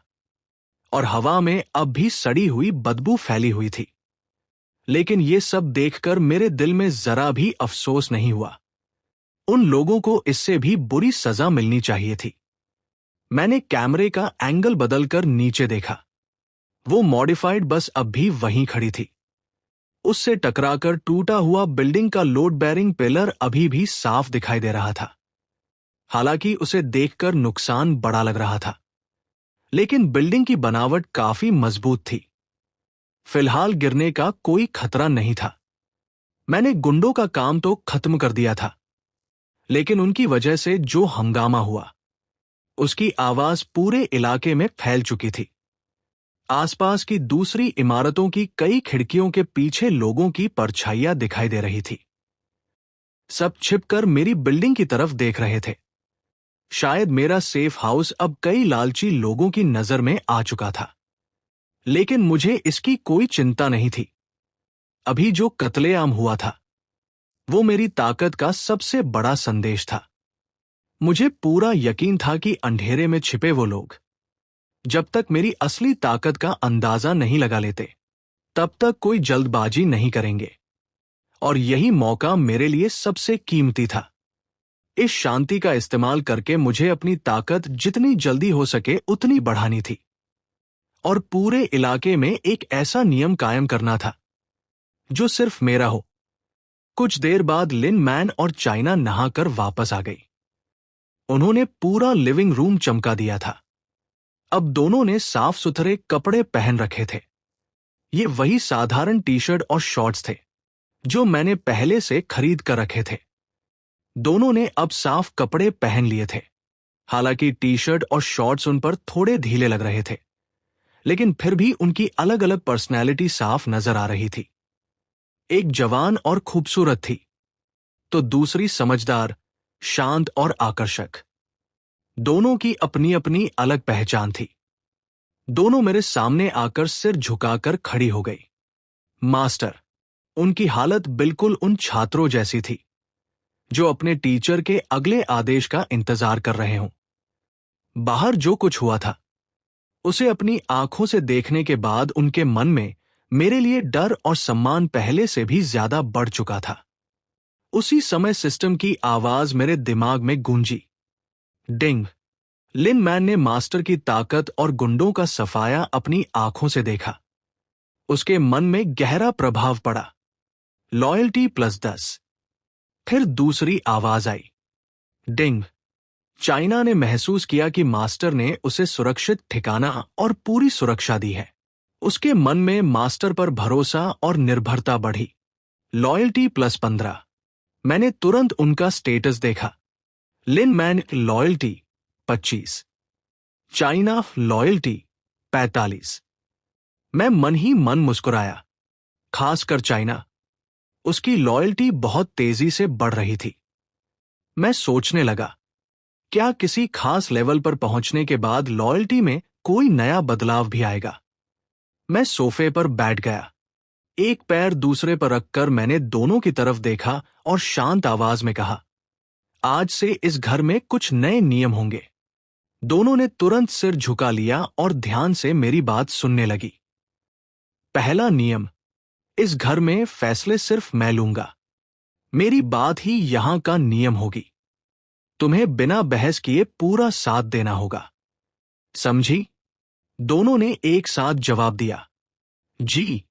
और हवा में अब भी सड़ी हुई बदबू फैली हुई थी। लेकिन ये सब देखकर मेरे दिल में जरा भी अफसोस नहीं हुआ। उन लोगों को इससे भी बुरी सजा मिलनी चाहिए थी। मैंने कैमरे का एंगल बदलकर नीचे देखा। वो मॉडिफाइड बस अब भी वहीं खड़ी थी। उससे टकराकर टूटा हुआ बिल्डिंग का लोड बेयरिंग पिलर अभी भी साफ दिखाई दे रहा था। हालांकि उसे देखकर नुकसान बड़ा लग रहा था, लेकिन बिल्डिंग की बनावट काफी मजबूत थी। फिलहाल गिरने का कोई खतरा नहीं था। मैंने गुंडों का काम तो खत्म कर दिया था, लेकिन उनकी वजह से जो हंगामा हुआ, उसकी आवाज पूरे इलाके में फैल चुकी थी। आसपास की दूसरी इमारतों की कई खिड़कियों के पीछे लोगों की परछाइयां दिखाई दे रही थी। सब छिपकर मेरी बिल्डिंग की तरफ देख रहे थे। शायद मेरा सेफ हाउस अब कई लालची लोगों की नजर में आ चुका था, लेकिन मुझे इसकी कोई चिंता नहीं थी। अभी जो कत्लेआम हुआ था, वो मेरी ताकत का सबसे बड़ा संदेश था। मुझे पूरा यकीन था कि अंधेरे में छिपे वो लोग जब तक मेरी असली ताकत का अंदाजा नहीं लगा लेते, तब तक कोई जल्दबाजी नहीं करेंगे। और यही मौका मेरे लिए सबसे कीमती था। इस शांति का इस्तेमाल करके मुझे अपनी ताकत जितनी जल्दी हो सके उतनी बढ़ानी थी और पूरे इलाके में एक ऐसा नियम कायम करना था जो सिर्फ मेरा हो। कुछ देर बाद लिन मैन और चाइना नहाकर वापस आ गई। उन्होंने पूरा लिविंग रूम चमका दिया था। अब दोनों ने साफ सुथरे कपड़े पहन रखे थे। ये वही साधारण टी शर्ट और शॉर्ट्स थे जो मैंने पहले से खरीद कर रखे थे। दोनों ने अब साफ कपड़े पहन लिए थे। हालांकि टी शर्ट और शॉर्ट्स उन पर थोड़े ढीले लग रहे थे, लेकिन फिर भी उनकी अलग अलग पर्सनैलिटी साफ नजर आ रही थी। एक जवान और खूबसूरत थी, तो दूसरी समझदार, शांत और आकर्षक। दोनों की अपनी अपनी अलग पहचान थी। दोनों मेरे सामने आकर सिर झुकाकर खड़ी हो गई। मास्टर, उनकी हालत बिल्कुल उन छात्रों जैसी थी जो अपने टीचर के अगले आदेश का इंतजार कर रहे हों। बाहर जो कुछ हुआ था उसे अपनी आंखों से देखने के बाद उनके मन में मेरे लिए डर और सम्मान पहले से भी ज्यादा बढ़ चुका था। उसी समय सिस्टम की आवाज मेरे दिमाग में गूंजी। डिंग। लिन मैन ने मास्टर की ताकत और गुंडों का सफाया अपनी आंखों से देखा। उसके मन में गहरा प्रभाव पड़ा। लॉयल्टी +10। फिर दूसरी आवाज आई। डिंग। चाइना ने महसूस किया कि मास्टर ने उसे सुरक्षित ठिकाना और पूरी सुरक्षा दी है। उसके मन में मास्टर पर भरोसा और निर्भरता बढ़ी। लॉयल्टी +15। मैंने तुरंत उनका स्टेटस देखा। लिन मैन लॉयल्टी 25, चाइना लॉयल्टी 45। मैं मन ही मन मुस्कुराया, खासकर चाइना। उसकी लॉयल्टी बहुत तेजी से बढ़ रही थी। मैं सोचने लगा, क्या किसी खास लेवल पर पहुंचने के बाद लॉयल्टी में कोई नया बदलाव भी आएगा? मैं सोफे पर बैठ गया। एक पैर दूसरे पर रखकर मैंने दोनों की तरफ देखा और शांत आवाज में कहा, आज से इस घर में कुछ नए नियम होंगे। दोनों ने तुरंत सिर झुका लिया और ध्यान से मेरी बात सुनने लगी। पहला नियम, इस घर में फैसले सिर्फ मैं लूंगा। मेरी बात ही यहां का नियम होगी। तुम्हें बिना बहस किए पूरा साथ देना होगा, समझी? दोनों ने एक साथ जवाब दिया, जी,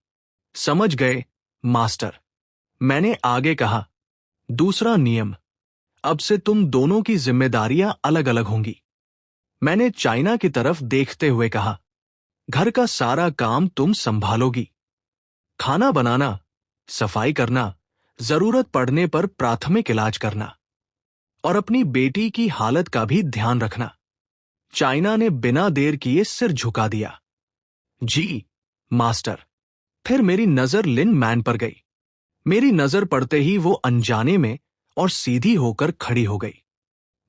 समझ गए मास्टर। मैंने आगे कहा, दूसरा नियम, अब से तुम दोनों की जिम्मेदारियां अलग अलग होंगी। मैंने चाइना की तरफ देखते हुए कहा, घर का सारा काम तुम संभालोगी। खाना बनाना, सफाई करना, जरूरत पड़ने पर प्राथमिक इलाज करना और अपनी बेटी की हालत का भी ध्यान रखना। चाइना ने बिना देर किए सिर झुका दिया, जी मास्टर। फिर मेरी नजर लिन मैन पर गई। मेरी नजर पड़ते ही वो अनजाने में और सीधी होकर खड़ी हो गई।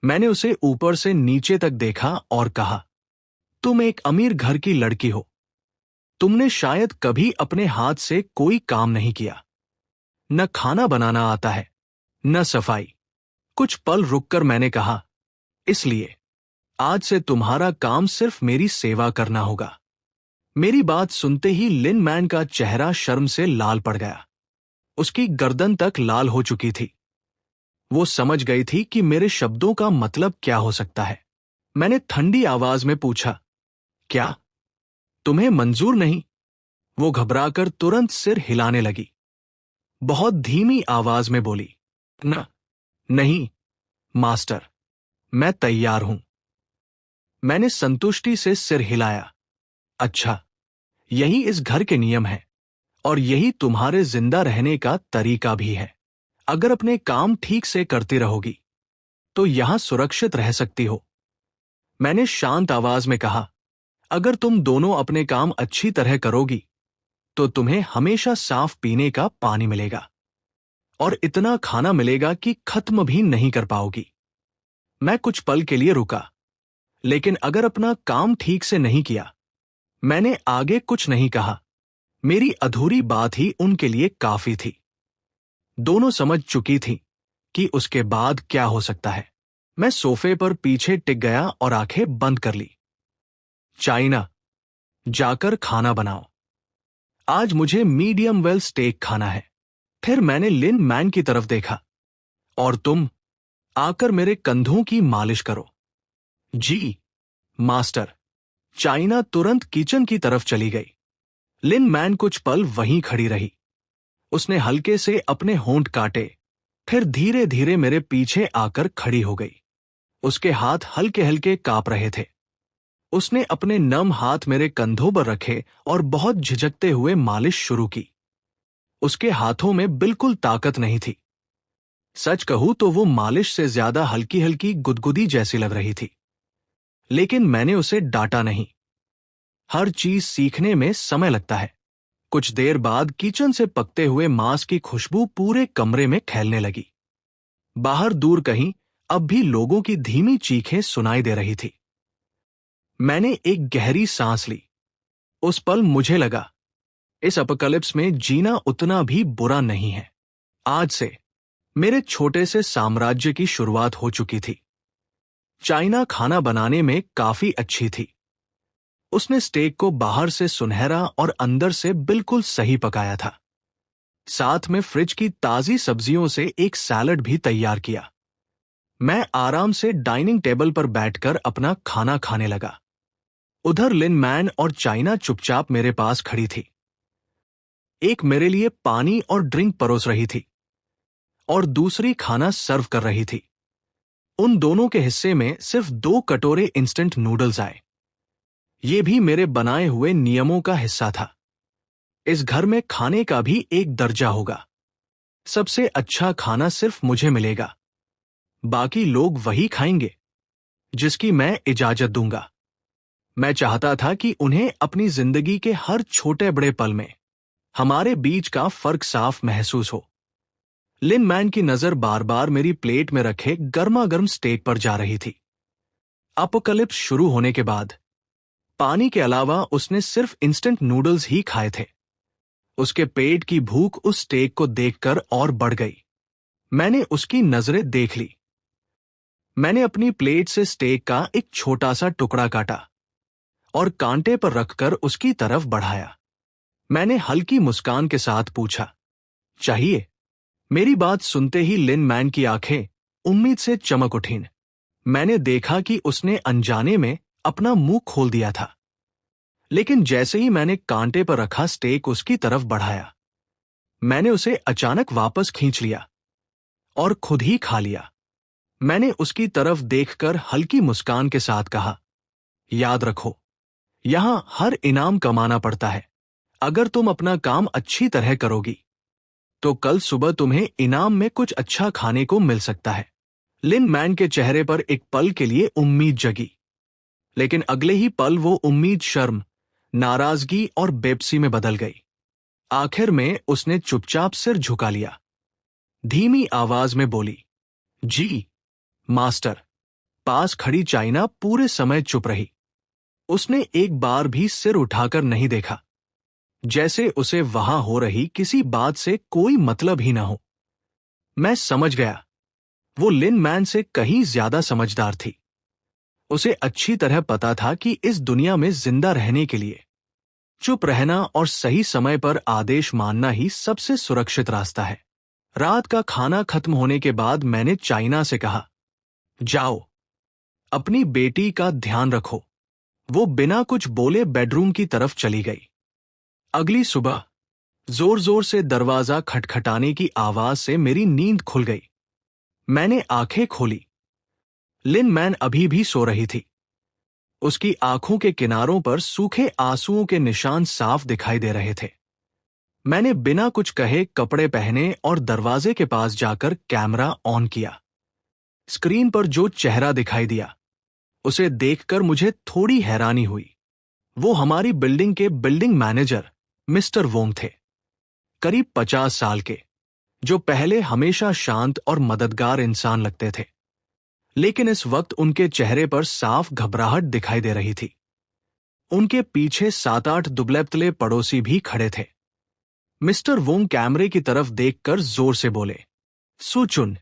मैंने उसे ऊपर से नीचे तक देखा और कहा, तुम एक अमीर घर की लड़की हो। तुमने शायद कभी अपने हाथ से कोई काम नहीं किया। न खाना बनाना आता है, न सफाई। कुछ पल रुककर मैंने कहा, इसलिए आज से तुम्हारा काम सिर्फ मेरी सेवा करना होगा। मेरी बात सुनते ही लिन मैन का चेहरा शर्म से लाल पड़ गया। उसकी गर्दन तक लाल हो चुकी थी। वो समझ गई थी कि मेरे शब्दों का मतलब क्या हो सकता है। मैंने ठंडी आवाज में पूछा, क्या तुम्हें मंजूर नहीं? वो घबराकर तुरंत सिर हिलाने लगी। बहुत धीमी आवाज में बोली, नहीं मास्टर, मैं तैयार हूं। मैंने संतुष्टि से सिर हिलाया। अच्छा, यही इस घर के नियम है और यही तुम्हारे जिंदा रहने का तरीका भी है। अगर अपने काम ठीक से करती रहोगी तो यहां सुरक्षित रह सकती हो। मैंने शांत आवाज में कहा, अगर तुम दोनों अपने काम अच्छी तरह करोगी तो तुम्हें हमेशा साफ पीने का पानी मिलेगा और इतना खाना मिलेगा कि खत्म भी नहीं कर पाओगी। मैं कुछ पल के लिए रुका, लेकिन अगर अपना काम ठीक से नहीं किया, मैंने आगे कुछ नहीं कहा। मेरी अधूरी बात ही उनके लिए काफी थी। दोनों समझ चुकी थी कि उसके बाद क्या हो सकता है। मैं सोफे पर पीछे टिक गया और आंखें बंद कर ली। चाइना, जाकर खाना बनाओ। आज मुझे मीडियम वेल स्टेक खाना है। फिर मैंने लिन मैन की तरफ देखा। और तुम आकर मेरे कंधों की मालिश करो। जी, मास्टर। चाइना तुरंत किचन की तरफ चली गई। लिन मैन कुछ पल वहीं खड़ी रही। उसने हल्के से अपने होंठ काटे, फिर धीरे धीरे मेरे पीछे आकर खड़ी हो गई। उसके हाथ हल्के हल्के कांप रहे थे। उसने अपने नम हाथ मेरे कंधों पर रखे और बहुत झिझकते हुए मालिश शुरू की। उसके हाथों में बिल्कुल ताकत नहीं थी। सच कहूं तो वो मालिश से ज्यादा हल्की हल्की गुदगुदी जैसी लग रही थी। लेकिन मैंने उसे डांटा नहीं। हर चीज सीखने में समय लगता है। कुछ देर बाद किचन से पकते हुए मांस की खुशबू पूरे कमरे में फैलने लगी। बाहर दूर कहीं अब भी लोगों की धीमी चीखें सुनाई दे रही थी। मैंने एक गहरी सांस ली। उस पल मुझे लगा, इस अपकलिप्स में जीना उतना भी बुरा नहीं है। आज से मेरे छोटे से साम्राज्य की शुरुआत हो चुकी थी। चाइना खाना बनाने में काफी अच्छी थी। उसने स्टेक को बाहर से सुनहरा और अंदर से बिल्कुल सही पकाया था। साथ में फ्रिज की ताजी सब्जियों से एक सैलड भी तैयार किया। मैं आराम से डाइनिंग टेबल पर बैठकर अपना खाना खाने लगा। उधर लिन मैन और चाइना चुपचाप मेरे पास खड़ी थी। एक मेरे लिए पानी और ड्रिंक परोस रही थी और दूसरी खाना सर्व कर रही थी। उन दोनों के हिस्से में सिर्फ 2 कटोरे इंस्टेंट नूडल्स आए। ये भी मेरे बनाए हुए नियमों का हिस्सा था। इस घर में खाने का भी एक दर्जा होगा। सबसे अच्छा खाना सिर्फ मुझे मिलेगा। बाकी लोग वही खाएंगे जिसकी मैं इजाजत दूंगा। मैं चाहता था कि उन्हें अपनी जिंदगी के हर छोटे बड़े पल में हमारे बीच का फर्क साफ महसूस हो। लिन मैन की नजर बार बार मेरी प्लेट में रखे गर्मा गर्म स्टेक पर जा रही थी। अपोकलिप्स शुरू होने के बाद पानी के अलावा उसने सिर्फ इंस्टेंट नूडल्स ही खाए थे। उसके पेट की भूख उस स्टेक को देखकर और बढ़ गई। मैंने उसकी नजरें देख ली। मैंने अपनी प्लेट से स्टेक का एक छोटा सा टुकड़ा काटा और कांटे पर रखकर उसकी तरफ बढ़ाया। मैंने हल्की मुस्कान के साथ पूछा, चाहिए? मेरी बात सुनते ही लिन मैन की आंखें उम्मीद से चमक उठीं। मैंने देखा कि उसने अनजाने में अपना मुंह खोल दिया था। लेकिन जैसे ही मैंने कांटे पर रखा स्टेक उसकी तरफ बढ़ाया, मैंने उसे अचानक वापस खींच लिया और खुद ही खा लिया। मैंने उसकी तरफ देखकर हल्की मुस्कान के साथ कहा, याद रखो, यहां हर इनाम कमाना पड़ता है। अगर तुम अपना काम अच्छी तरह करोगी तो कल सुबह तुम्हें इनाम में कुछ अच्छा खाने को मिल सकता है। लिन मैन के चेहरे पर एक पल के लिए उम्मीद जगी, लेकिन अगले ही पल वो उम्मीद शर्म, नाराजगी और बेबसी में बदल गई। आखिर में उसने चुपचाप सिर झुका लिया। धीमी आवाज में बोली, जी, मास्टर। पास खड़ी चाइना पूरे समय चुप रही। उसने एक बार भी सिर उठाकर नहीं देखा, जैसे उसे वहां हो रही किसी बात से कोई मतलब ही ना हो। मैं समझ गया, वो लिन मैन से कहीं ज्यादा समझदार थी। उसे अच्छी तरह पता था कि इस दुनिया में जिंदा रहने के लिए चुप रहना और सही समय पर आदेश मानना ही सबसे सुरक्षित रास्ता है। रात का खाना खत्म होने के बाद मैंने चाइना से कहा, जाओ, अपनी बेटी का ध्यान रखो। वो बिना कुछ बोले बेडरूम की तरफ चली गई। अगली सुबह जोर जोर से दरवाजा खटखटाने की आवाज से मेरी नींद खुल गई। मैंने आंखें खोली। लिन मैन अभी भी सो रही थी। उसकी आंखों के किनारों पर सूखे आंसुओं के निशान साफ दिखाई दे रहे थे। मैंने बिना कुछ कहे कपड़े पहने और दरवाजे के पास जाकर कैमरा ऑन किया। स्क्रीन पर जो चेहरा दिखाई दिया, उसे देखकर मुझे थोड़ी हैरानी हुई। वो हमारी बिल्डिंग के बिल्डिंग मैनेजर मिस्टर वोंग थे। करीब 50 साल के, जो पहले हमेशा शांत और मददगार इंसान लगते थे, लेकिन इस वक्त उनके चेहरे पर साफ घबराहट दिखाई दे रही थी। उनके पीछे 7-8 दुबले-पतले पड़ोसी भी खड़े थे। मिस्टर वोंग कैमरे की तरफ देखकर जोर से बोले, सुचुन,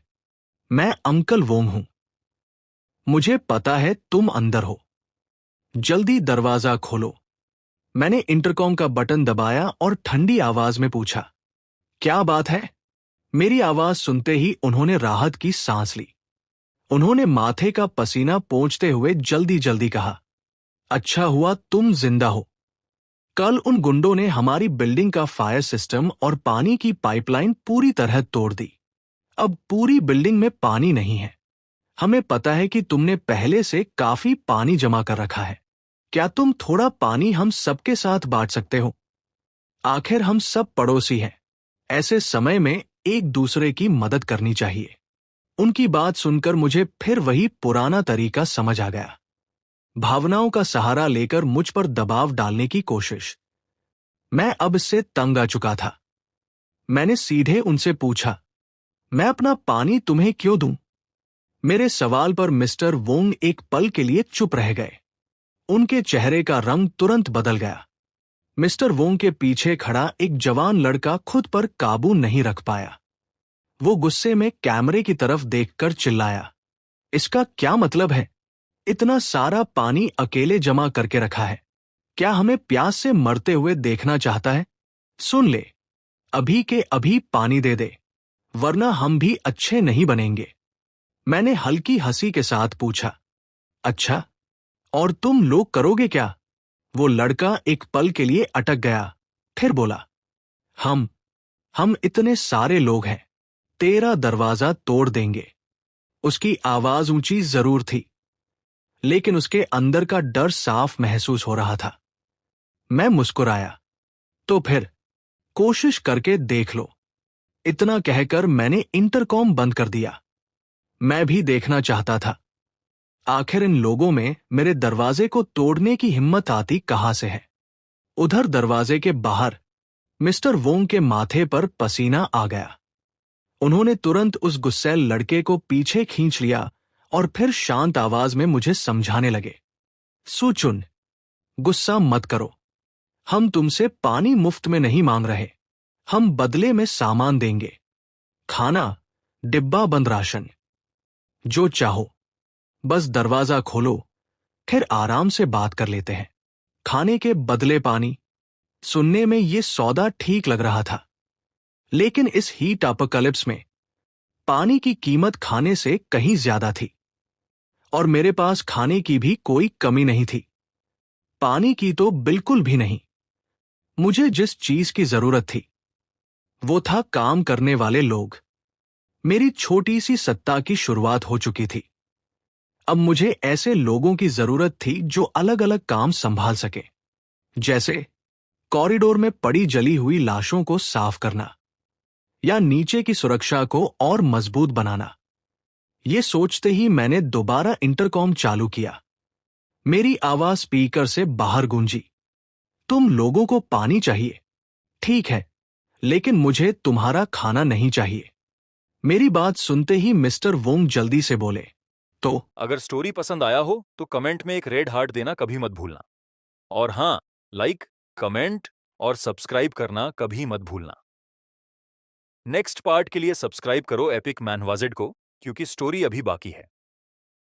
मैं अंकल वोंग हूं। मुझे पता है तुम अंदर हो। जल्दी दरवाजा खोलो। मैंने इंटरकॉम का बटन दबाया और ठंडी आवाज में पूछा, क्या बात है? मेरी आवाज सुनते ही उन्होंने राहत की सांस ली। उन्होंने माथे का पसीना पोंछते हुए जल्दी जल्दी कहा, अच्छा हुआ तुम जिंदा हो। कल उन गुंडों ने हमारी बिल्डिंग का फायर सिस्टम और पानी की पाइपलाइन पूरी तरह तोड़ दी। अब पूरी बिल्डिंग में पानी नहीं है। हमें पता है कि तुमने पहले से काफी पानी जमा कर रखा है। क्या तुम थोड़ा पानी हम सबके साथ बांट सकते हो? आखिर हम सब पड़ोसी हैं। ऐसे समय में एक दूसरे की मदद करनी चाहिए। उनकी बात सुनकर मुझे फिर वही पुराना तरीका समझ आ गया। भावनाओं का सहारा लेकर मुझ पर दबाव डालने की कोशिश। मैं अब इससे तंग आ चुका था। मैंने सीधे उनसे पूछा, मैं अपना पानी तुम्हें क्यों दूं? मेरे सवाल पर मिस्टर वोंग एक पल के लिए चुप रह गए। उनके चेहरे का रंग तुरंत बदल गया। मिस्टर वोंग के पीछे खड़ा एक जवान लड़का खुद पर काबू नहीं रख पाया। वो गुस्से में कैमरे की तरफ देखकर चिल्लाया, इसका क्या मतलब है? इतना सारा पानी अकेले जमा करके रखा है। क्या हमें प्यास से मरते हुए देखना चाहता है? सुन ले, अभी के अभी पानी दे दे, वरना हम भी अच्छे नहीं बनेंगे। मैंने हल्की हंसी के साथ पूछा, अच्छा, और तुम लोग करोगे क्या? वो लड़का एक पल के लिए अटक गया, फिर बोला, हम हम इतने सारे लोग हैं, तेरा दरवाजा तोड़ देंगे। उसकी आवाज ऊंची जरूर थी, लेकिन उसके अंदर का डर साफ महसूस हो रहा था। मैं मुस्कुराया, तो फिर कोशिश करके देख लो। इतना कहकर मैंने इंटरकॉम बंद कर दिया। मैं भी देखना चाहता था, आखिर इन लोगों में मेरे दरवाजे को तोड़ने की हिम्मत आती कहां से है। उधर दरवाजे के बाहर मिस्टर वोंग के माथे पर पसीना आ गया। उन्होंने तुरंत उस गुस्सैल लड़के को पीछे खींच लिया और फिर शांत आवाज में मुझे समझाने लगे, सुचुन, गुस्सा मत करो। हम तुमसे पानी मुफ्त में नहीं मांग रहे। हम बदले में सामान देंगे, खाना, डिब्बा बंद राशन, जो चाहो। बस दरवाजा खोलो, फिर आराम से बात कर लेते हैं। खाने के बदले पानी। सुनने में ये सौदा ठीक लग रहा था, लेकिन इस हीट अपोकैलिप्स में पानी की कीमत खाने से कहीं ज्यादा थी। और मेरे पास खाने की भी कोई कमी नहीं थी, पानी की तो बिल्कुल भी नहीं। मुझे जिस चीज की जरूरत थी वो था काम करने वाले लोग। मेरी छोटी सी सत्ता की शुरुआत हो चुकी थी। अब मुझे ऐसे लोगों की जरूरत थी जो अलग अलग काम संभाल सके, जैसे कॉरिडोर में पड़ी जली हुई लाशों को साफ करना या नीचे की सुरक्षा को और मजबूत बनाना। ये सोचते ही मैंने दोबारा इंटरकॉम चालू किया। मेरी आवाज स्पीकर से बाहर गूंजी, तुम लोगों को पानी चाहिए, ठीक है, लेकिन मुझे तुम्हारा खाना नहीं चाहिए। मेरी बात सुनते ही मिस्टर वोंग जल्दी से बोले, तो अगर स्टोरी पसंद आया हो तो कमेंट में एक रेड हार्ट देना कभी मत भूलना। और हाँ, लाइक, कमेंट और सब्सक्राइब करना कभी मत भूलना। नेक्स्ट पार्ट के लिए सब्सक्राइब करो एपिक मैनवाजेड को, क्योंकि स्टोरी अभी बाकी है।